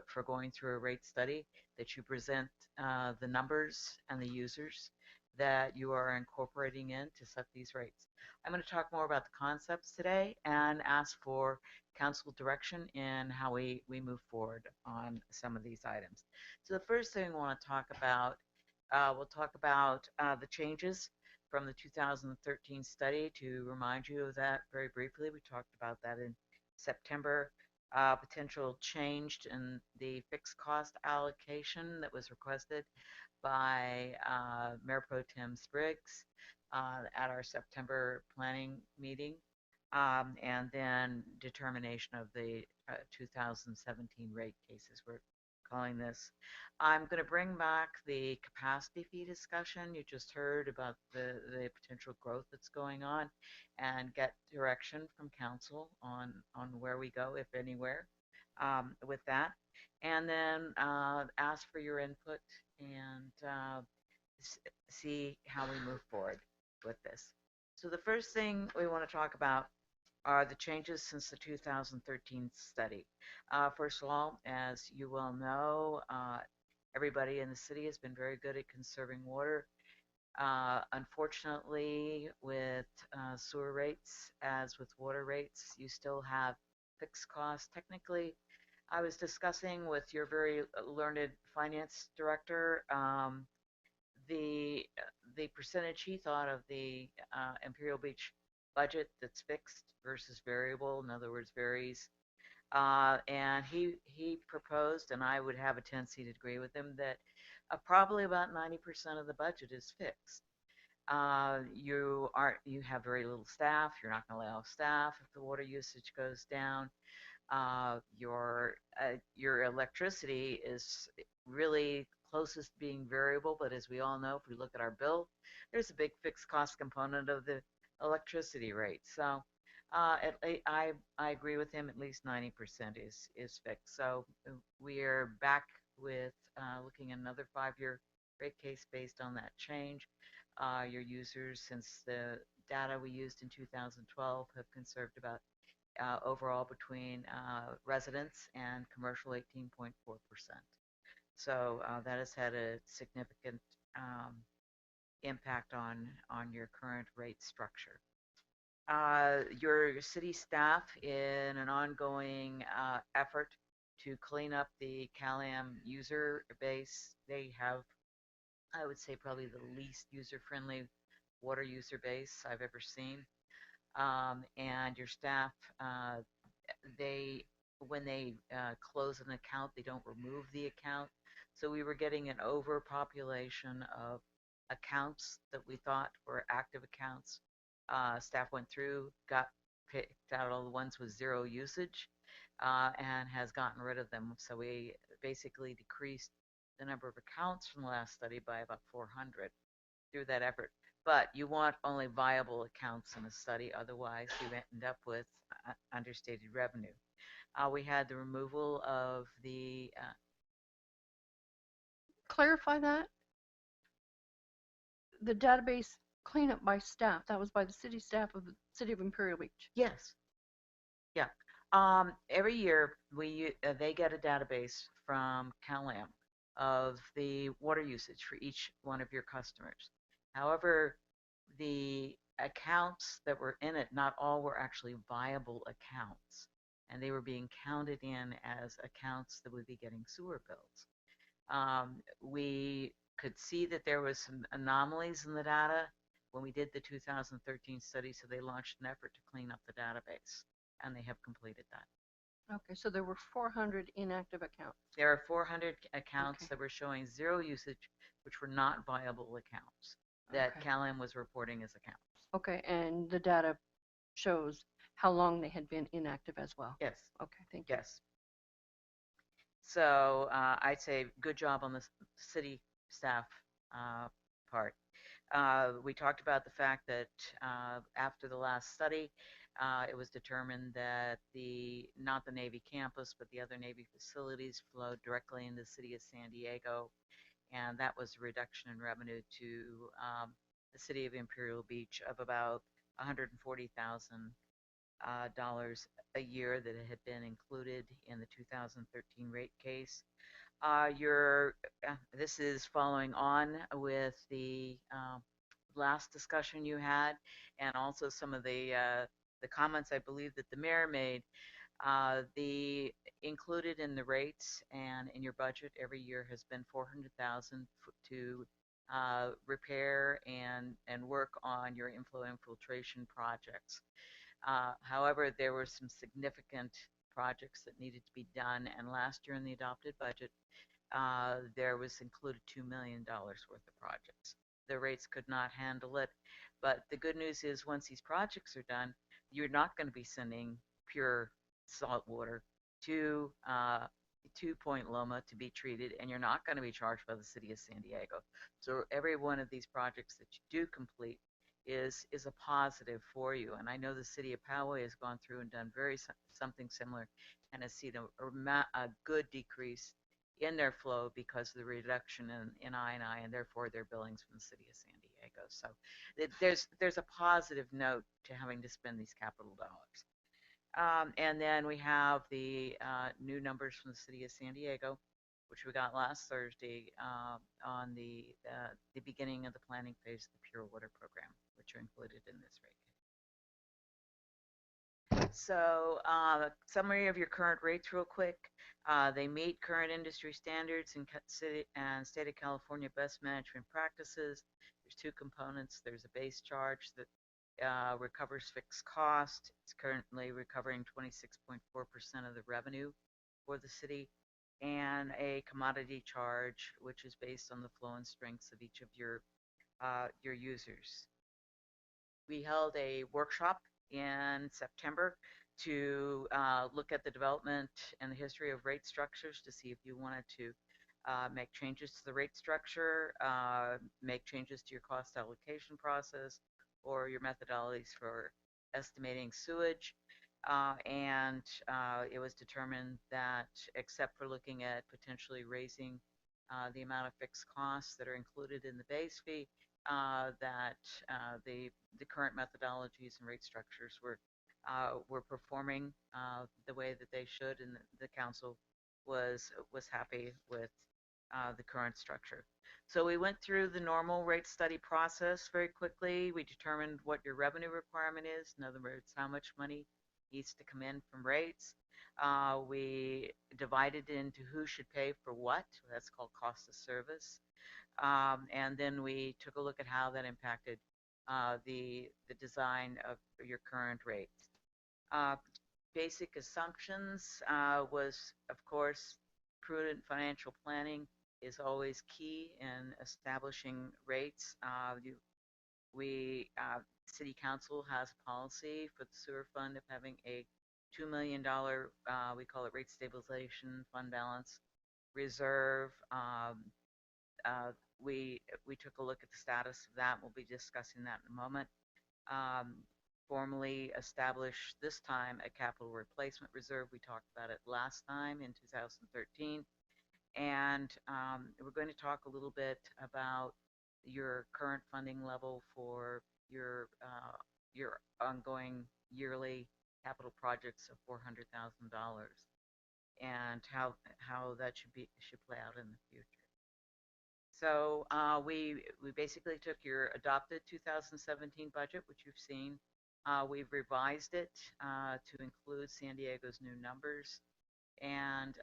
for going through a rate study, that you present the numbers and the users that you are incorporating in to set these rates. I'm going to talk more about the concepts today and ask for council direction in how we move forward on some of these items. So the first thing we want to talk about, we'll talk about the changes from the 2013 study. To remind you of that very briefly, we talked about that in September. Potential change in the fixed cost allocation that was requested by Mayor Pro Tem Spriggs at our September planning meeting, and then determination of the 2017 rate cases. We're calling this. I'm going to bring back the capacity fee discussion. You just heard about the potential growth that's going on, and get direction from council on where we go, if anywhere, with that. And then ask for your input and see how we move forward with this. So the first thing we want to talk about are the changes since the 2013 study. First of all, as you well know, everybody in the city has been very good at conserving water. Unfortunately, with sewer rates, as with water rates, you still have fixed costs. Technically, I was discussing with your very learned finance director the percentage he thought of the Imperial Beach budget that's fixed versus variable, in other words, varies. And he proposed, and I would have a tendency to agree with him, that probably about 90% of the budget is fixed. You have very little staff. You're not going to lay off staff if the water usage goes down. Your electricity is really closest to being variable, but as we all know, if we look at our bill, there's a big fixed cost component of the electricity rate. So I agree with him. At least 90% is fixed. So we're back with looking at another 5-year rate case based on that change. Your users, since the data we used in 2012, have conserved about overall between residents and commercial 18.4%. So that has had a significant impact on your current rate structure. Your city staff, in an ongoing effort to clean up the CalAm user base, they have, I would say, probably the least user-friendly water user base I've ever seen. And your staff, when they close an account, they don't remove the account. So we were getting an overpopulation of accounts that we thought were active accounts. Staff went through, picked out all the ones with zero usage, and has gotten rid of them. So we basically decreased the number of accounts from the last study by about 400 through that effort. But you want only viable accounts in a study, otherwise you end up with understated revenue. We had the removal of the Clarify that. The database cleanup by staff, that was by the city staff of the city of Imperial Beach. Yes. Yeah. Every year they get a database from CalAm of the water usage for each one of your customers. However, the accounts that were in it, not all were actually viable accounts, and they were being counted in as accounts that would be getting sewer bills. We could see that there was some anomalies in the data when we did the 2013 study, so they launched an effort to clean up the database, and they have completed that. Okay, so there were 400 inactive accounts. There are 400 accounts that were showing zero usage, which were not viable accounts that CalAm was reporting as accounts. Okay, and the data shows how long they had been inactive as well. Yes. Okay, thank you. Yes. So I'd say good job on the city staff part. We talked about the fact that after the last study, it was determined that not the Navy campus, but the other Navy facilities flowed directly into the city of San Diego, and that was a reduction in revenue to the city of Imperial Beach of about $140,000 a year that had been included in the 2013 rate case. This is following on with the last discussion you had, and also some of the comments I believe that the mayor made. The included in the rates and in your budget every year has been $400,000 to repair and work on your inflow infiltration projects. However, there were some significant projects that needed to be done, and last year in the adopted budget, there was included $2 million worth of projects. The rates could not handle it, but the good news is once these projects are done, you're not going to be sending pure salt water to Point Loma to be treated, and you're not going to be charged by the city of San Diego. So every one of these projects that you do complete is a positive for you. And I know the city of Poway has gone through and done something similar, and has seen a good decrease in their flow because of the reduction in I&I, and therefore their billings from the city of San Diego. So there's a positive note to having to spend these capital dollars. And then we have the new numbers from the city of San Diego, which we got last Thursday on the beginning of the planning phase of the Pure Water Program, which are included in this rate. So summary of your current rates real quick. They meet current industry standards and state of California best management practices. There's two components. There's a base charge that recovers fixed cost. It's currently recovering 26.4% of the revenue for the city, and a commodity charge, which is based on the flow and strengths of each of your your users. We held a workshop in September to look at the development and the history of rate structures to see if you wanted to make changes to the rate structure, make changes to your cost allocation process, or your methodologies for estimating sewage. And it was determined that, except for looking at potentially raising the amount of fixed costs that are included in the base fee, that the current methodologies and rate structures were performing the way that they should, and the council was happy with the current structure. So we went through the normal rate study process very quickly. We determined what your revenue requirement is, in other words, how much money needs to come in from rates. We divided into who should pay for what. That's called cost of service. And then we took a look at how that impacted the design of your current rates. Basic assumptions was, of course, prudent financial planning is always key in establishing rates. City Council has a policy for the sewer fund of having a $2 million, we call it rate stabilization fund balance reserve. We took a look at the status of that. We'll be discussing that in a moment. Formally established this time a capital replacement reserve. We talked about it last time in 2013. And we're going to talk a little bit about your current funding level for your ongoing yearly capital projects of $400,000 and how that should play out in the future. So we basically took your adopted 2017 budget, which you've seen. We've revised it to include San Diego's new numbers and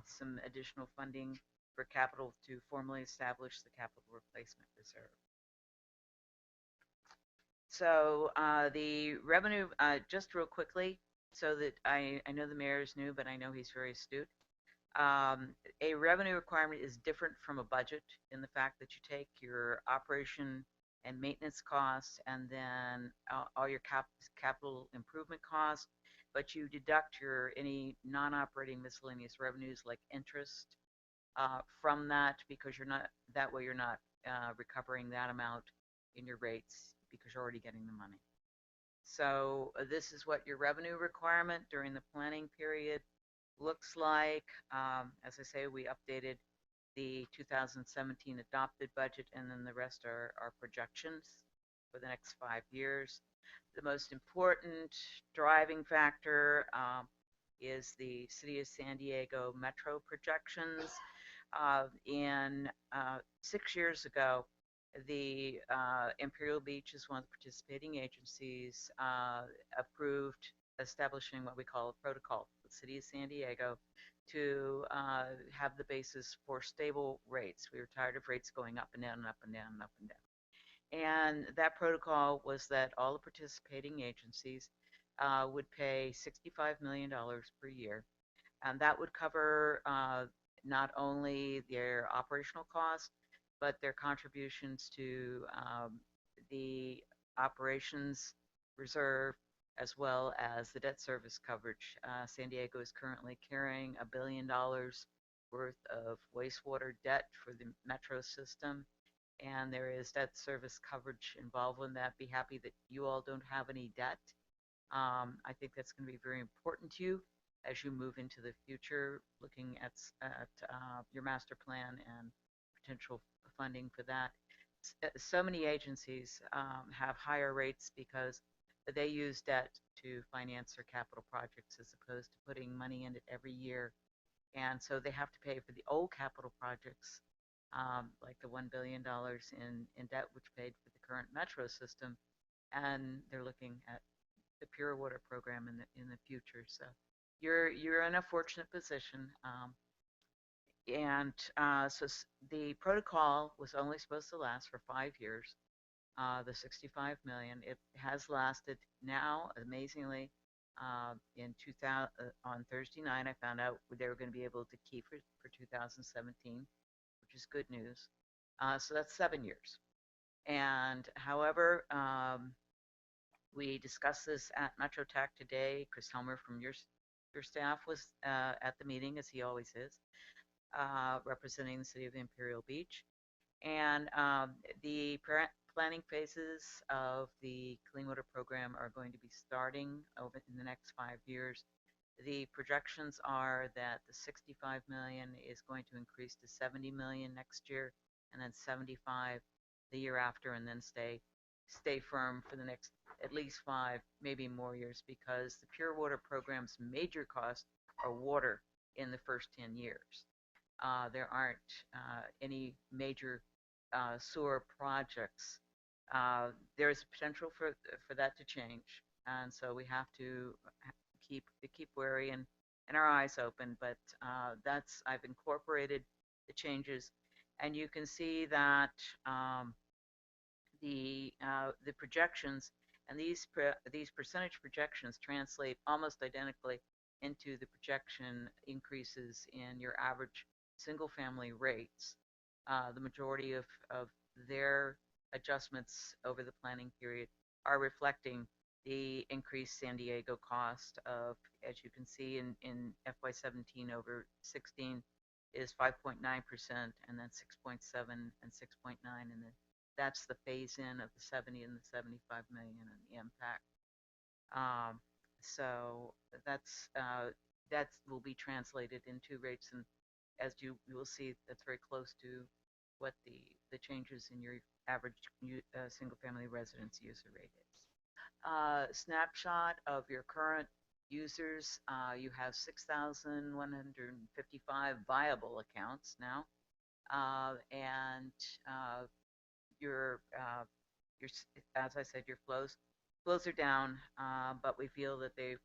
some additional funding for capital to formally establish the capital replacement reserve. So the revenue, just real quickly, so that I know the mayor is new, but I know he's very astute. A revenue requirement is different from a budget in the fact that you take your operation and maintenance costs and then all your capital improvement costs, but you deduct any non-operating miscellaneous revenues like interest from that, because that way you're not recovering that amount in your rates because you're already getting the money. So this is what your revenue requirement during the planning period looks like. As I say, we updated the 2017 adopted budget, and then the rest are projections for the next 5 years. The most important driving factor is the City of San Diego Metro projections. 6 years ago, the Imperial Beach is one of the participating agencies approved establishing what we call a protocol for the City of San Diego to have the basis for stable rates. We were tired of rates going up and down and up and down and up and down. And that protocol was that all the participating agencies would pay $65 million per year. And that would cover not only their operational costs, but their contributions to the operations reserve, as well as the debt service coverage. San Diego is currently carrying $1 billion worth of wastewater debt for the metro system, and there is debt service coverage involved in that. Be happy that you all don't have any debt. I think that's going to be very important to you as you move into the future, looking at your master plan and potential funding for that. So many agencies have higher rates because they use debt to finance their capital projects as opposed to putting money in it every year. And so they have to pay for the old capital projects, like the $1 billion in debt, which paid for the current metro system. And they're looking at the pure water program in the future. So you're in a fortunate position. So the protocol was only supposed to last for 5 years. The $65 million, it has lasted now, amazingly. On Thursday night, I found out they were going to be able to keep it for 2017, which is good news. So that's 7 years. And however, we discussed this at MetroTech today. Chris Helmer from your staff was at the meeting, as he always is, representing the city of Imperial Beach. And the planning phases of the clean water program are going to be starting over in the next 5 years. The projections are that the 65 million is going to increase to 70 million next year, and then 75 the year after, and then stay firm for the next at least 5, maybe more years, because the pure water program's major costs are water in the first 10 years. There aren't any major sewer projects. There is potential for that to change, and so we have to keep wary and our eyes open. But I've incorporated the changes, and you can see that the projections and these percentage projections translate almost identically into the projection increases in your average single family rates. The majority of their adjustments over the planning period are reflecting the increased San Diego cost of, as you can see in FY17 over 16, is 5.9%, and then 6.7 and 6.9, and then that's the phase in of the 70 and the 75 million and the impact. So that will be translated into rates, and as you will see, that's very close to what the changes in your average single family residence user rate is. Snapshot of your current users. You have 6,155 viable accounts now, and your as I said, your flows are down, but we feel that they've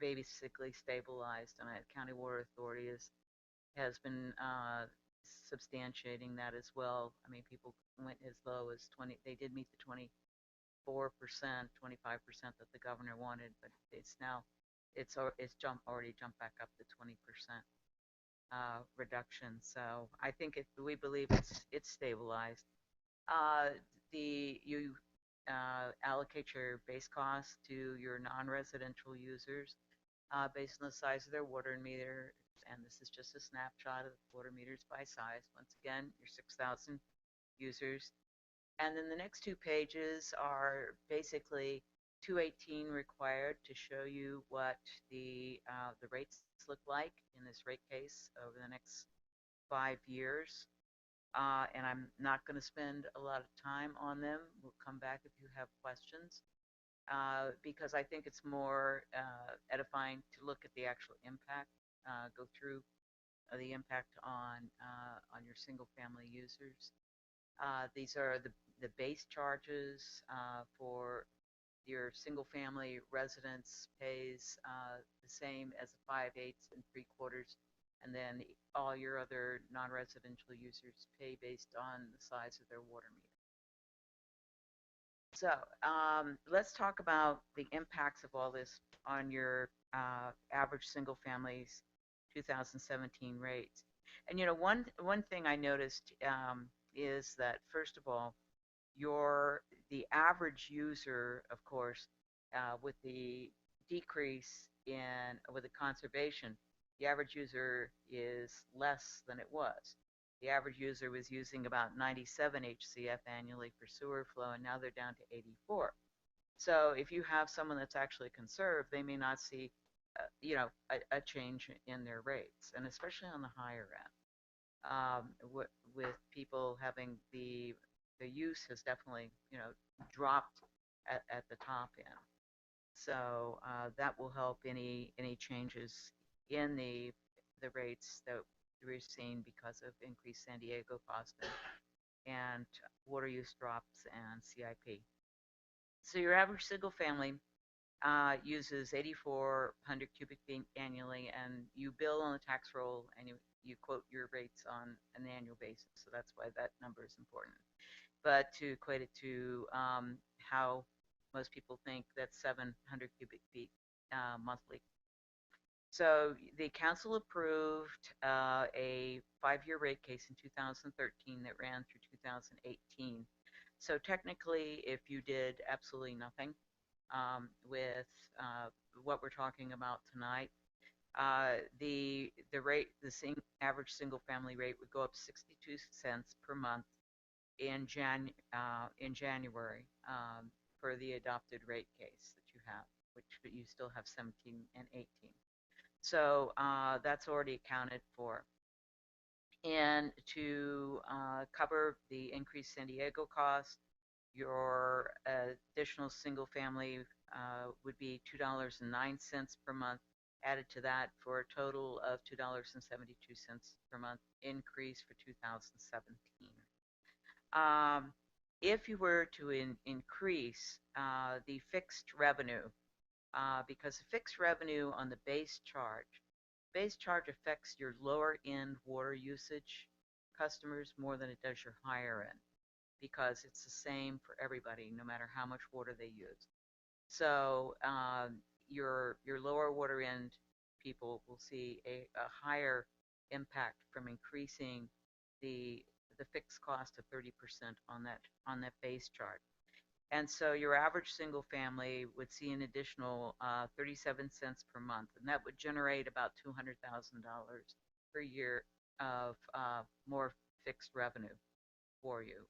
basically stabilized, and County Water Authority has been substantiating that as well. I mean, people went as low as 20. They did meet the 24%, 25% that the governor wanted, but it's now already jumped back up to 20% reduction. So I think we believe it's stabilized. You allocate your base cost to your non-residential users based on the size of their water meter, and this is just a snapshot of water meters by size. Once again, your 6,000 users. And then the next 2 pages are basically 218 required to show you what the rates look like in this rate case over the next 5 years. And I'm not going to spend a lot of time on them. We'll come back if you have questions, because I think it's more edifying to look at the actual impact, go through the impact on your single family users. These are the base charges for your single family residence pays the same as a 5/8 and 3/4, and then all your other non-residential users pay based on the size of their water meter. So let's talk about the impacts of all this on your average single family's 2017 rates. And one thing I noticed is that, first of all, the average user, of course, with the decrease with the conservation, the average user is less than it was. The average user was using about 97 HCF annually for sewer flow, and now they're down to 84. So if you have someone that's actually conserved, they may not see, a change in their rates, and especially on the higher end. With people having the use has definitely, dropped at the top end. So that will help any changes in the rates that we're seeing because of increased San Diego cost and water use drops and CIP. So your average single family uses 8,400 cubic feet annually, and you bill on the tax roll, and you quote your rates on an annual basis. So that's why that number is important. But to equate it to how most people think, that's 700 cubic feet monthly. So the council approved a 5-year rate case in 2013 that ran through 2018. So technically, if you did absolutely nothing with what we're talking about tonight, the rate, average single family rate would go up 62 cents per month in January for the adopted rate case that you have, which you still have 17 and 18. So that's already accounted for. And to cover the increased San Diego cost, your additional single family would be $2.09 per month added to that for a total of $2.72 per month increase for 2017. If you were to increase the fixed revenue, because the fixed revenue on the base charge affects your lower end water usage customers more than it does your higher end, because it's the same for everybody, no matter how much water they use. So your lower water end people will see a higher impact from increasing the fixed cost of 30% on that base charge. And so your average single family would see an additional 37 cents per month, and that would generate about $200,000 per year of more fixed revenue for you.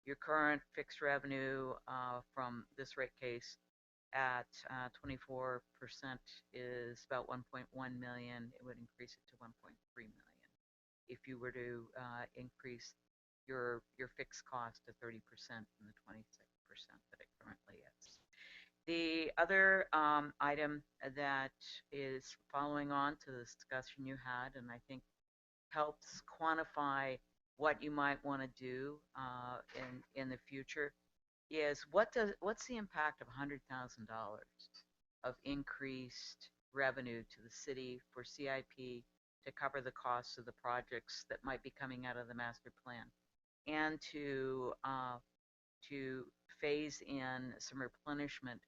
Your current fixed revenue from this rate case at 24% is about 1.1 million. It would increase it to 1.3 million if you were to increase your fixed cost to 30% from the 26% that it currently is. The other item that is following on to the discussion you had, and I think helps quantify what you might want to do in the future, is what's the impact of $100,000 of increased revenue to the city for CIP to cover the costs of the projects that might be coming out of the master plan, and to phase in some replenishment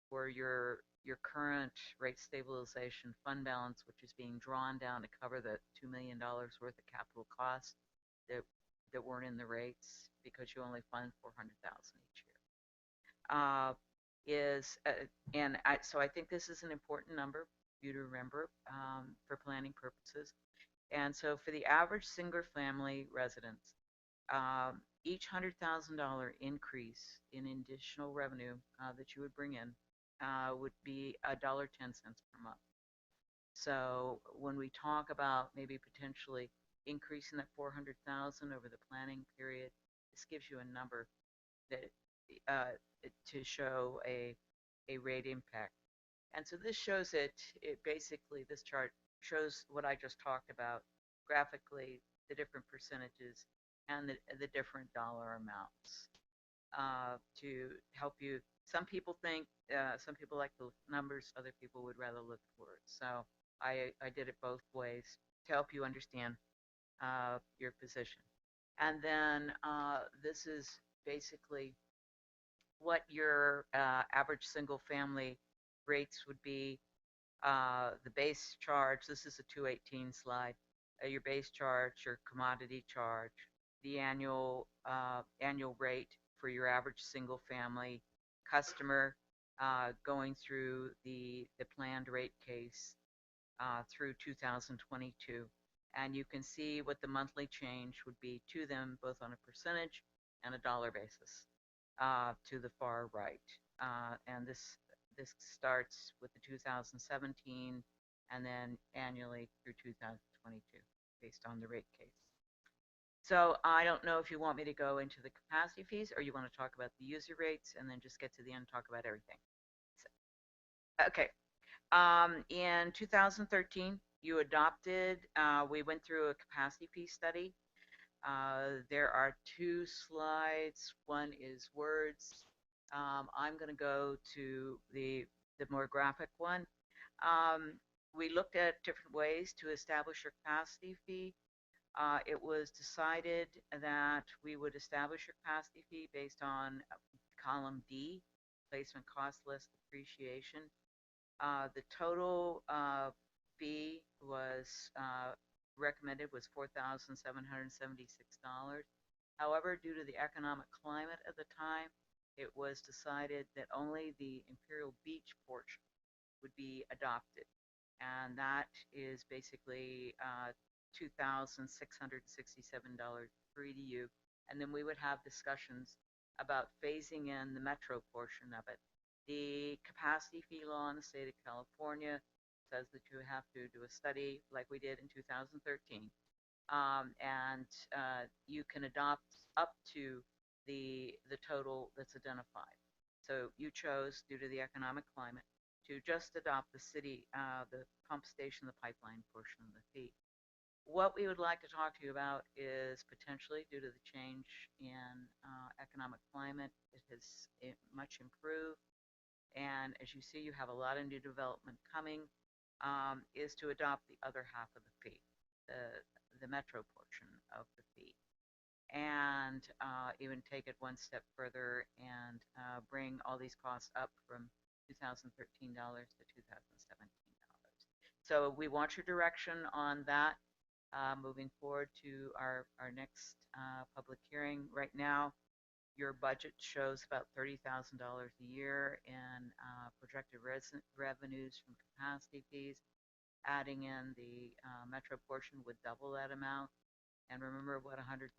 for your current rate stabilization fund balance, which is being drawn down to cover the $2 million worth of capital costs that weren't in the rates because you only fund $400,000 each year. So I think this is an important number for you to remember for planning purposes. And so for the average single family residence, each $100,000 increase in additional revenue that you would bring in would be $1.10 per month. So when we talk about maybe potentially increasing that 400,000 over the planning period, this gives you a number that to show a rate impact. And so this shows it basically, this chart shows what I just talked about graphically, the different percentages and the different dollar amounts to help you. Some people think, some people like the numbers, other people would rather look for it. So I did it both ways to help you understand your position. And then this is basically what your average single family rates would be. The base charge, this is a 218 slide, your base charge, your commodity charge, the annual rate for your average single family customer going through the planned rate case through 2022. And you can see what the monthly change would be to them, both on a percentage and a dollar basis to the far right. And this starts with the 2017 and then annually through 2022 based on the rate case. So I don't know if you want me to go into the capacity fees or you want to talk about the user rates and then just get to the end and talk about everything. So, okay. In 2013, you adopted, we went through a capacity fee study. There are two slides. One is words. I'm going to go to the more graphic one. We looked at different ways to establish your capacity fee. It was decided that we would establish your capacity fee based on column D, placement cost less depreciation. The total fee was recommended was $4,776, However, due to the economic climate at the time, it was decided that only the Imperial Beach portion would be adopted. And that is basically $2,667 per EDU. And then we would have discussions about phasing in the metro portion of it. The capacity fee law in the state of California says that you have to do a study like we did in 2013. And you can adopt up to the total that's identified. So you chose, due to the economic climate, to just adopt the city, the pump station, the pipeline portion of the fee. What we would like to talk to you about is potentially, due to the change in economic climate, it has much improved. And as you see, you have a lot of new development coming, is to adopt the other half of the fee, the metro portion of the fee, and even take it one step further and bring all these costs up from $2013 to $2017. So we want your direction on that moving forward to our next public hearing. Right now, your budget shows about $30,000 a year in projected revenues from capacity fees. Adding in the metro portion would double that amount. And remember what $100,000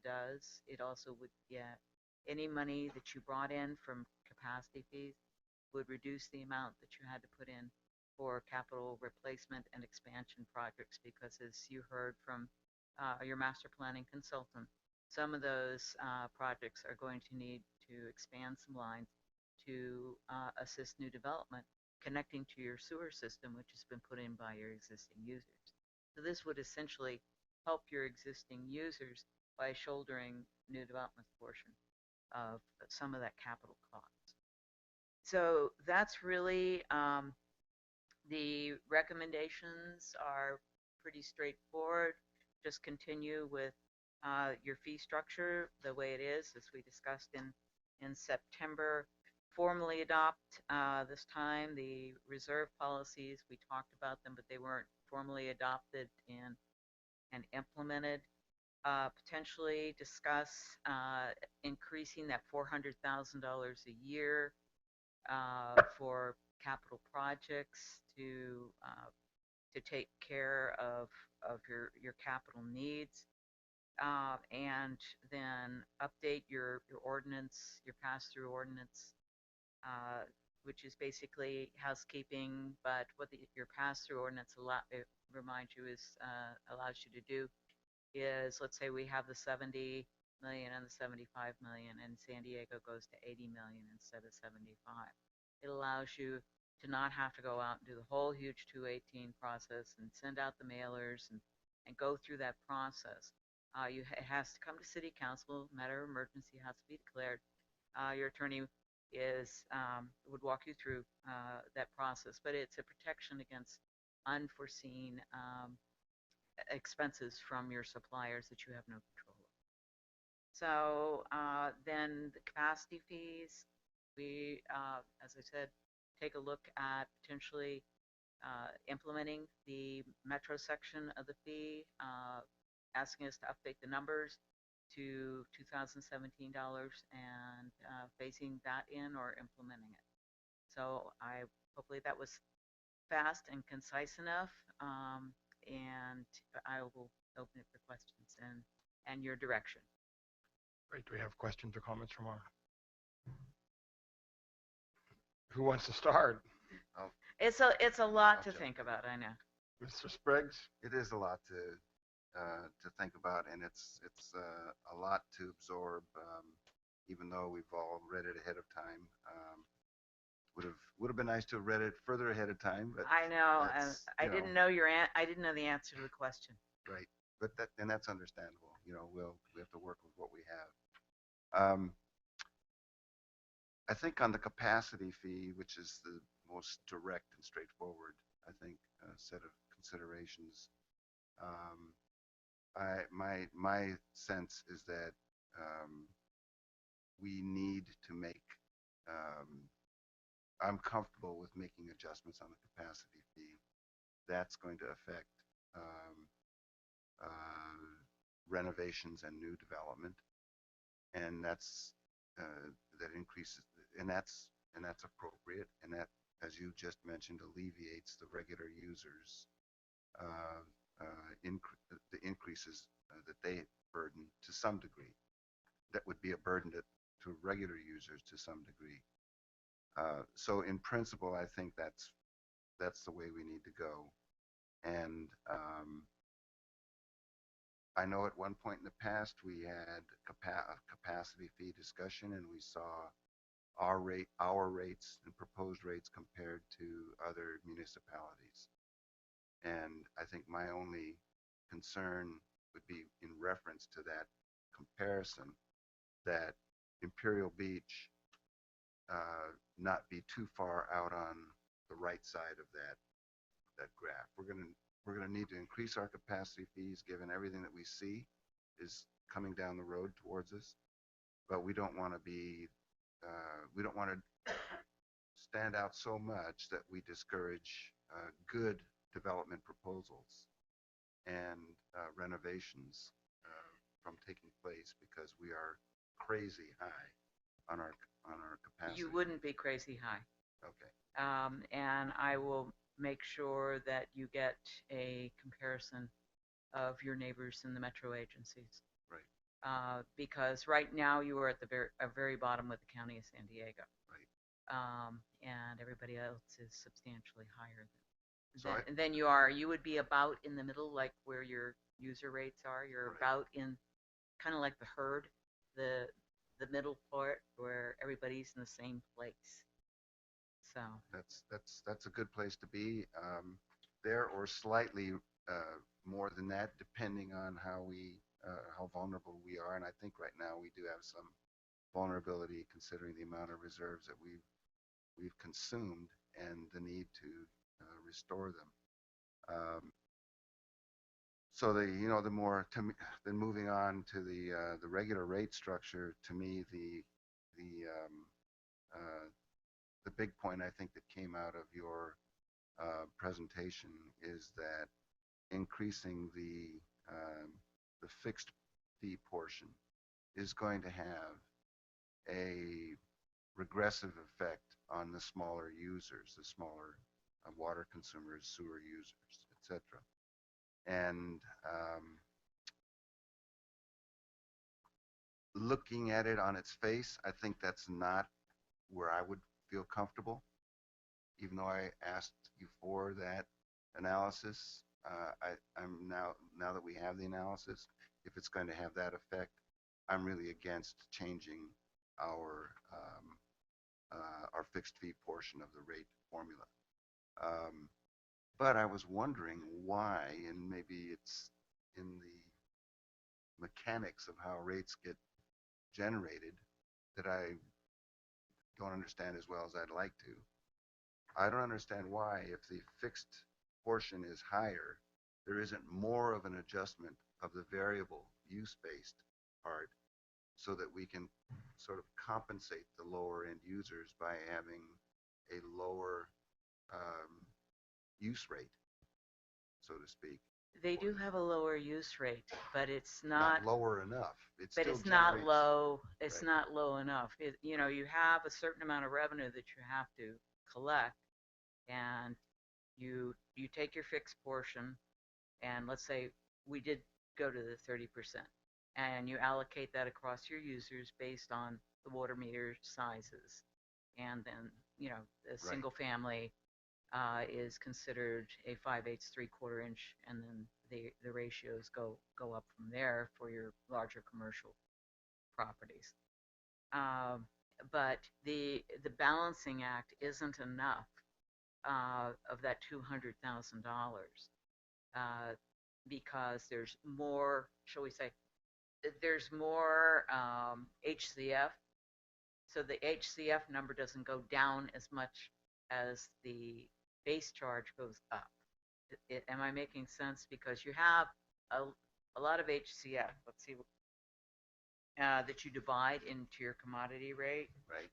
does. It also would get any money that you brought in from capacity fees would reduce the amount that you had to put in for capital replacement and expansion projects, because as you heard from your master planning consultant, some of those projects are going to need to expand some lines to assist new development connecting to your sewer system, which has been put in by your existing users. So this would essentially help your existing users by shouldering new development portion of some of that capital cost. So that's really the recommendations are pretty straightforward. Just continue with your fee structure the way it is, as we discussed in September. Formally adopt this time the reserve policies. We talked about them, but they weren't formally adopted and implemented. Potentially discuss increasing that $400,000 a year for capital projects to take care of your capital needs, and then update your ordinance, your pass-through ordinance, which is basically housekeeping. But what your pass-through ordinance reminds you is allows you to do is, let's say we have the 70 million and the 75 million, and San Diego goes to 80 million instead of 75. It allows you to not have to go out and do the whole huge 218 process and send out the mailers and go through that process. It has to come to city council. Matter of emergency has to be declared. Your attorney would walk you through that process, but it's a protection against unforeseen expenses from your suppliers that you have no control over. So then the capacity fees, we, as I said, take a look at potentially implementing the metro section of the fee, asking us to update the numbers to $2017 and phasing that in or implementing it. So hopefully that was fast and concise enough, and I will open it for questions and your direction. Great. Do we have questions or comments from our? Who wants to start? It's a lot to think about, I know. Mr. Spriggs? It is a lot to think about, and it's a lot to absorb. Even though we've all read it ahead of time, would have been nice to have read it further ahead of time. But I know, and I didn't know I didn't know the answer to the question. Right, but that's understandable. We have to work with what we have. I think on the capacity fee, which is the most direct and straightforward, I think, set of considerations. My sense is that we need to make. I'm comfortable with making adjustments on the capacity fee. That's going to affect renovations and new development, and that increases, and that's appropriate, and that, as you just mentioned, alleviates the regular users uh, the increases that they burden to some degree. That would be a burden to regular users to some degree. So in principle, I think that's the way we need to go. And I know at one point in the past we had a capacity fee discussion, and we saw our rates and proposed rates compared to other municipalities. And I think my only concern would be in reference to that comparison, that Imperial Beach not be too far out on the right side of that graph. We're gonna need to increase our capacity fees given everything that we see is coming down the road towards us, but we don't want to stand out so much that we discourage good development proposals and renovations from taking place because we are crazy high on our capacity. You wouldn't be crazy high. Okay. And I will make sure that you get a comparison of your neighbors in the metro agencies. Right. Because right now you are at the very bottom with the county of San Diego. Right. And everybody else is substantially higher So than you are. You would be about in the middle, like where your user rates are. You're about in kind of like the herd, the middle part where everybody's in the same place. So that's a good place to be there, or slightly more than that, depending on how vulnerable we are. And I think right now we do have some vulnerability considering the amount of reserves that we've consumed and the need to restore them. So the more then moving on to the regular rate structure, to me the big point I think that came out of your presentation is that increasing the fixed fee portion is going to have a regressive effect on the smaller users, the smaller water consumers, sewer users, etc. And looking at it on its face, I think that's not where I would feel comfortable. Even though I asked you for that analysis, I'm now that we have the analysis, if it's going to have that effect, I'm really against changing our fixed fee portion of the rate formula. But I was wondering why, and maybe it's in the mechanics of how rates get generated that I don't understand as well as I'd like to. I don't understand why, if the fixed portion is higher, there isn't more of an adjustment of the variable use-based part so that we can sort of compensate the lower end users by having a lower use rate, so to speak. they do have a lower use rate, but it's not lower enough. but it's not low. It's not low enough. You have a certain amount of revenue that you have to collect, and you take your fixed portion, and let's say we did go to the 30%, and you allocate that across your users based on the water meter sizes, and then the single family is considered a 5/8 3/4 inch, and then the ratios go up from there for your larger commercial properties. But the balancing act isn't enough of that $200,000 because there's more, shall we say, there's more HCF. So the HCF number doesn't go down as much as the base charge goes up. Am I making sense? Because you have a lot of HCF. Let's see, that you divide into your commodity rate. Right.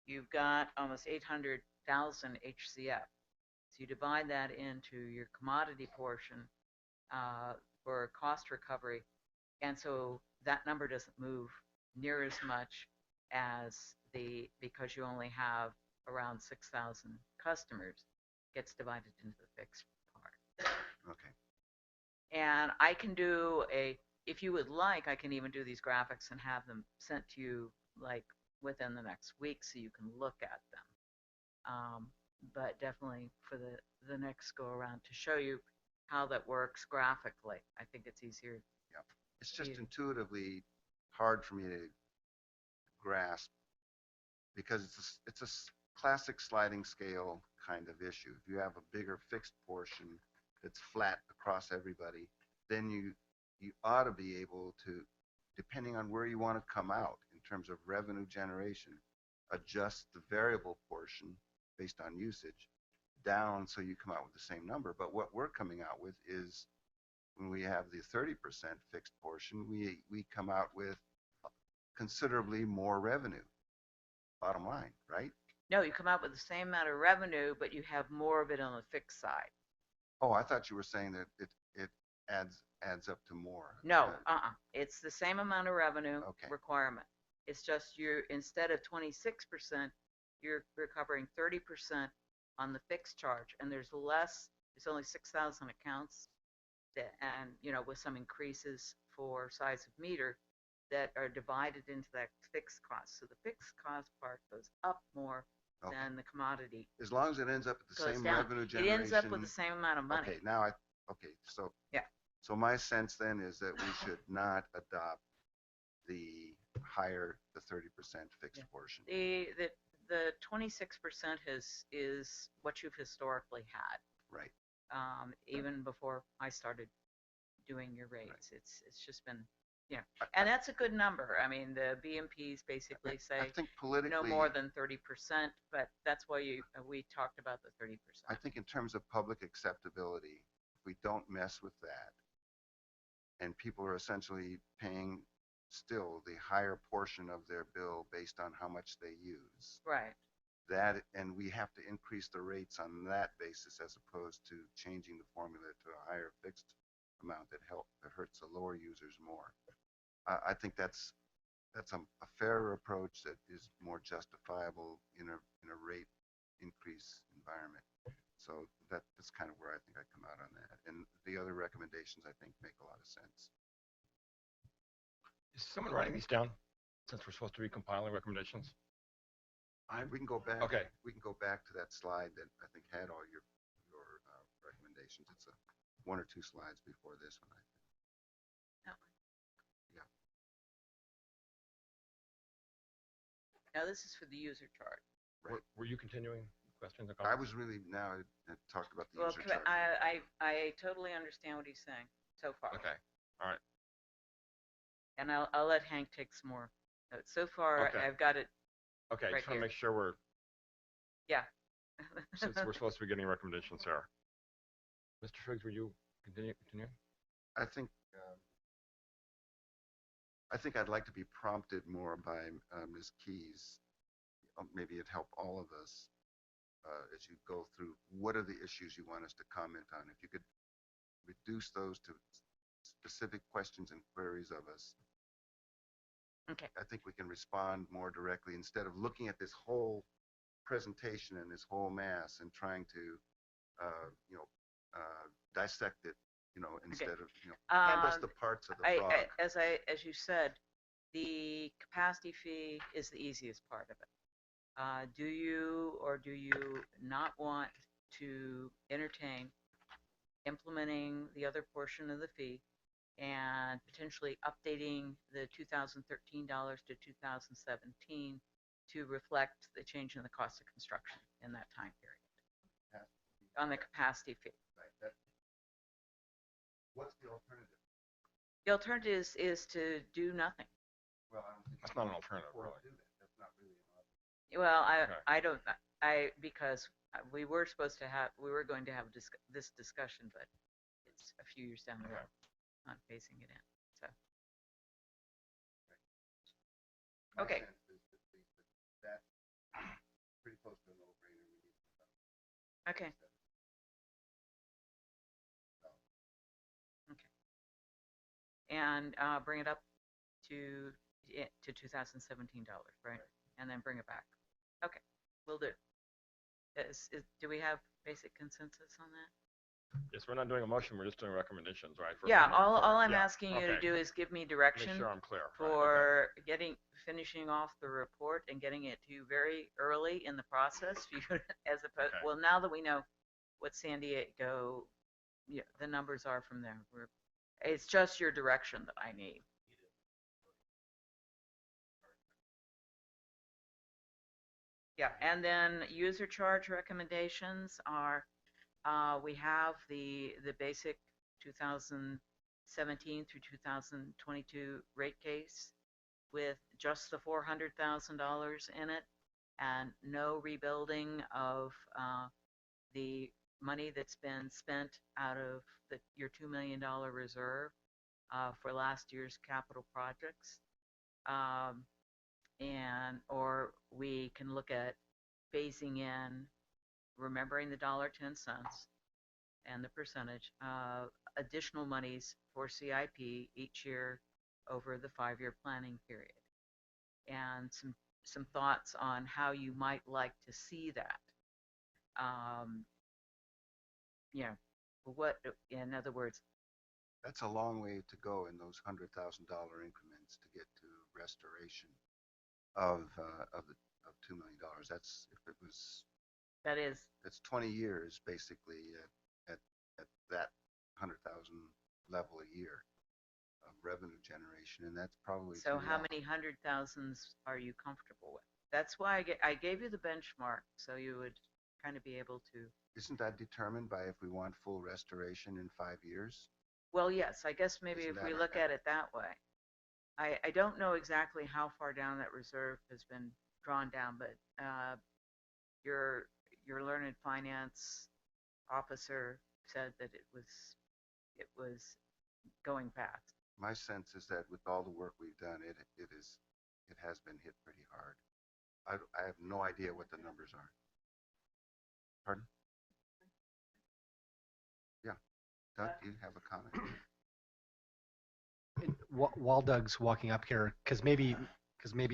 You've got almost 800,000 HCF. So you divide that into your commodity portion. for cost recovery. And so that number doesn't move near as much as because you only have around 6,000 customers, gets divided into the fixed part. Okay. And if you would like, I can even do these graphics and have them sent to you like within the next week so you can look at them. But definitely for the next go around to show you how that works graphically. I think it's easier. Yeah. It's just intuitively hard for me to grasp because it's a classic sliding scale kind of issue. If you have a bigger fixed portion that's flat across everybody, then you ought to be able to, depending on where you want to come out in terms of revenue generation, adjust the variable portion based on usage down so you come out with the same number. But what we're coming out with is when we have the 30% fixed portion, we come out with considerably more revenue, bottom line, right? No, you come out with the same amount of revenue, but you have more of it on the fixed side. Oh, I thought you were saying that it adds up to more. No, it's the same amount of revenue Okay. requirement. It's just instead of 26%, you're recovering 30% on the fixed charge, and there's only 6,000 accounts and with some increases for size of meter that are divided into that fixed cost. So the fixed cost part goes up more than the commodity. As long as it ends up at the same revenue generation. It ends up with the same amount of money. Okay, so yeah. So my sense then is that we should not adopt the 30% fixed portion. The 26% is what you've historically had. Right. Even before I started doing your rates, it's just been, and that's a good number. I mean, the BMPs basically say I think politically, no more than 30%, but that's why we talked about the 30%. I think in terms of public acceptability, if we don't mess with that, and people are essentially paying still the higher portion of their bill based on how much they use. Right. And we have to increase the rates on that basis as opposed to changing the formula to a higher fixed amount that hurts the lower users more. I think that's a fairer approach that is more justifiable in a rate increase environment. So that's kind of where I think I come out on that. And the other recommendations I think make a lot of sense. Is someone writing these down since we're supposed to be compiling recommendations? We can go back. Okay. We can go back to that slide that I think had all your recommendations. It's one or two slides before this one, I think. That one. Yeah. Now this is for the user chart. Right. Were you continuing questions? I was really now I talked about the user chart. I totally understand what he's saying so far. Okay. All right. And I'll let Hank take some more notes. So far, Okay. I've got it. Okay. Right Just want to here. make sure we're Yeah. since we're supposed to be getting recommendations here. Mr. Triggs, were you continuing? I think I'd like to be prompted more by Ms. Keys. Maybe it'd help all of us as you go through what are the issues you want us to comment on. If you could reduce those to specific questions and queries of us, okay. I think we can respond more directly instead of looking at this whole presentation and this whole mass and trying to dissect it, instead of hand us the parts of the frog. As you said, the capacity fee is the easiest part of it. Do you or do you not want to entertain implementing the other portion of the fee and potentially updating the $2013 to 2017 to reflect the change in the cost of construction in that time period on the capacity fee? Right. What's the alternative? The alternative is to do nothing. Well, I don't think that's not an alternative, really. That's not really an option. Well, I don't, because we were going to have this discussion, but it's a few years down the road on phasing it in. So. Okay. My sense is that that's pretty close to a no-brainer. Okay. and bring it up to to $2017, right? And then bring it back. Okay, we'll do. Do we have basic consensus on that? Yes, we're not doing a motion, we're just doing recommendations, right? Yeah, all for- I'm yeah, asking you to okay. do is give me Make direction sure I'm clear. Right, okay. for finishing off the report and getting it to you very early in the process. As opposed, Okay. well, now that we know what San Diego, the numbers are from there, it's just your direction that I need. Yeah, and then user charge recommendations are, we have the basic 2017 through 2022 rate case with just the $400,000 in it and no rebuilding of the money that's been spent out of your $2 million reserve for last year's capital projects. Or we can look at phasing in, remembering the $1.10 and the percentage, additional monies for CIP each year over the 5-year planning period. And some thoughts on how you might like to see that. What, in other words, That's a long way to go in those $100,000 increments to get to restoration of $2 million. That's if it was. That's 20 years basically at that 100,000 level a year of revenue generation, and that's probably. So how many 100,000s are you comfortable with? That's why I gave you the benchmark, so you would kind of be able to. Isn't that determined by if we want full restoration in 5 years? Well, yes, I guess maybe Isn't if we that look at it that way. I don't know exactly how far down that reserve has been drawn down, but your learned finance officer said that it was going past. My sense is that with all the work we've done, it has been hit pretty hard. I have no idea what the numbers are. Pardon? Yeah. Doug, do you have a comment? While Doug's walking up here, because maybe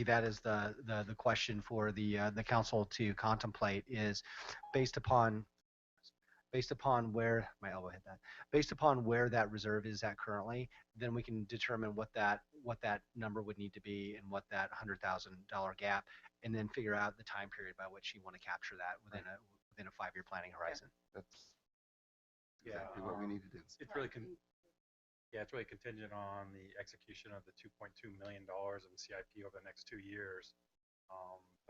that is the question for the council to contemplate, is based upon where my elbow hit that, based upon where that reserve is at currently, then we can determine what that number would need to be and what that $100,000 gap, and then figure out the time period by which you want to capture that within a 5-year planning horizon. That's exactly what we need to do. It's really it's really contingent on the execution of the $2.2 million in CIP over the next 2 years.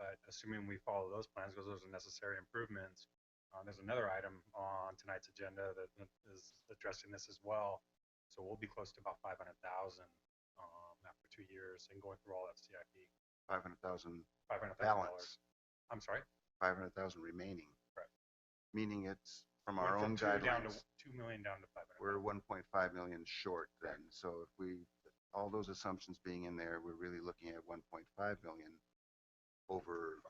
But assuming we follow those plans, because those are necessary improvements, there's another item on tonight's agenda that is addressing this as well. So we'll be close to about 500,000 after 2 years and going through all that CIP. 500,000 $500,000. balance. I'm sorry? 500,000 remaining. Correct. Meaning it's from Went our own from 2 down to guidelines. 2 million down to 500. We're 1.5 million short then. So if all those assumptions being in there, we're really looking at 1.5 million over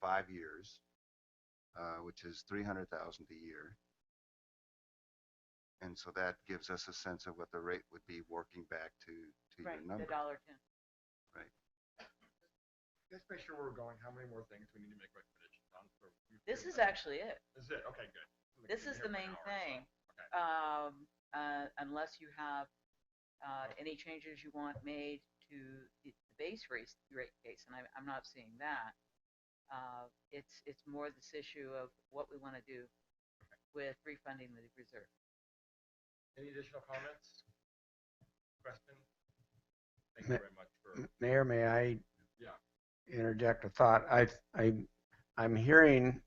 5 years, which is 300,000 a year. And so that gives us a sense of what the rate would be working back to Right, your number. the $1.10. Right. Let's make sure where we're going. How many more things we need to make recommendations on? This is actually it. This is it. Okay, good. This is the main thing. Unless you have any changes you want made to the base rate case, and I'm not seeing that. It's more this issue of what we want to do with refunding the reserve. Any additional comments? Questions? Thank you very much for. Mayor, may I Yeah. interject a thought? I'm hearing,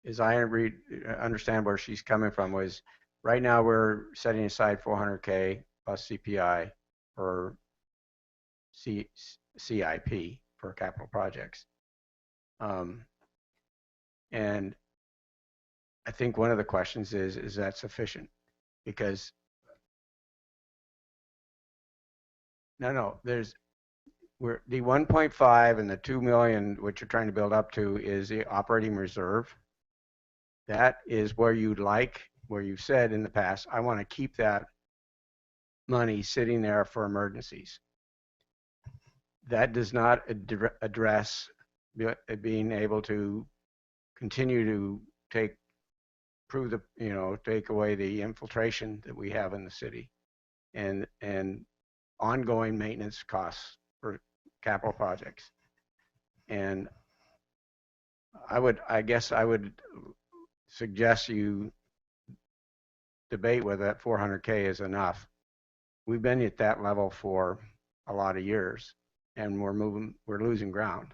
as I understand where she's coming from, was right now we're setting aside $400K plus CPI for CIP for capital projects. And I think one of the questions is that sufficient? Because there's the 1.5 and the 2 million, which you're trying to build up to, is the operating reserve. That is where you said in the past, I want to keep that money sitting there for emergencies. That does not address being able to continue to take away the infiltration that we have in the city and ongoing maintenance costs for capital projects. And I guess I would suggest you debate whether that 400K is enough. We've been at that level for a lot of years, and we're losing ground.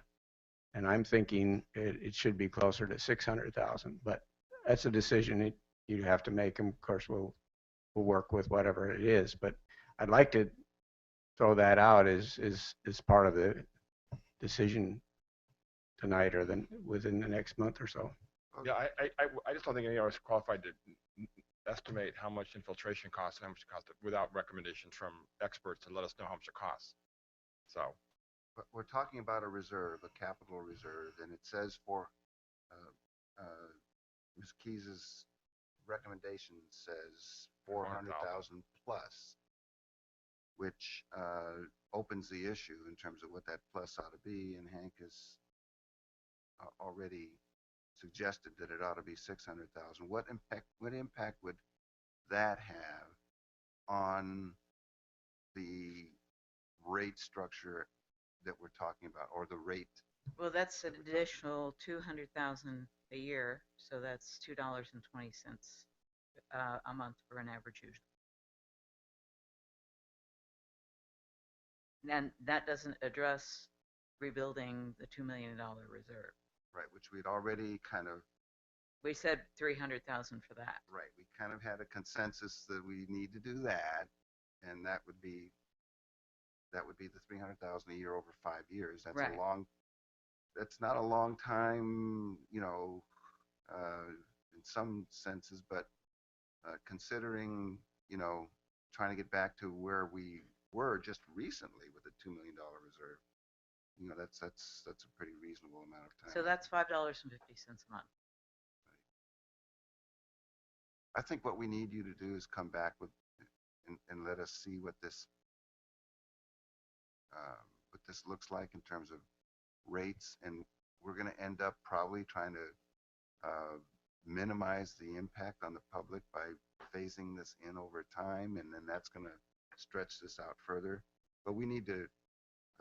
And I'm thinking it should be closer to 600,000, but that's a decision you have to make. And of course, we'll work with whatever it is. But I'd like to throw that out as part of the decision tonight or then within the next month or so. Yeah, I just don't think any of us are qualified to estimate how much infiltration costs and how much it costs without recommendations from experts to let us know how much it costs. So. But we're talking about a reserve, a capital reserve, and it says for Ms. Keys's recommendation says 400,000 plus, which opens the issue in terms of what that plus ought to be. And Hank has already suggested that it ought to be 600,000. What impact would that have on the rate structure that we're talking about, or the rate? Well, that's an additional 200,000 a year, so that's $2.20 a month for an average user. And that doesn't address rebuilding the $2 million reserve. Right, which we'd already kind of. We said 300,000 for that. Right, we kind of had a consensus that we need to do that, and that would be the 300,000 a year over 5 years. That's right. That's not a long time, in some senses, but considering, trying to get back to where we were just recently with a $2 million reserve, that's a pretty reasonable amount of time. So that's $5.50 a month. I think what we need you to do is come back with and let us see what this looks like in terms of rates, and we're going to end up probably trying to minimize the impact on the public by phasing this in over time, and then that's going to stretch this out further. But I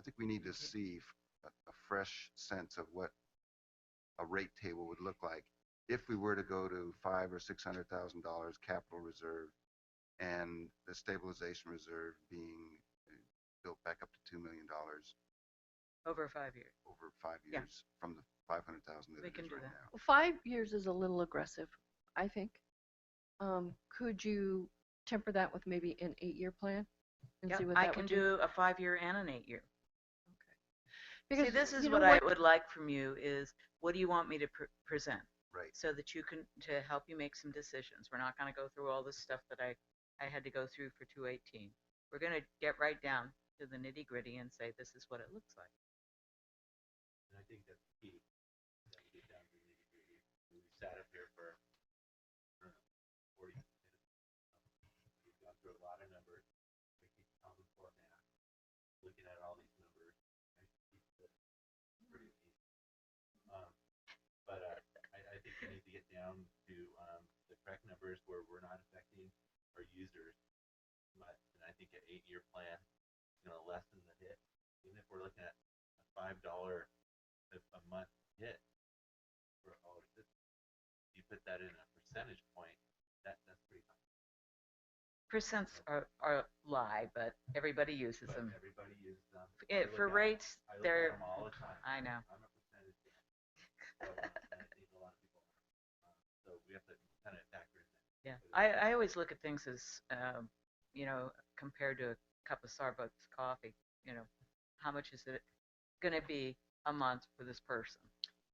think we need to see a fresh sense of what a rate table would look like if we were to go to $500,000 or $600,000 capital reserve, and the stabilization reserve being built back up to $2 million over 5 years. Over 5 years from the 500,000 that we it can is do right that. now. 5 years is a little aggressive, I think. Could you temper that with maybe an 8-year plan and Yep, see what I that can would do a 5-year and an 8-year. Because see, this is you know what I would like from you is, what do you want me to present? Right. So that you can, to help you make some decisions. We're not going to go through all this stuff that I had to go through for 218. We're going to get right down to the nitty gritty and say, this is what it looks like. And I think that's key. That we get down to the nitty gritty. We sat up here for 40 minutes. We've gone through a lot of numbers. We keep common format. Looking at all these numbers. I keep this pretty neat. But I think we need to get down to the correct numbers where we're not affecting our users much. And I think an 8-year plan is going to lessen the hit. Even if we're looking at a $5 a month hit for all of this, you put that in a percentage point, that's pretty high. Percents are lie, but everybody uses them. Everybody uses them. For rates, I look they're. at them all the time. I know. I'm a percentage guy. So, and I think a lot of people are. So we have to kind of factor in that. Yeah, I always look at things as, compared to a cup of Starbucks coffee. How much is it going to be a month for this person?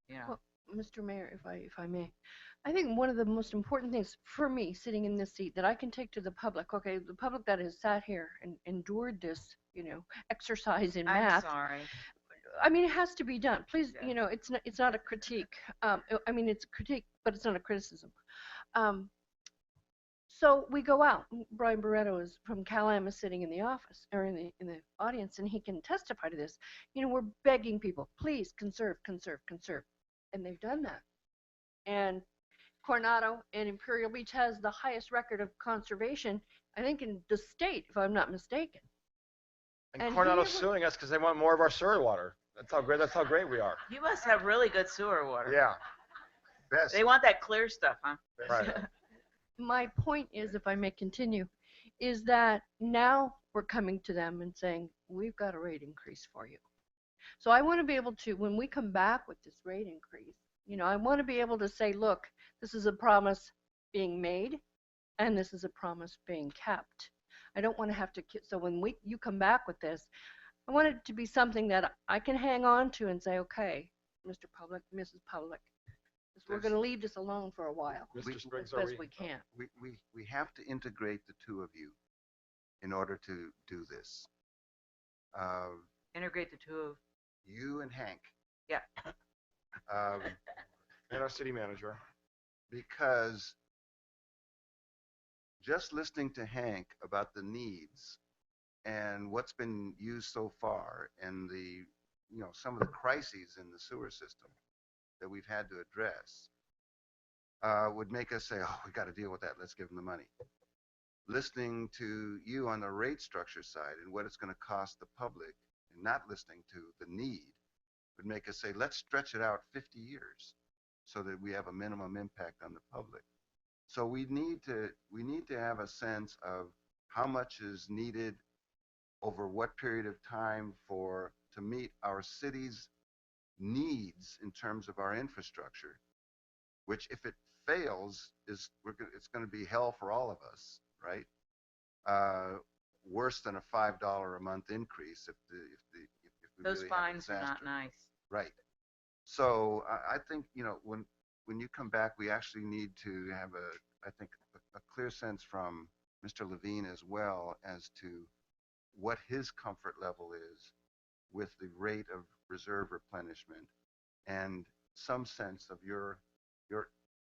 Well, Mr. Mayor, if I may, I think one of the most important things for me sitting in this seat that I can take to the public, okay, the public that has sat here and endured this, exercise in math. I'm sorry. I mean, it has to be done. Please, it's not a critique. I mean, it's a critique, but it's not a criticism. So we go out. Brian Barretto is from CalAm is sitting in the office or in the audience, and he can testify to this. You know, we're begging people, please conserve, conserve, conserve, and they've done that. And Coronado and Imperial Beach has the highest record of conservation, I think, in the state, if I'm not mistaken. And Coronado's suing us because they want more of our sewer water. That's how great. That's how great we are. You must have really good sewer water. Yeah. Best. They want that clear stuff, huh? Right. My point is, if I may continue, is that now we're coming to them and saying, we've got a rate increase for you. So I want to be able to, when we come back with this rate increase, you know, I want to be able to say, look, this is a promise being made, and this is a promise being kept. I don't want to have to, so when you come back with this, I want it to be something that I can hang on to and say, okay, Mr. Public, Mrs. Public, we're going to leave this alone for a while, as best we can. We have to integrate the two of you in order to do this. Integrate the two of you and Hank. Yeah. And our city manager. Because just listening to Hank about the needs and what's been used so far and the, you know, some of the crises in the sewer system that we've had to address would make us say, oh, we got to deal with that. Let's give them the money. Listening to you on the rate structure side and what it's going to cost the public and not listening to the need would make us say, let's stretch it out 50 years so that we have a minimum impact on the public. So we need to have a sense of how much is needed over what period of time to meet our city's needs in terms of our infrastructure, which if it fails it's going to be hell for all of us, right? Worse than a $5 a month increase if we those really fines have a are disaster. not nice. Right. So I think, you know, when you come back, we actually need to have a clear sense from Mr. Levine as well as to what his comfort level is with the rate of reserve replenishment and some sense of your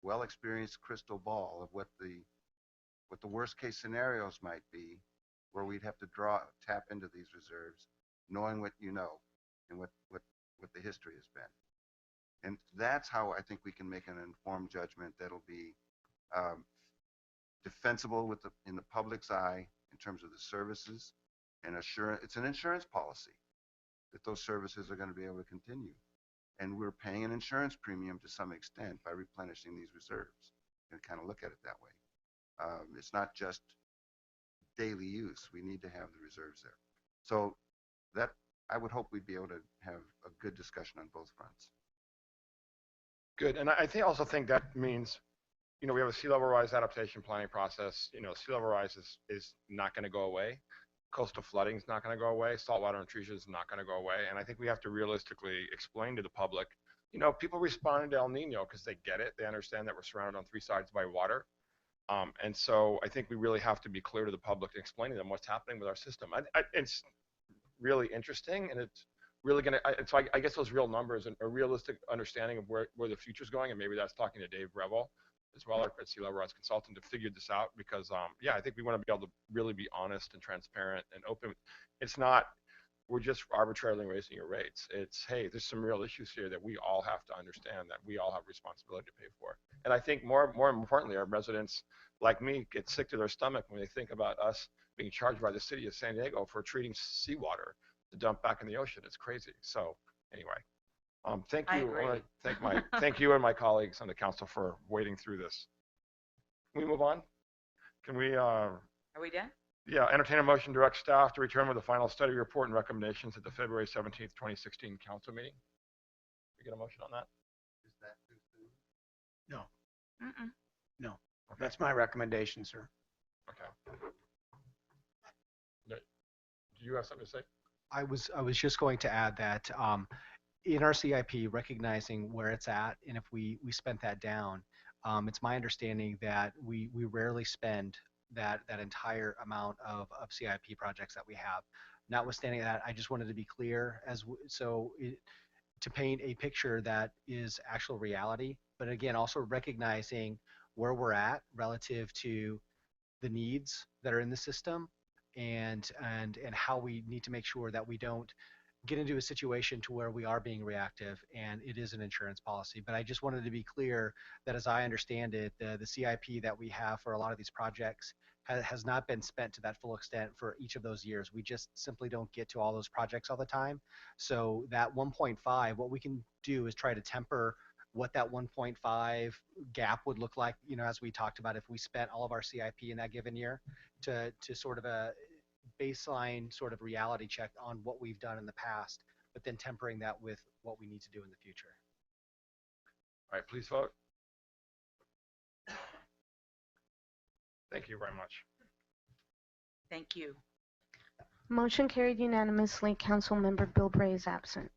well-experienced crystal ball of what the worst case scenarios might be where we'd have to tap into these reserves, knowing what you know and what the history has been. And that's how I think we can make an informed judgment that'll be defensible in the public's eye in terms of the services and it's an insurance policy that those services are going to be able to continue. And we're paying an insurance premium to some extent by replenishing these reserves and kind of look at it that way. It's not just daily use. We need to have the reserves there. So that I would hope we'd be able to have a good discussion on both fronts. Good. And I also think that means, you know, we have a sea level rise adaptation planning process. You know, sea level rise is not going to go away. Coastal flooding is not going to go away. Saltwater intrusion is not going to go away. And I think we have to realistically explain to the public, you know, people responded to El Nino because they get it. They understand that we're surrounded on three sides by water. And so I think we really have to be clear to the public and explain to them what's happening with our system. It's really interesting, and it's really going to, so I guess those real numbers and a realistic understanding of where the future is going, and maybe that's talking to Dave Revel as well, our sea level rise consultant, to figure this out, because yeah, I think we want to be able to really be honest and transparent and open. It's not, we're just arbitrarily raising your rates. It's, hey, there's some real issues here that we all have to understand, that we all have responsibility to pay for. And I think more importantly, our residents like me get sick to their stomach when they think about us being charged by the city of San Diego for treating seawater to dump back in the ocean. It's crazy. So anyway, thank you. I want to thank you and my colleagues on the council for wading through this. Can we move on? Can we? Are we done? Yeah, entertain a motion to direct staff to return with the final study report and recommendations at the February 17th, 2016 council meeting. We get a motion on that? Is that too soon? No. No. Okay. That's my recommendation, sir. Okay. Do you have something to say? I was just going to add that in our CIP, recognizing where it's at, and if we spent that down, it's my understanding that we rarely spend that entire amount of CIP projects that we have. Notwithstanding that, I just wanted to be clear to paint a picture that is actual reality, but again, also recognizing where we're at relative to the needs that are in the system and how we need to make sure that we don't get into a situation to where we are being reactive and it is an insurance policy. But I just wanted to be clear that as I understand it, the CIP that we have for a lot of these projects has not been spent to that full extent for each of those years. We just simply don't get to all those projects all the time. So that 1.5, what we can do is try to temper what that 1.5 gap would look like, you know, as we talked about, if we spent all of our CIP in that given year to sort of a baseline sort of reality check on what we've done in the past, but then tempering that with what we need to do in the future. All right, please vote. Thank you very much. Thank you. Motion carried unanimously. Councilmember Bilbray is absent.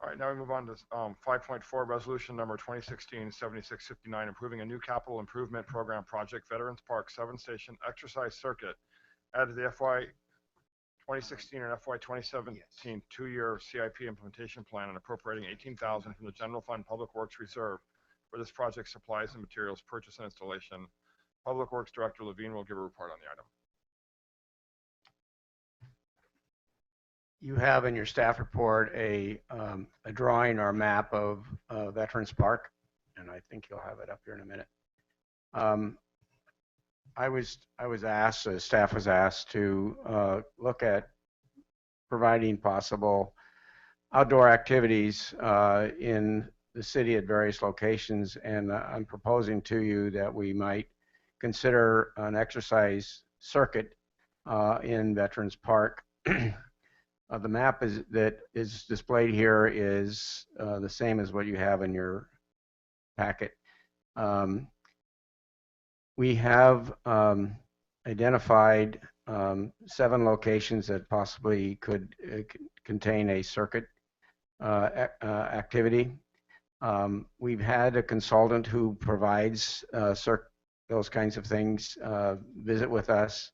All right, now we move on to 5.4, resolution number 2016-7659, approving a new capital improvement program project, Veterans Park 7-station exercise circuit, added to the FY 2016 and FY 2017 two-year CIP implementation plan and appropriating $18,000 from the General Fund Public Works Reserve for this project supplies and materials purchase and installation. Public Works Director Levine will give a report on the item. You have in your staff report a drawing or a map of Veterans Park, and I think you'll have it up here in a minute. I was asked, staff was asked to look at providing possible outdoor activities in the city at various locations, and I'm proposing to you that we might consider an exercise circuit in Veterans Park. The map that is displayed here is the same as what you have in your packet. We have identified 7 locations that possibly could contain a circuit activity. We've had a consultant who provides those kinds of things visit with us.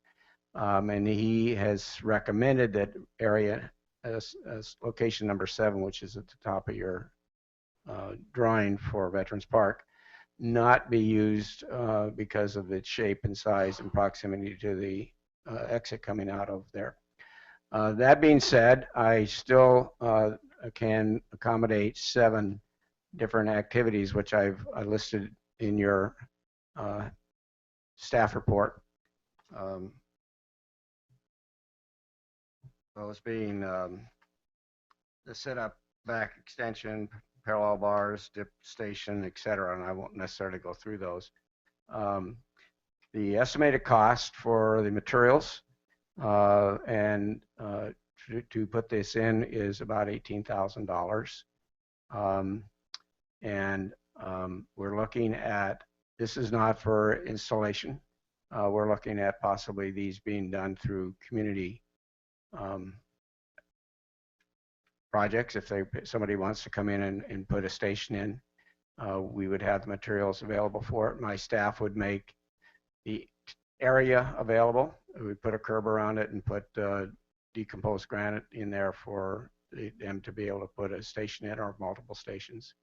And he has recommended that area as location number 7, which is at the top of your drawing for Veterans Park, not be used because of its shape and size and proximity to the exit coming out of there. That being said, I still can accommodate 7 different activities, which I listed in your staff report. Those being the setup, back extension, parallel bars, dip station, etc., and I won't necessarily go through those. The estimated cost for the materials and to put this in is about $18,000. And we're looking at, this is not for installation. We're looking at possibly these being done through community projects. If somebody wants to come in and put a station in, we would have the materials available for it. My staff would make the area available. We put a curb around it and put decomposed granite in there for them to be able to put a station in or multiple stations.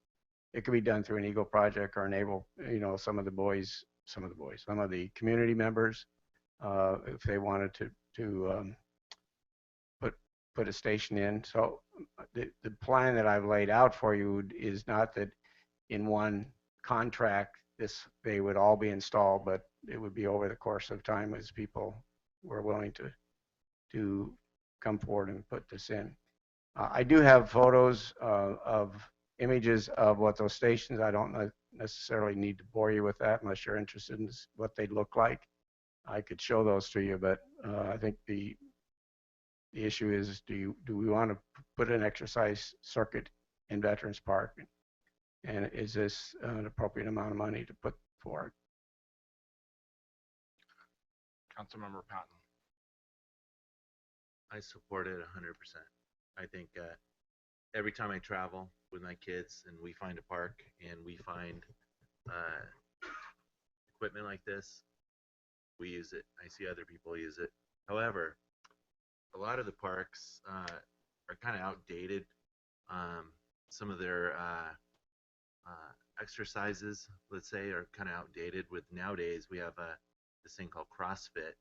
It could be done through an Eagle project or enable, you know, some of the community members, if they wanted to put a station in. So the plan that I've laid out for you is not that in one contract they would all be installed, but it would be over the course of time as people were willing to come forward and put this in. I do have photos of images of what those stations. I don't necessarily need to bore you with that unless you're interested in what they look like. I could show those to you, but I think the issue is, do we want to put an exercise circuit in Veterans Park? And is this an appropriate amount of money to put for it? Councilmember Patton. I support it 100%. I think every time I travel with my kids and we find a park and we find equipment like this, we use it. I see other people use it. However, a lot of the parks are kind of outdated. Some of their exercises, let's say, are kind of outdated. With nowadays, we have this thing called CrossFit,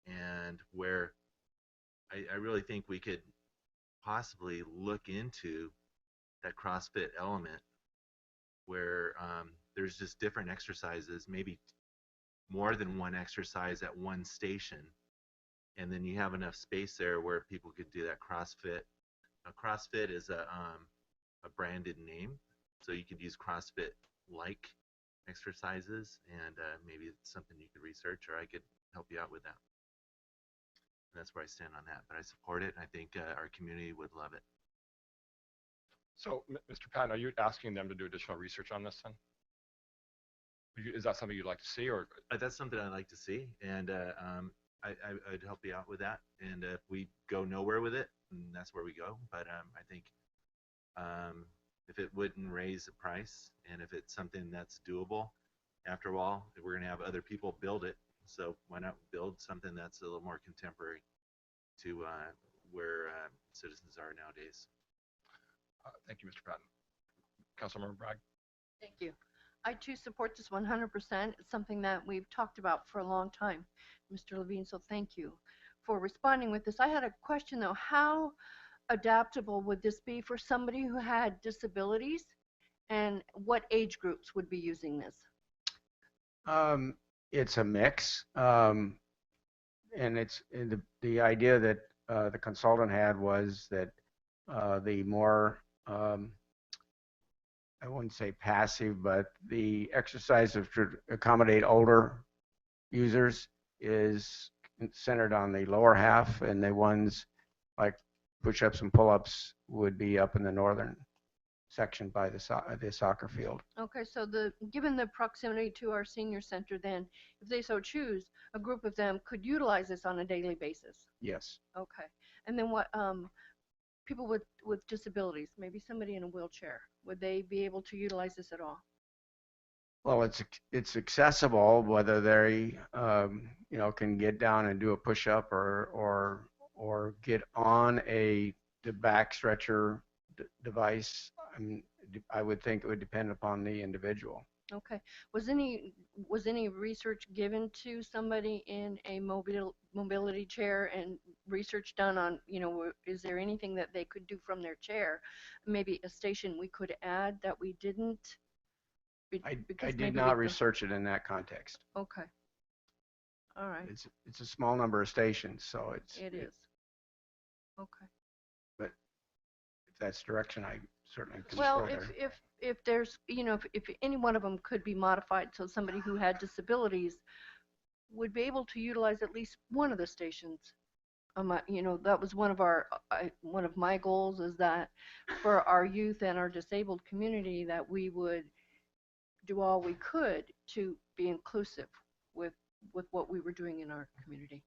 and where I really think we could possibly look into that CrossFit element where there's just different exercises, maybe more than one exercise at one station, and then you have enough space there where people could do that CrossFit. CrossFit is a branded name, so you could use CrossFit-like exercises, and maybe it's something you could research, or I could help you out with that. And that's where I stand on that. But I support it, and I think our community would love it. So, Mr. Patton, are you asking them to do additional research on this then? Is that something you'd like to see, or? That's something I'd like to see, and I'd help you out with that. And if we go nowhere with it, that's where we go. But I think if it wouldn't raise the price, and if it's something that's doable, after all, we're going to have other people build it. So why not build something that's a little more contemporary to where citizens are nowadays? Thank you, Mr. Patton. Councilmember Bragg. Thank you. I too support this 100%. It's something that we've talked about for a long time, Mr. Levine, so thank you for responding with this. I had a question though. How adaptable would this be for somebody who had disabilities, and what age groups would be using this? It's a mix, and it's the idea that the consultant had was that the more I wouldn't say passive, but the exercise to accommodate older users is centered on the lower half, and the ones like push-ups and pull-ups would be up in the northern section by the soccer field. Okay, so given the proximity to our senior center, then, if they so choose, a group of them could utilize this on a daily basis. Yes. Okay, and then what? People with disabilities, maybe somebody in a wheelchair, would they be able to utilize this at all? Well, it's accessible whether they can get down and do a push-up or get on the back stretcher device. I would think it would depend upon the individual. Okay. Was any research given to somebody in a mobility chair, and research done on, is there anything that they could do from their chair? Maybe a station we could add that we didn't? I did not research it in that context. Okay. All right. It's a small number of stations, so it is. Okay. But if that's direction, I certainly can Well, go there. if there's, if any one of them could be modified so somebody who had disabilities would be able to utilize at least one of the stations. That was one of my goals, is that for our youth and our disabled community, that we would do all we could to be inclusive with what we were doing in our community.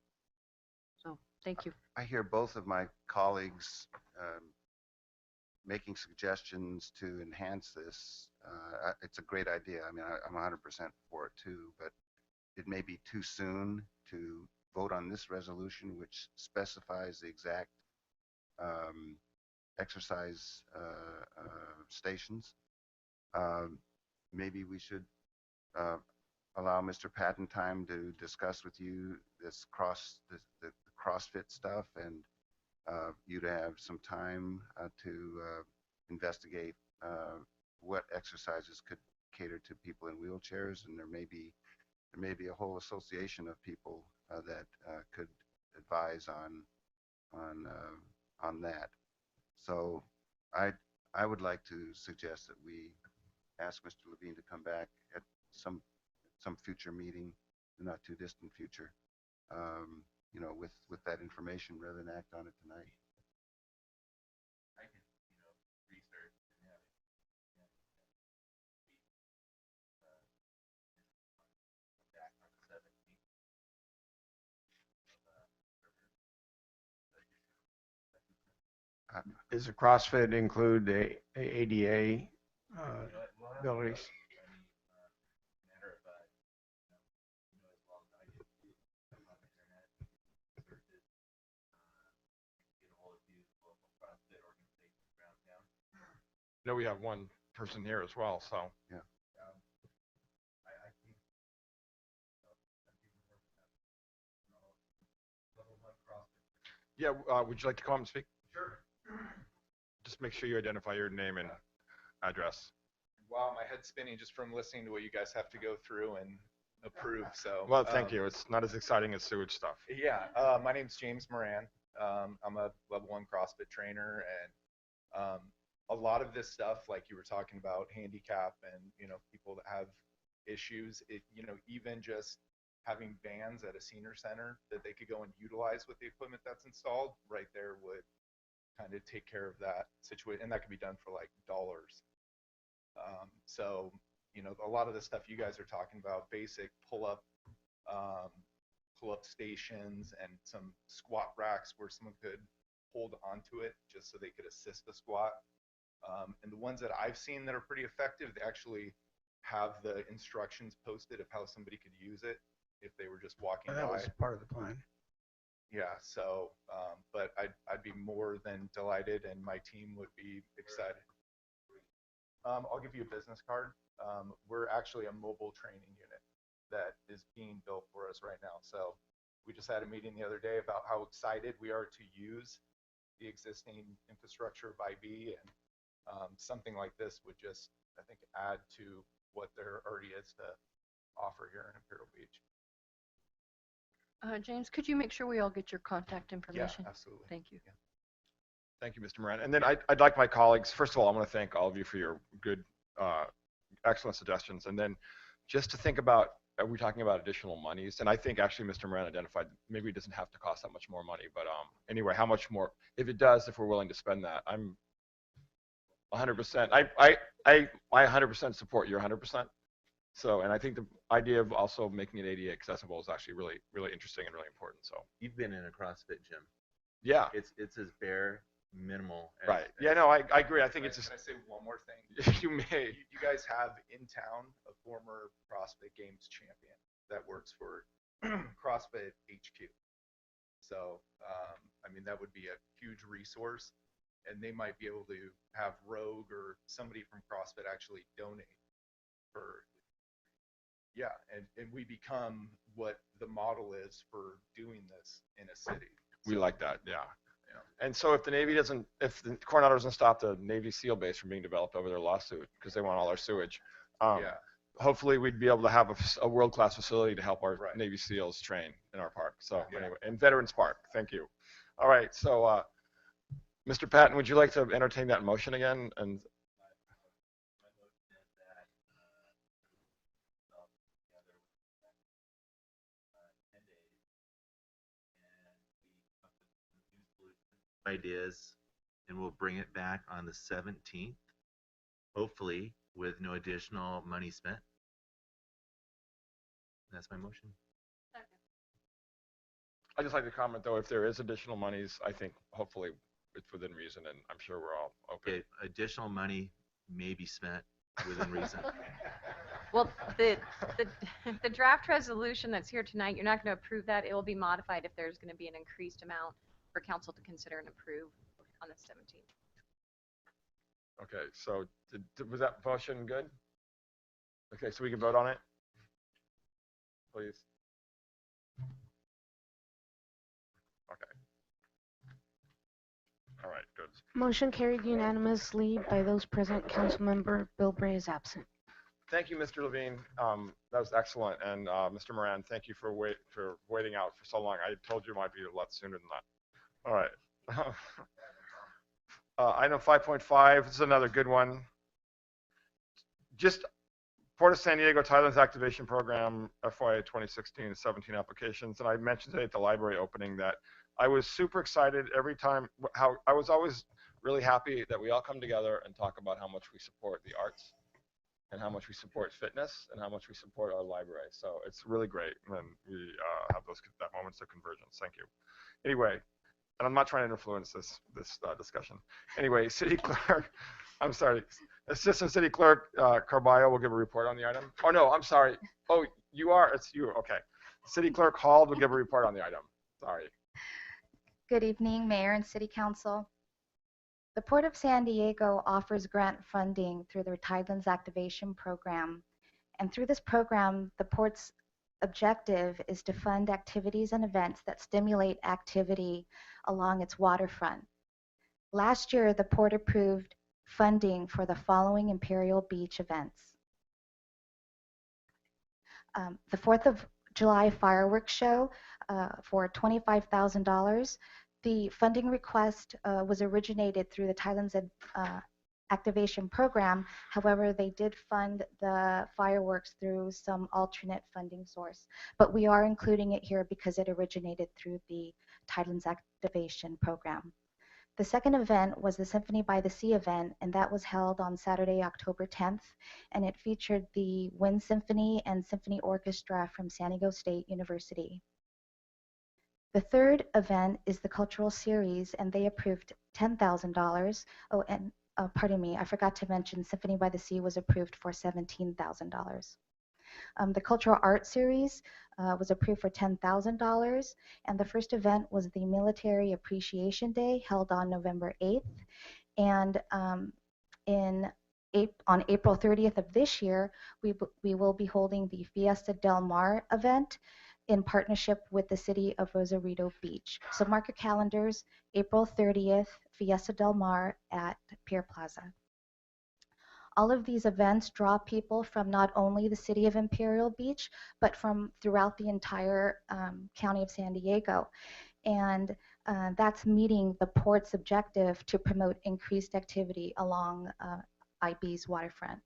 So thank you. I hear both of my colleagues making suggestions to enhance this. It's a great idea. I mean, I'm 100% for it too, but it may be too soon to vote on this resolution, which specifies the exact exercise stations. Maybe we should allow Mr. Patton time to discuss with you this the CrossFit stuff, and you to have some time to investigate what exercises could cater to people in wheelchairs, and there may be a whole association of people that could advise on that. So I would like to suggest that we ask Mr. Levine to come back at some future meeting, not too distant future, with that information rather than act on it tonight. I can, research and have it. Back on the 17th. Does the CrossFit include the ADA abilities? I know we have one person here as well, so. Yeah. Yeah, would you like to come up and speak? Sure. Just make sure you identify your name and address. Wow, my head's spinning just from listening to what you guys have to go through and approve. So, Well, thank you. It's not as exciting as sewage stuff. Yeah, my name's James Moran. I'm a level 1 CrossFit trainer, and a lot of this stuff, like you were talking about, handicap and people that have issues. Even just having bands at a senior center that they could go and utilize with the equipment that's installed, right there would kind of take care of that situation, and that could be done for like dollars. So, a lot of the stuff you guys are talking about, basic um, pull-up stations and some squat racks where someone could hold onto it just so they could assist the squat. And the ones that I've seen that are pretty effective, they actually have the instructions posted of how somebody could use it if they were just walking That by. was part of the plan. Yeah, so, but I'd be more than delighted, and my team would be excited. I'll give you a business card. We're actually a mobile training unit that is being built for us right now. So we just had a meeting the other day about how excited we are to use the existing infrastructure of IB, and something like this would just, I think, add to what there already is to offer here in Imperial Beach. James, could you make sure we all get your contact information? Yeah, absolutely. Thank you. Yeah. Thank you, Mr. Moran. And then I'd like my colleagues, first of all, I want to thank all of you for your good, excellent suggestions. And then just to think about, are we talking about additional monies? And I think actually Mr. Moran identified maybe it doesn't have to cost that much more money. But anyway, how much more? If it does, if we're willing to spend that, I'm 100%. I 100% support your 100%. So, and I think the idea of also making it ADA accessible is actually really, really interesting and really important. So You've been in a CrossFit gym. yeah, It's as bare minimal. Right. Yeah, no, I agree. I think it's Can just, I say one more thing? you may. You guys have in town a former CrossFit Games champion that works for CrossFit HQ. So, I mean, that would be a huge resource, and they might be able to have Rogue or somebody from CrossFit actually donate for, yeah, and we become what the model is for doing this in a city. We So, like that, yeah. yeah. And so if the Navy doesn't, if the Coronado doesn't stop the Navy SEAL base from being developed over their lawsuit because they want all our sewage, Yeah. hopefully we'd be able to have a world-class facility to help our Right. Navy SEALs train in our park. So Yeah. anyway, in Veterans Park, thank you. All right, so Mr. Patton, would you like to entertain that motion again? And ideas, and we'll bring it back on the 17th, hopefully with no additional money spent. That's my motion. I'd just like to comment though, if there is additional monies, I think hopefully it's within reason, and I'm sure we're all okay. Okay, additional money may be spent within reason. Well, the draft resolution that's here tonight, you're not going to approve that. It will be modified if there's going to be an increased amount for council to consider and approve on the 17th. Okay, so was that motion good? Okay, so we can vote on it, please. Okay. All right, good. Motion carried unanimously by those present. Councilmember Bill Bray is absent. Thank you, Mr. Levine. That was excellent. And Mr. Moran, thank you for waiting out for so long. I told you it might be a lot sooner than that. All right. Item 5.5, this is another good one. Just Port of San Diego Thailand's Activation Program, FY 2016-17 applications. And I mentioned today at the library opening that I was super excited every time, how I was always really happy that we all come together and talk about how much we support the arts and how much we support fitness and how much we support our library. So it's really great when we have that moments of convergence. Thank you. Anyway, and I'm not trying to influence this discussion. Anyway, City Clerk, I'm sorry, Assistant City Clerk Carballo will give a report on the item. Oh no, I'm sorry. Oh, you are, it's you, okay. City Clerk Hall will give a report on the item. Sorry. Good evening, Mayor and City Council. The Port of San Diego offers grant funding through their Tidelands Activation Program. And through this program, the Port's objective is to fund activities and events that stimulate activity along its waterfront. Last year, the port approved funding for the following Imperial Beach events. The 4th of July fireworks show for $25,000. The funding request was originated through the Thailand's activation program. However, they did fund the fireworks through some alternate funding source. But we are including it here because it originated through the Thailand's activation program. The second event was the Symphony by the Sea event, and that was held on Saturday, October 10th, and it featured the Wind Symphony and Symphony Orchestra from San Diego State University. The third event is the Cultural Series, and they approved $10,000. Oh, and pardon me, I forgot to mention Symphony by the Sea was approved for $17,000. The Cultural Art Series was approved for $10,000, and the first event was the Military Appreciation Day held on November 8th. And on April 30th of this year, we will be holding the Fiesta Del Mar event in partnership with the city of Rosarito Beach. So mark your calendars, April 30th, Fiesta Del Mar at Pier Plaza. All of these events draw people from not only the city of Imperial Beach, but from throughout the entire county of San Diego. And that's meeting the port's objective to promote increased activity along IB's waterfront.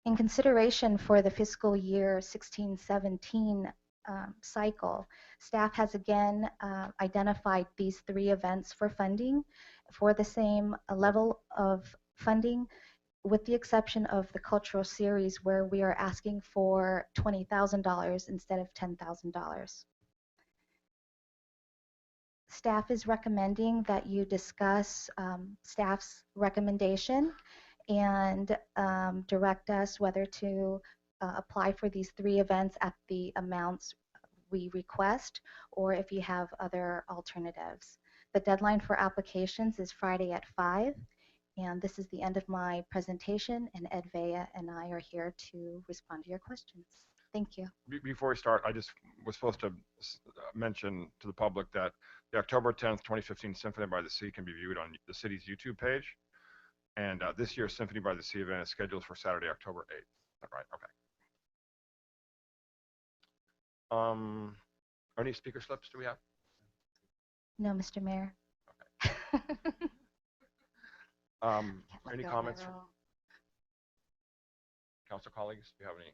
In consideration for the fiscal year 16-17 cycle, staff has again identified these 3 events for funding for the same level of funding, with the exception of the Cultural Series, where we are asking for $20,000 instead of $10,000. Staff is recommending that you discuss staff's recommendation and direct us whether to apply for these 3 events at the amounts we request, or if you have other alternatives. The deadline for applications is Friday at 5. And this is the end of my presentation, and Ed Vea and I are here to respond to your questions. Thank you. Before we start, I just was supposed to mention to the public that the October 10th, 2015 Symphony by the Sea can be viewed on the city's YouTube page. And this year's Symphony by the Sea event is scheduled for Saturday, October 8th. Is that right? Okay. Any speaker slips do we have? No, Mr. Mayor. Any comments from council colleagues? Do you have any?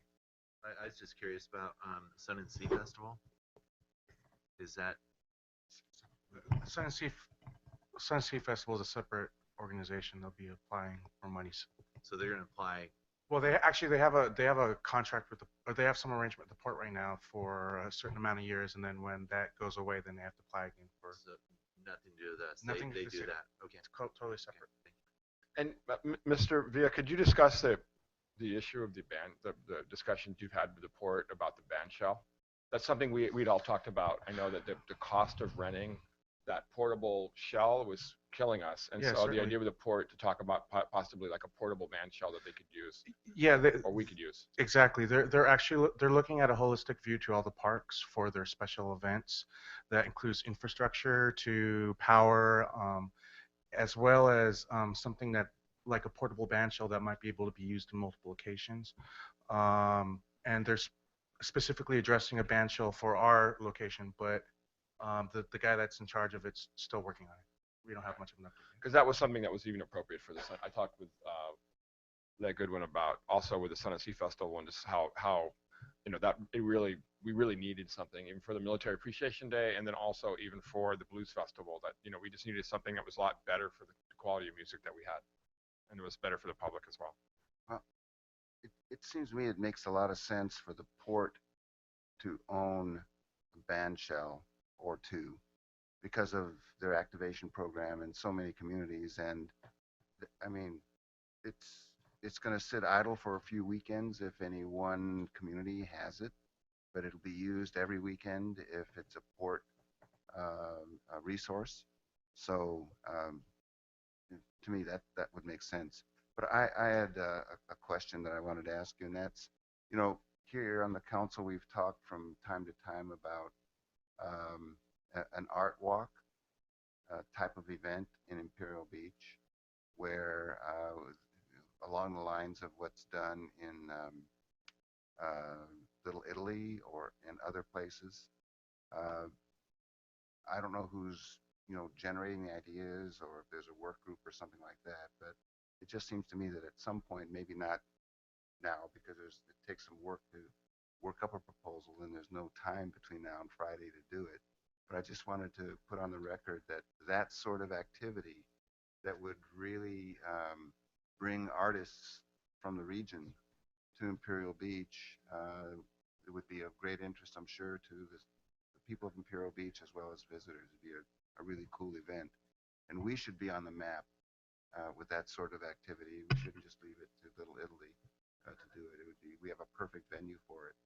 I was just curious about Sun and Sea Festival. Is that Sun and Sea Festival is a separate organization. They'll be applying for monies. so they're going to apply? Well, they have a contract with or they have some arrangement with the port right now for a certain amount of years, and then when that goes away, then they have to apply again for. So nothing to do with us. Nothing They to do do. that. Okay. It's totally separate. Okay. And Mr. Villa, could you discuss the issue of the discussions you've had with the port about the band shell? That's something we'd all talked about. I know that the cost of renting that portable shell was killing us, and Yeah, so certainly. the idea with the port to talk about possibly like a portable band shell that they could use, Yeah, or we could use. exactly. They're looking at a holistic view to all the parks for their special events. That includes infrastructure to power, as well as something that like a portable band shell that might be able to be used in multiple occasions. And they're specifically addressing a band shell for our location, but the guy that's in charge of it's still working on it. We don't have much of an update. Because that was something that was even appropriate for this. I talked with Leigh Goodwin about also with the Sun and Sea Festival, and just how that we really needed something even for the Military Appreciation Day, and then also even for the Blues Festival, that we just needed something that was a lot better for the quality of music that we had, and it was better for the public as well. Well, it seems to me it makes a lot of sense for the port to own a band shell or 2 because of their activation program in so many communities. And I mean, it's going to sit idle for a few weekends if any one community has it, but it'll be used every weekend if it's a port a resource. So to me, that would make sense. But I had a question that I wanted to ask you, and that's, here on the council, we've talked from time to time about an art walk type of event in Imperial Beach, where along the lines of what's done in Little Italy or in other places. I don't know who's generating the ideas or if there's a work group or something like that, but it just seems to me that at some point, maybe not now because it takes some work to work up a proposal and there's no time between now and Friday to do it. But I just wanted to put on the record that that sort of activity that would really bring artists from the region to Imperial Beach, it would be of great interest, I'm sure, to the people of Imperial Beach as well as visitors. It'd be a really cool event. And we should be on the map with that sort of activity. We shouldn't just leave it to Little Italy to do it. We have a perfect venue for it.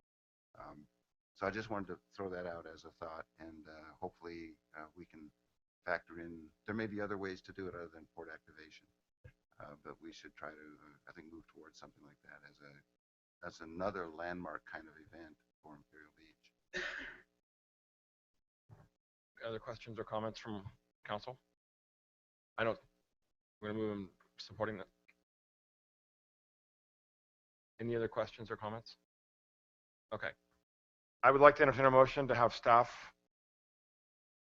So I just wanted to throw that out as a thought, and hopefully we can factor in. There may be other ways to do it other than port activation, but we should try to, I think, move towards something like that as another landmark kind of event for Imperial Beach. Other questions or comments from council? We're going to move in supporting that. Any other questions or comments? Okay. I would like to entertain a motion to have staff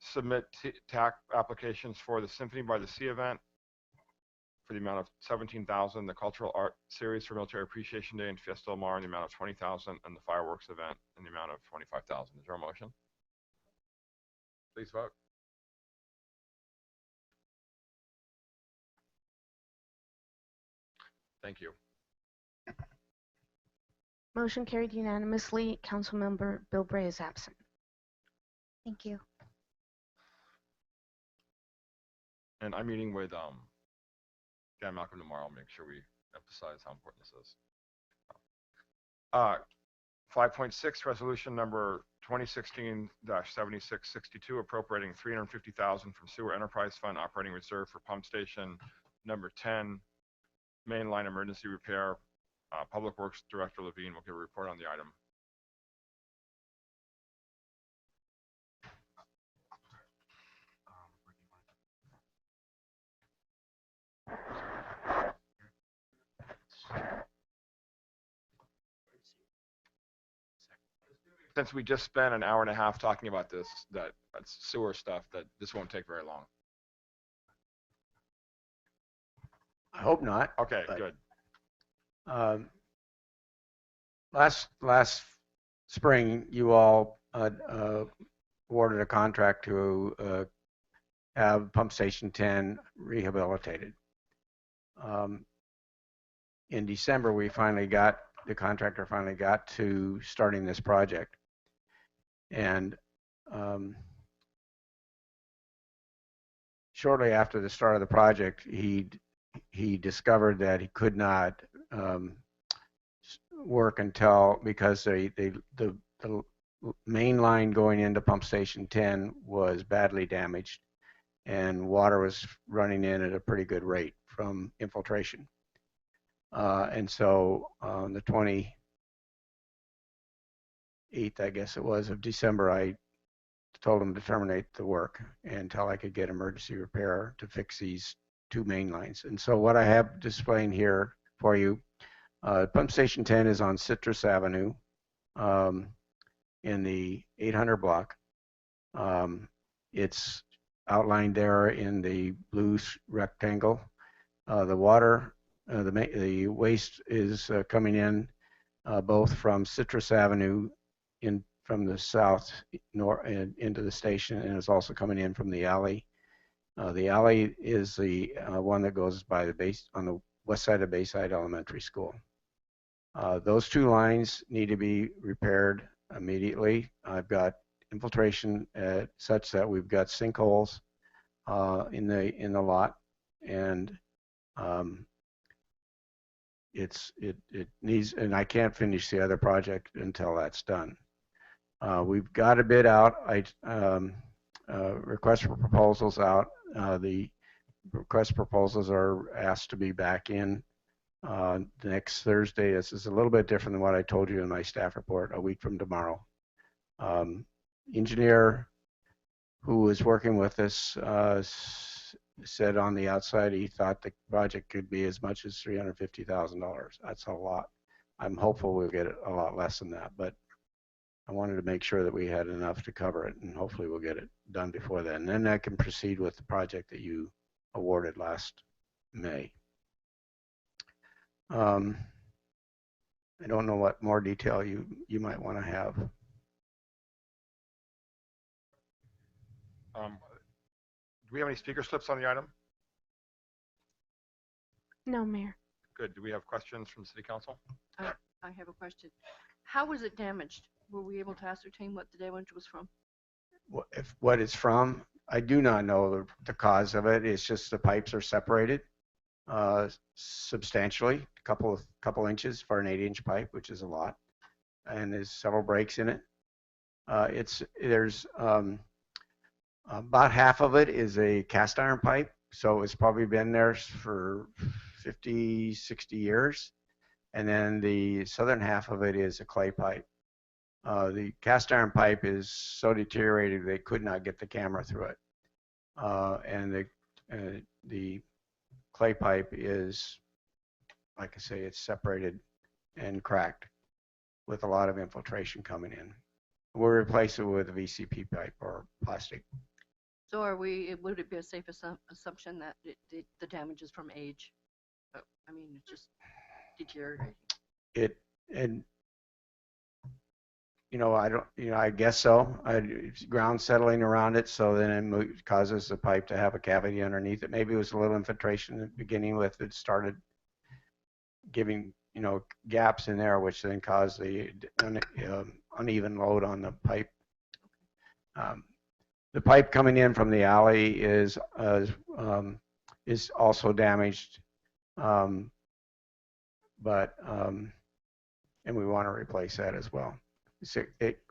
submit TAC applications for the Symphony by the Sea event for the amount of $17,000, the Cultural Art Series for Military Appreciation Day and Fiesta Del Mar in the amount of $20,000, and the Fireworks event in the amount of $25,000. Is there a motion? Please vote. Thank you. Motion carried unanimously. Councilmember Bilbray is absent. Thank you. And I'm meeting with Dan Malcolm tomorrow. Make sure we emphasize how important this is. 5.6 resolution number 2016-7662 appropriating $350,000 from Sewer Enterprise Fund operating reserve for pump station number 10 mainline emergency repair. Public Works Director Levine will give a report on the item. Since we just spent an hour and a half talking about this, that's sewer stuff, that this won't take very long. I hope not. Okay, good. Last spring, you all awarded a contract to have Pump Station 10 rehabilitated. In December, the contractor finally got to starting this project. And shortly after the start of the project, he discovered that he could not work because the main line going into Pump Station 10 was badly damaged, and water was running in at a pretty good rate from infiltration. And so on the 28th, I guess it was, of December, I told him to terminate the work until I could get emergency repair to fix these two main lines. And so what I have displaying here for you, Pump Station 10 is on Citrus Avenue in the 800 block. It's outlined there in the blue rectangle. The water, the waste is coming in both from Citrus Avenue from the south into the station, and it's also coming in from the alley. The alley is the one that goes by the base on the west side of Bayside Elementary School. Those two lines need to be repaired immediately. I've got infiltration such that we've got sinkholes in the lot, and it needs, and I can't finish the other project until that's done. We've got a bid out. Request for proposals out. The request proposals are asked to be back in next Thursday. This is a little bit different than what I told you in my staff report a week from tomorrow. Engineer who was working with us said on the outside he thought the project could be as much as $350,000. That's a lot. I'm hopeful we'll get a lot less than that, but I wanted to make sure that we had enough to cover it, and hopefully we'll get it done before then. And then I can proceed with the project that you awarded last May. I don't know what more detail you might want to have. Do we have any speaker slips on the item? No, Mayor. Good. Do we have questions from City Council? I have a question. How was it damaged? Were we able to ascertain what the damage was from? What it's from, I do not know the cause of it. It's just the pipes are separated substantially, a couple inches for an 8-inch pipe, which is a lot, and there's several breaks in it. There's about half of it is a cast iron pipe, so it's probably been there for 50, 60 years. And then the southern half of it is a clay pipe. The cast iron pipe is so deteriorated they could not get the camera through it. And the clay pipe is, like I say, it's separated and cracked with a lot of infiltration coming in. We'll replace it with a VCP pipe or plastic. So would it be a safe assumption that the damage is from age? I mean, it's just deteriorating. I guess so. It's ground settling around it, so then it causes the pipe to have a cavity underneath it. Maybe it was a little infiltration at the beginning with it started giving, gaps in there, which then caused the uneven load on the pipe. The pipe coming in from the alley is also damaged, and we want to replace that as well.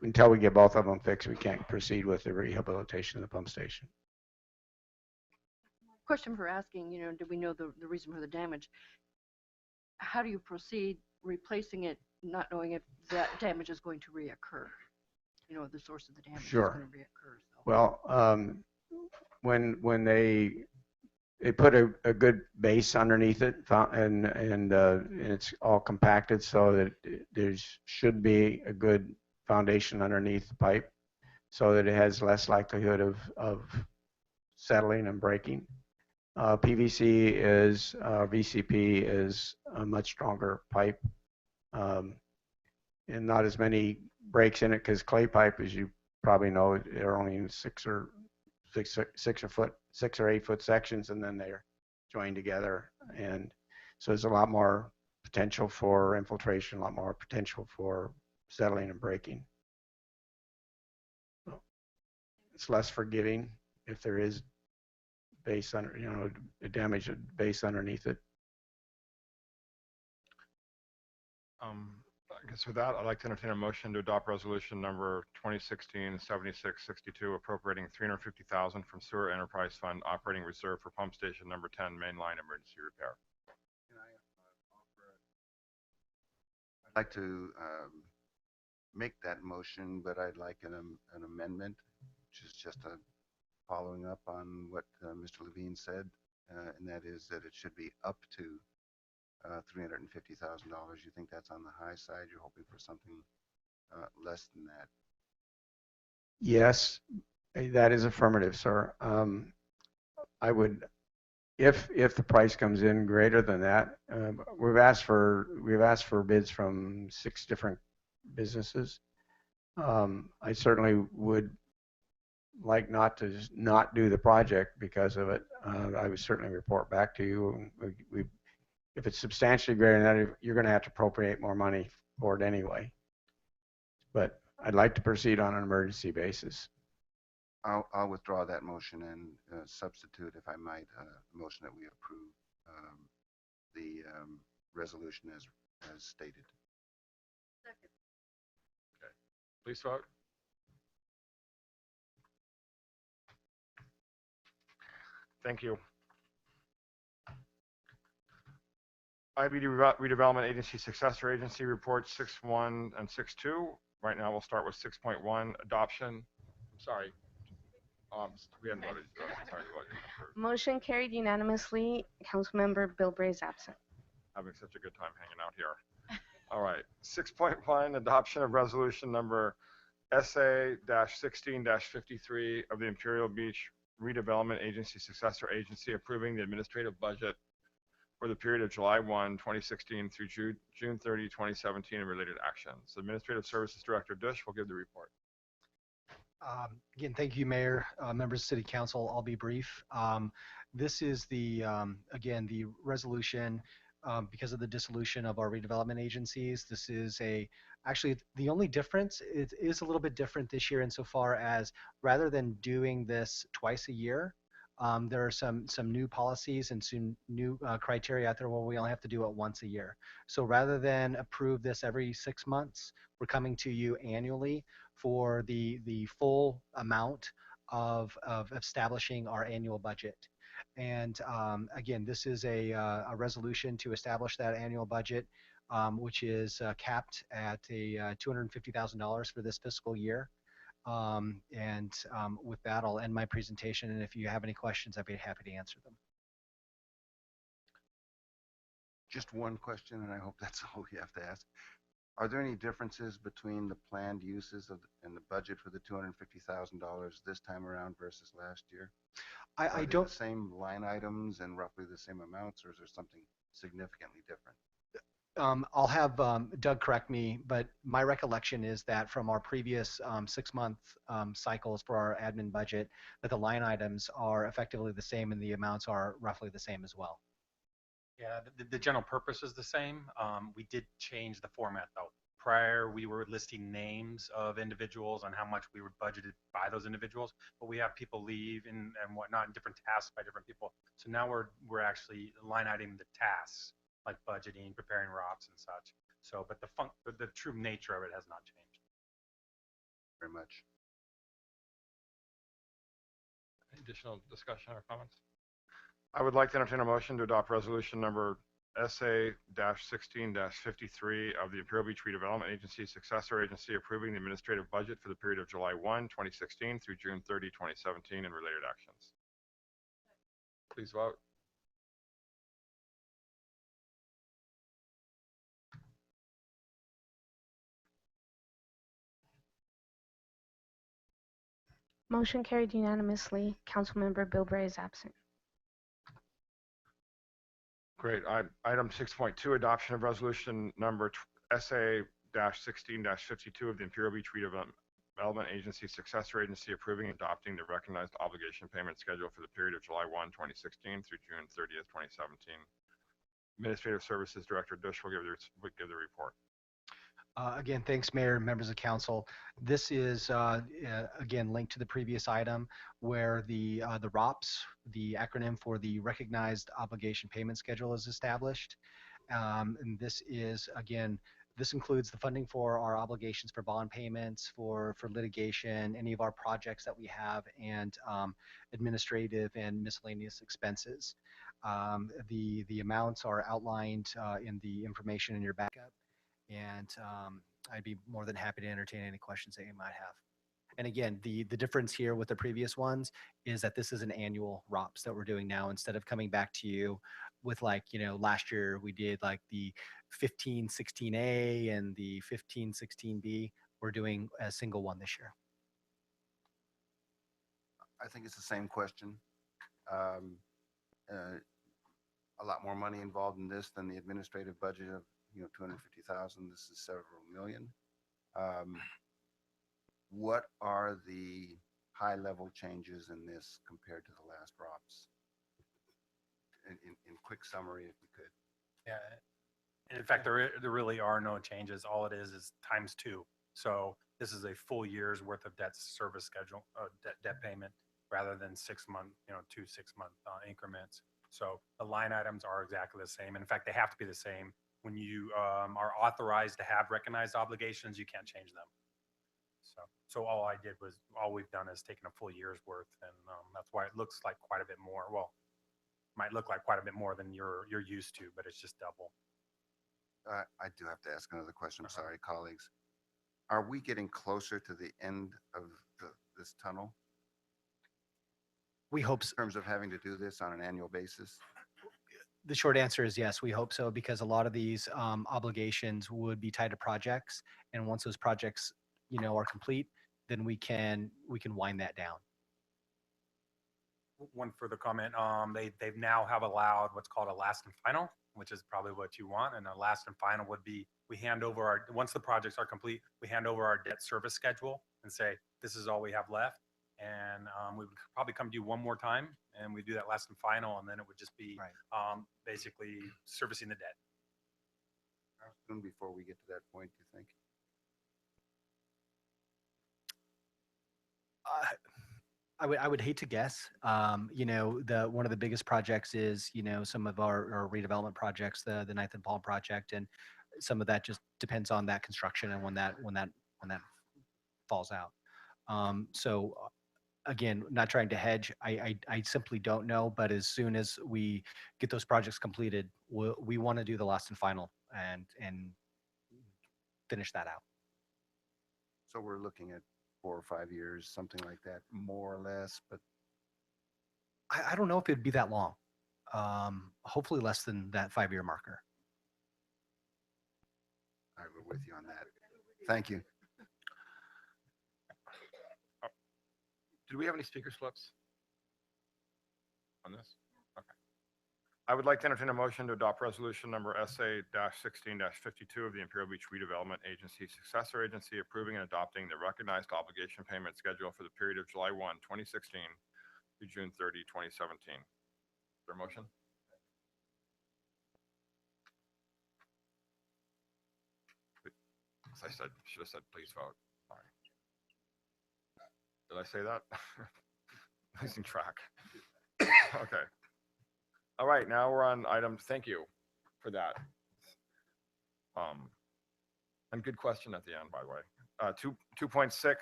Until we get both of them fixed, we can't proceed with the rehabilitation of the pump station. Question for asking, do we know the reason for the damage? How do you proceed replacing it, not knowing if that damage is going to reoccur? The source of the damage is going to reoccur. So. Well, when they put a good base underneath it, and it's all compacted so that there should be a good foundation underneath the pipe, so that it has less likelihood of settling and breaking. VCP is a much stronger pipe, and not as many breaks in it, because clay pipe, as you probably know, they're only in 6 or 8 foot sections, and then they're joined together, and so there's a lot more potential for infiltration, a lot more potential for settling and breaking. So it's less forgiving if there is base under, damage base underneath it. I guess with that, I'd like to entertain a motion to adopt resolution number 2016-7662, appropriating $350,000 from Sewer Enterprise Fund operating reserve for pump station number 10 mainline emergency repair. I'd like to make that motion, but I'd like an amendment, which is just a following up on what Mr. Levine said, and that is that it should be up to $350,000. You think that's on the high side? You're hoping for something less than that? Yes, that is affirmative, sir. I would, if the price comes in greater than that, we've asked for bids from 6 different businesses. I certainly would like not to not do the project because of it. I would certainly report back to you. If it's substantially greater than that, you're going to have to appropriate more money for it anyway. But I'd like to proceed on an emergency basis. I'll withdraw that motion and substitute, if I might, a motion that we approve the resolution as stated. Second. Okay. Please vote. Thank you. IBD Redevelopment Agency Successor Agency Reports 6.1 and 6.2. Right now, we'll start with 6.1, adoption. I'm sorry. We hadn't voted. Sorry, Motion carried unanimously. Councilmember Bilbray is absent. having such a good time hanging out here. All right. 6.1, adoption of resolution number SA-16-53 of the Imperial Beach Redevelopment Agency Successor Agency approving the administrative budget for the period of July 1, 2016 through June 30, 2017 and related actions. Administrative Services Director Dush will give the report. Again, thank you, Mayor, members of City Council. I'll be brief. This is again, the resolution because of the dissolution of our redevelopment agencies. This is actually the only difference. It is a little bit different this year insofar as rather than doing this twice a year, there are some new policies and some new criteria out there where we only have to do it once a year. So rather than approve this every 6 months, we're coming to you annually for the full amount of establishing our annual budget. And again, this is a resolution to establish that annual budget, which is capped at $250,000 for this fiscal year. With that, I'll end my presentation. And if you have any questions, I'd be happy to answer them. Just one question, and I hope that's all we have to ask. Are there any differences between the planned uses and the budget for the $250,000 this time around versus last year? Are they the same line items and roughly the same amounts, or is there something significantly different? I'll have Doug correct me, but my recollection is that from our previous 6-month cycles for our admin budget, that the line items are effectively the same and the amounts are roughly the same as well. Yeah, the general purpose is the same. We did change the format though. Prior, we were listing names of individuals and how much we were budgeted by those individuals, but we have people leave and whatnot, and different tasks by different people. So now we're actually line iteming the tasks, like budgeting, preparing ROPS and such. So, but the true nature of it has not changed. Very much. Any additional discussion or comments? I would like to entertain a motion to adopt resolution number SA-16-53 of the Imperial Beach Redevelopment Agency Successor Agency approving the administrative budget for the period of July 1, 2016 through June 30, 2017 and related actions. Please vote. Motion carried unanimously. Councilmember Bilbray is absent. Great. Item 6.2, adoption of resolution number SA-16-52 of the Imperial Beach Redevelopment Agency Successor Agency approving and adopting the recognized obligation payment schedule for the period of July 1, 2016 through June 30th, 2017. Administrative Services Director Dush will give the report. Again, thanks, Mayor, members of council. This is, again, linked to the previous item where the ROPS, the acronym for the Recognized Obligation Payment Schedule, is established. And this is, again, this includes the funding for our obligations for bond payments, for litigation, any of our projects that we have, and administrative and miscellaneous expenses. The amounts are outlined in the information in your backup. And I'd be more than happy to entertain any questions that you might have. And again, the difference here with the previous ones is that this is an annual ROPS that we're doing now instead of coming back to you with, like, last year we did like the 1516A and the 1516B. We're doing a single one this year. I think it's the same question. A lot more money involved in this than the administrative budget of 250,000. This is several million. What are the high-level changes in this compared to the last ROPS? In quick summary, if you could. Yeah. And in fact, there really are no changes. All it is times 2. So this is a full year's worth of debt service schedule, debt payment, rather than 6-month, 2 6-month increments. So the line items are exactly the same. And in fact, they have to be the same. When you are authorized to have recognized obligations, you can't change them. So all we've done is taken a full year's worth, and that's why it looks like quite a bit more. Well, might look like quite a bit more than you're used to, but it's just double. I do have to ask another question. I'm sorry, colleagues. Are we getting closer to the end of this tunnel We hope in terms of having to do this on an annual basis? the short answer is yes, we hope so, because a lot of these obligations would be tied to projects. And once those projects, are complete, then we can wind that down. One further comment, they've now have allowed what's called a last and final, which is probably what you want. And a last and final would be, we hand over once the projects are complete, we hand over our debt service schedule and say, this is all we have left. And we would probably come to you one more time and we do that last and final, and then it would just be basically servicing the debt. How soon before we get to that point, do you think? I would hate to guess. One of the biggest projects is, some of our redevelopment projects, the Ninth and Palm project, and some of that just depends on that construction and when that falls out. So again, not trying to hedge. I simply don't know. But as soon as we get those projects completed, we want to do the last and final and finish that out. So we're looking at 4 or 5 years, something like that, more or less, but I don't know if it'd be that long. Hopefully less than that 5-year marker. I will with you on that. Thank you. Did we have any speaker slips on this? Okay. I would like to entertain a motion to adopt resolution number SA-16-52 of the Imperial Beach Redevelopment Agency successor agency approving and adopting the recognized obligation payment schedule for the period of July 1, 2016 through June 30, 2017. Is there a motion? As I said, should have said please vote. Sorry. Did I say that? Losing track. Okay. All right, now we're on item, thank you for that. And good question at the end, by the way. 2.6,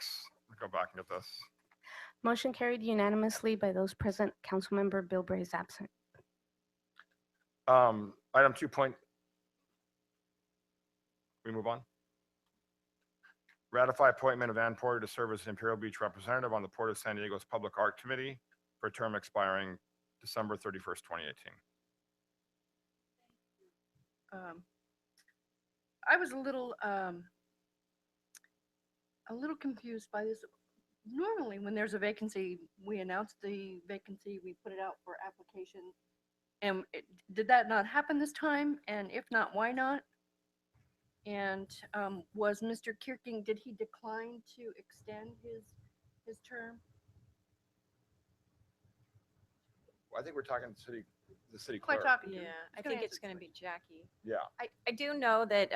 go back and get this. Motion carried unanimously by those present. Councilmember Bilbray is absent. Item 2. We move on. Ratify appointment of Ann Porter to serve as Imperial Beach representative on the Port of San Diego's Public Art Committee for a term expiring December 31st, 2018. I was a little confused by this. Normally, when there's a vacancy, we announce the vacancy, we put it out for application. And did that not happen this time? And if not, why not? And was Mr. Kirking, did he decline to extend his term? Well, I think we're talking the city Who am clerk. I talking to? Yeah, I Who's gonna think it's answer going to this be Jackie. Yeah. I do know that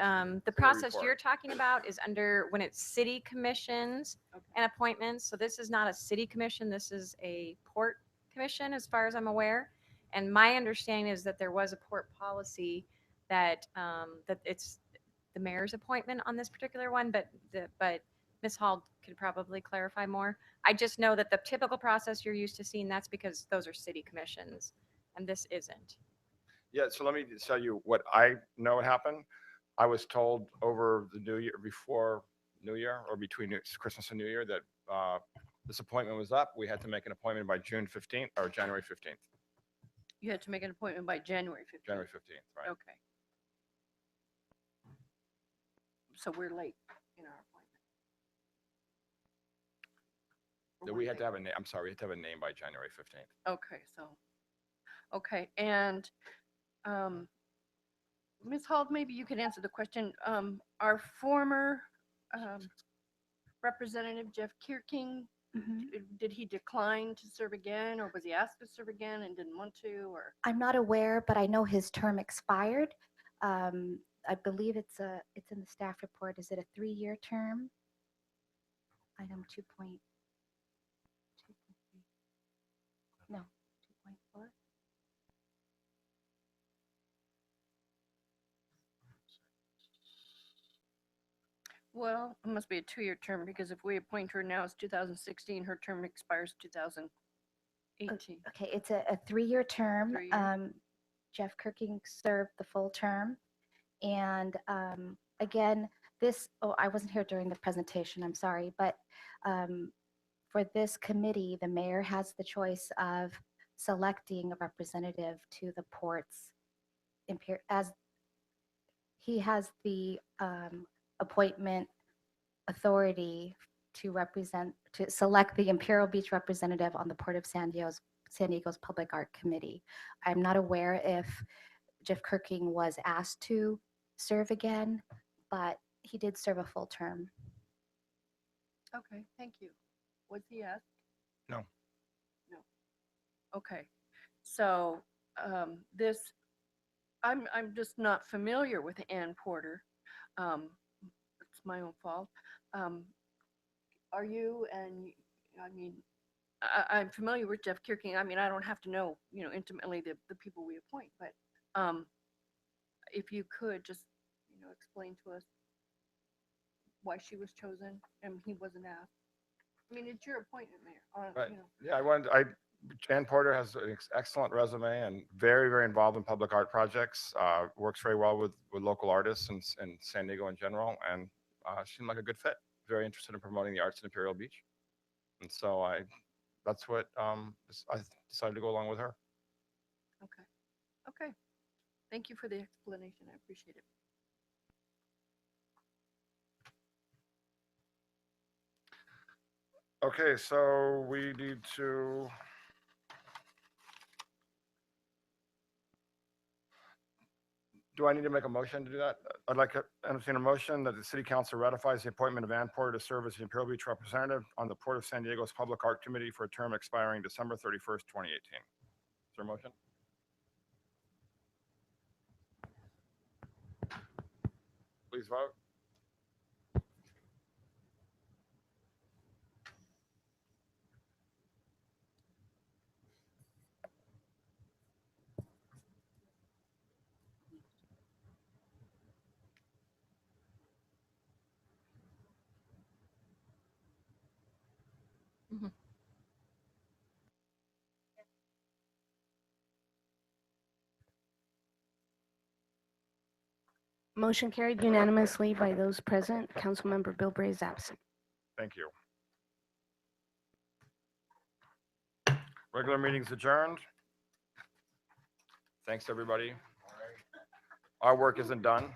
the process you're talking about is under when it's city commissions and appointments. So this is not a city commission. This is a port commission, as far as I'm aware. And my understanding is that there was a port policy that that it's the mayor's appointment on this particular one, but Ms. Hall could probably clarify more. I just know that the typical process you're used to seeing, that's because those are city commissions, and this isn't. Yeah, so let me tell you what I know happened. I was told over the New Year, before New Year, or between Christmas and New Year, that this appointment was up. We had to make an appointment by June 15th or January 15th. You had to make an appointment by January 15th. January 15th, right. Okay. So we're late in our appointment. We had to have a name. I'm sorry, we had to have a name by January 15th. Okay, so, okay, and Ms. Hall, maybe you could answer the question. Our former representative, Jeff Kirking, did he decline to serve again, or was he asked to serve again and didn't want to, or? I'm not aware, but I know his term expired. I believe it's in the staff report. Is it a 3-year term? Item 2.2. No, 2.4. Well, it must be a 2-year term, because if we appoint her now, it's 2016, her term expires 2020. 18. Okay, it's a three-year term. 3 years. Jeff Kirking served the full term. And again, I wasn't here during the presentation, I'm sorry, but for this committee, the mayor has the choice of selecting a representative to the ports as he has the appointment authority to select the Imperial Beach representative on the Port of San Diego's Public Art Committee. I'm not aware if Jeff Kirking was asked to serve again, but he did serve a full term. Okay, thank you. Was he asked? No. No. Okay, so this, I'm just not familiar with Ann Porter. It's my own fault. Are you? And I mean, I'm familiar with Jeff Kirking. I mean, I don't have to know, intimately the people we appoint, but if you could just, explain to us why she was chosen and he wasn't asked. I mean, it's your appointment, Mayor. Right. Yeah, Ann Porter has an excellent resume and very, very involved in public art projects. Works very well with local artists and San Diego in general, and she seemed like a good fit. Very interested in promoting the arts in Imperial Beach, and so that's what I decided to go along with her. Okay. Okay. Thank you for the explanation. I appreciate it. Okay, so we need to. Do I need to make a motion to do that? I'd like to entertain a motion that the city council ratifies the appointment of Ann Porter to serve as the Imperial Beach representative on the Port of San Diego's Public Art Committee for a term expiring December 31st, 2018. Is there a motion? Please vote. Mhm. Motion carried unanimously by those present. Councilmember Bilbray is absent. Thank you. Regular meeting's adjourned. Thanks, everybody. Our work isn't done.